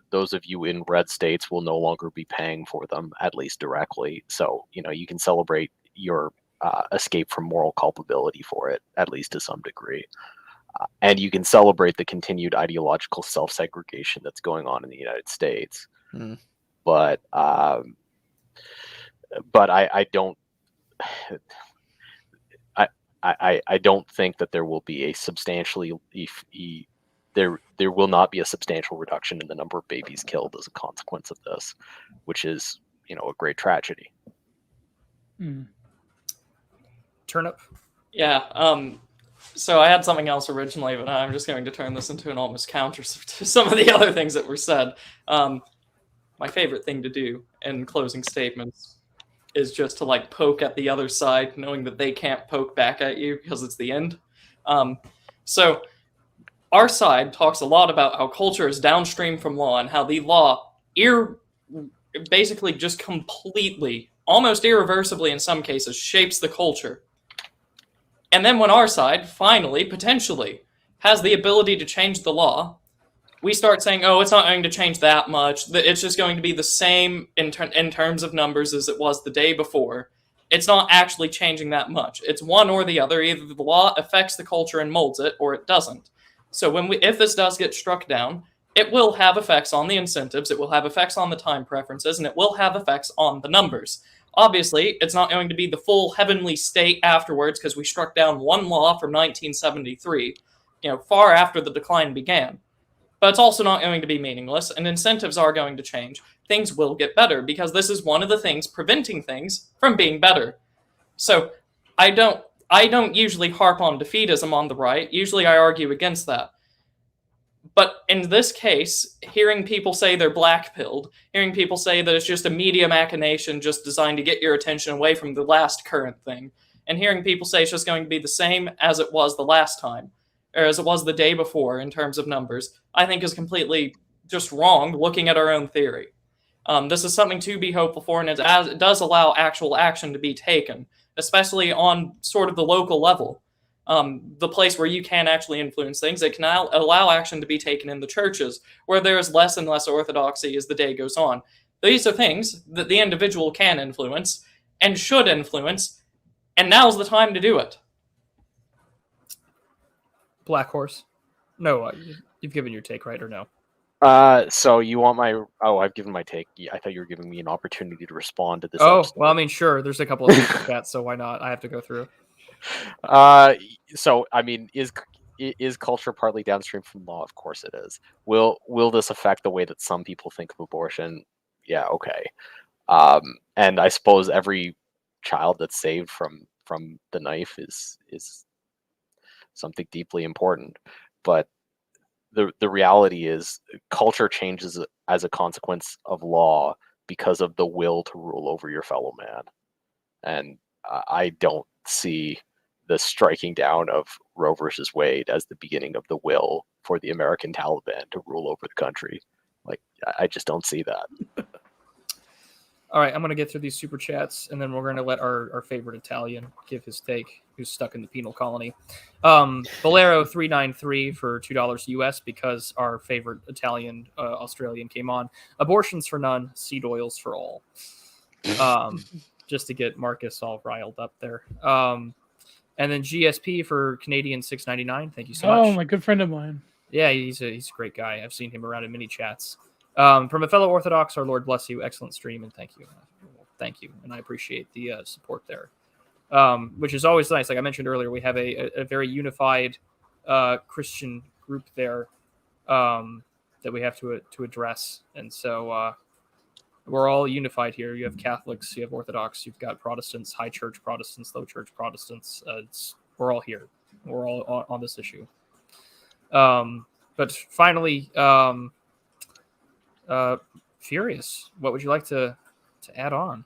those of you in red states will no longer be paying for them, at least directly. So, you can celebrate your escape from moral culpability for it, at least to some degree. And you can celebrate the continued ideological self-segregation that's going on in the United States. Mm. But I don't. I don't think that there will be a substantially there will not be a substantial reduction in the number of babies killed as a consequence of this, which is a great tragedy. Turnip. Yeah. So I had something else originally, but I'm just going to turn this into an almost counter to some of the other things that were said. My favorite thing to do in closing statements is just to poke at the other side, knowing that they can't poke back at you because it's the end. So our side talks a lot about how culture is downstream from law and how the law basically just completely, almost irreversibly in some cases, shapes the culture. And then when our side finally, potentially, has the ability to change the law, we start saying, oh, it's not going to change that much. It's just going to be the same in terms of numbers as it was the day before. It's not actually changing that much. It's one or the other. Either the law affects the culture and molds it, or it doesn't. So if this does get struck down, it will have effects on the incentives, it will have effects on the time preferences, and it will have effects on the numbers. Obviously, it's not going to be the full heavenly state afterwards because we struck down one law from 1973, far after the decline began. But it's also not going to be meaningless, and incentives are going to change. Things will get better because this is one of the things preventing things from being better. So I don't usually harp on defeatism on the right. Usually I argue against that. But in this case, hearing people say they're black-pilled, hearing people say that it's just a media machination just designed to get your attention away from the last current thing, and hearing people say it's just going to be the same as it was the last time, or as it was the day before in terms of numbers, I think is completely just wrong looking at our own theory. This is something to be hopeful for, and it does allow actual action to be taken, especially on sort of the local level. The place where you can actually influence things. It can allow action to be taken in the churches, where there is less and less orthodoxy as the day goes on. These are things that the individual can influence and should influence, and now's the time to do it. Black Horse. No, you've given your take, right, or no? So you want my... Oh, I've given my take. I thought you were giving me an opportunity to respond to this. Well, I mean, sure. There's a couple of chats, so why not? I have to go through. So I mean, is culture partly downstream from law? Of course it is. Will this affect the way that some people think of abortion? Yeah, okay. And I suppose every child that's saved from the knife is something deeply important. But the reality is culture changes as a consequence of law because of the will to rule over your fellow man. And I don't see the striking down of Roe versus Wade as the beginning of the will for the American Taliban to rule over the country. I just don't see that. All right, I'm going to get through these super chats, and then we're going to let our favorite Italian give his take, who's stuck in the penal colony. Bolero393 for $2 US because our favorite Italian Australian came on. Abortions for none, seed oils for all. just to get Marcus all riled up there. And then GSP for Canadian 699. Thank you so much. Oh, my good friend of mine. Yeah, he's a great guy. I've seen him around in mini chats. From a fellow Orthodox, our Lord bless you. Excellent stream, and thank you. Thank you, and I appreciate the support there, which is always nice. Like I mentioned earlier, we have a very unified Christian group there that we have to address, and so we're all unified here. You have Catholics, you have Orthodox, you've got Protestants, high church Protestants, low church Protestants. We're all here. We're all on this issue. But finally, Furious, what would you like to add on?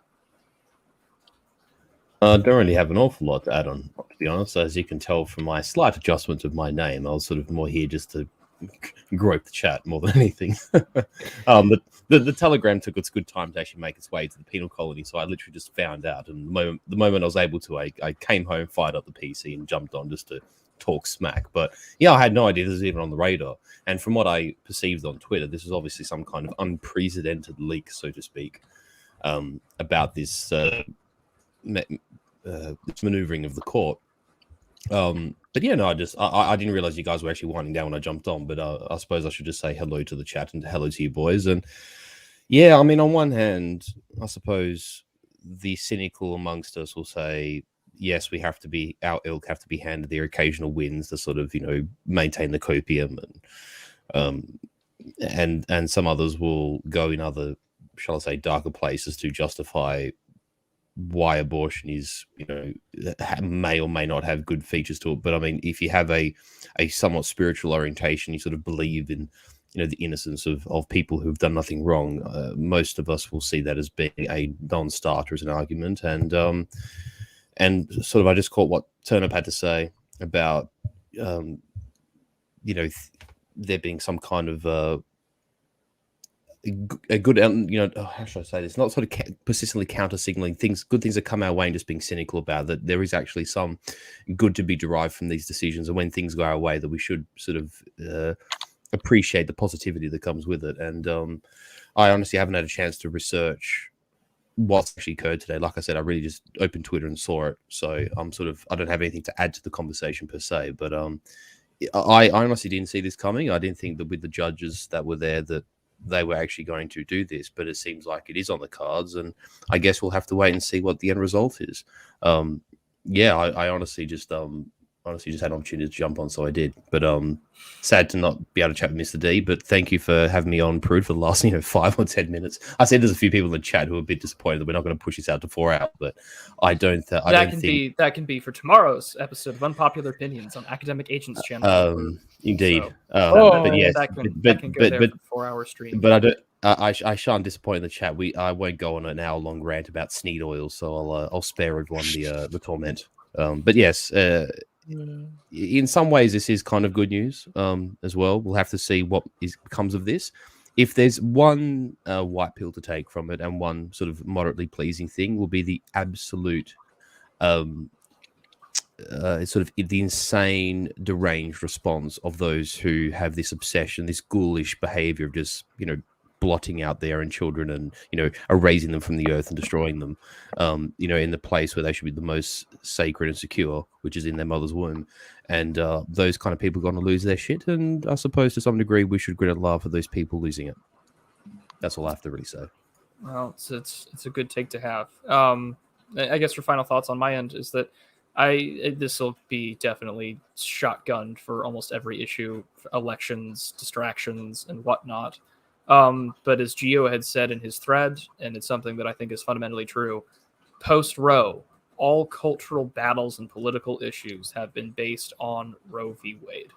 I don't really have an awful lot to add on, to be honest. As you can tell from my slight adjustment of my name, I was sort of more here just to grope the chat more than anything. The telegram took its good time to actually make its way to the penal colony, so I literally just found out. And the moment I was able to, I came home, fired up the PC, and jumped on just to talk smack. But yeah, I had no idea this was even on the radar. And from what I perceived on Twitter, this was obviously some kind of unprecedented leak, so to speak, about this maneuvering of the court. But yeah, no, I didn't realize you guys were actually winding down when I jumped on. But I suppose I should just say hello to the chat and hello to you boys. And yeah, I mean, on one hand, I suppose the cynical amongst us will say, yes, we have to be, our ilk have to be handed their occasional wins to sort of, maintain the copium, and some others will go in other, shall I say, darker places to justify why abortion is, may or may not have good features to it. But I mean, if you have a somewhat spiritual orientation, you sort of believe in, the innocence of people who've done nothing wrong. Most of us will see that as being a non-starter as an argument. And sort of, I just caught what Turnip had to say about, there being some kind of a good, how should I say this? Not sort of persistently counter-signaling good things that come our way and just being cynical about that. There is actually some good to be derived from these decisions, and when things go our way, that we should sort of appreciate the positivity that comes with it. And I honestly haven't had a chance to research what's actually occurred today. Like I said, I really just opened Twitter and saw it, so I don't have anything to add to the conversation per se. But I honestly didn't see this coming. I didn't think that with the judges that were there that they were actually going to do this, but it seems like it is on the cards, and I guess we'll have to wait and see what the end result is. I honestly just had an opportunity to jump on, so I did. But sad to not be able to chat with Mr. D, but thank you for having me on, Prude, for the last 5 or 10 minutes. I said there's a few people in the chat who are a bit disappointed that we're not going to push this out to 4 hours, but I don't think that can be for tomorrow's episode of Unpopular Opinions on Academic Agents channel. Indeed. So, but yes, that can go there for 4-hour stream. But I don't. I shan't disappoint in the chat. I won't go on an hour-long rant about Sneed Oil, so I'll spare everyone the torment. But yes, in some ways, this is kind of good news as well. We'll have to see what becomes of this. If there's one white pill to take from it, and one sort of moderately pleasing thing, will be the absolute sort of the insane, deranged response of those who have this obsession, this ghoulish behavior of just, blotting out their own children and, erasing them from the earth and destroying them, in the place where they should be the most sacred and secure, which is in their mother's womb. And those kind of people are going to lose their shit. And I suppose to some degree, we should grin and laugh at those people losing it. That's all I have to really say. Well, it's a good take to have. I guess for final thoughts on my end is that this will be definitely shotgunned for almost every issue, elections, distractions, and whatnot. But as Gio had said in his thread, and it's something that I think is fundamentally true, post-Roe, all cultural battles and political issues have been based on Roe v. Wade.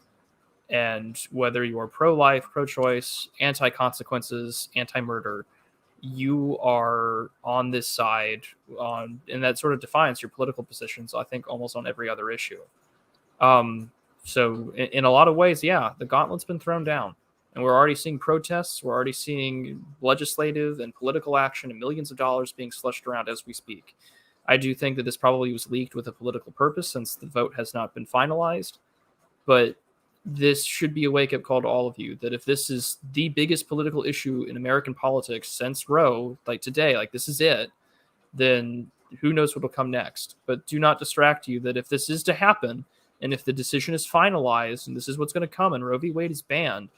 And whether you are pro-life, pro-choice, anti-consequences, anti-murder, you are on this side, and that sort of defines your political positions, I think, almost on every other issue. So in a lot of ways, yeah, the gauntlet's been thrown down. And we're already seeing protests. We're already seeing legislative and political action and millions of dollars being slushed around as we speak. I do think that this probably was leaked with a political purpose, since the vote has not been finalized. But this should be a wake-up call to all of you, that if this is the biggest political issue in American politics since Roe, like today, like this is it, then who knows what will come next. But do not distract you that if this is to happen, and if the decision is finalized, and this is what's going to come, and Roe v. Wade is banned,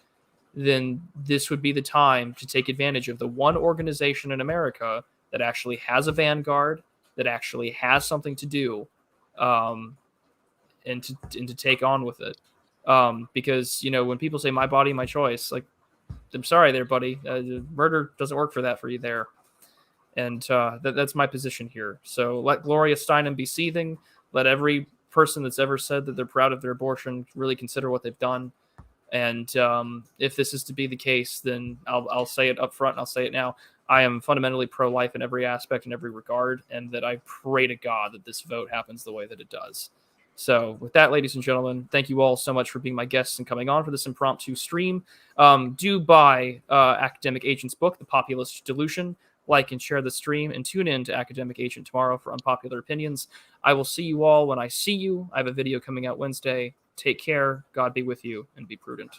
then this would be the time to take advantage of the one organization in America that actually has a vanguard, that actually has something to do, and to take on with it. Because, when people say my body, my choice, like, I'm sorry there, buddy. Murder doesn't work for that for you there. And that's my position here. So let Gloria Steinem be seething. Let every person that's ever said that they're proud of their abortion really consider what they've done. And if this is to be the case, then I'll say it up front, and I'll say it now. I am fundamentally pro-life in every aspect, in every regard, and that I pray to God that this vote happens the way that it does. So with that, ladies and gentlemen, thank you all so much for being my guests and coming on for this impromptu stream. Do buy Academic Agent's book, The Populist Delusion. Like and share the stream, and tune in to Academic Agent tomorrow for unpopular opinions. I will see you all when I see you. I have a video coming out Wednesday. Take care. God be with you, and be prudent.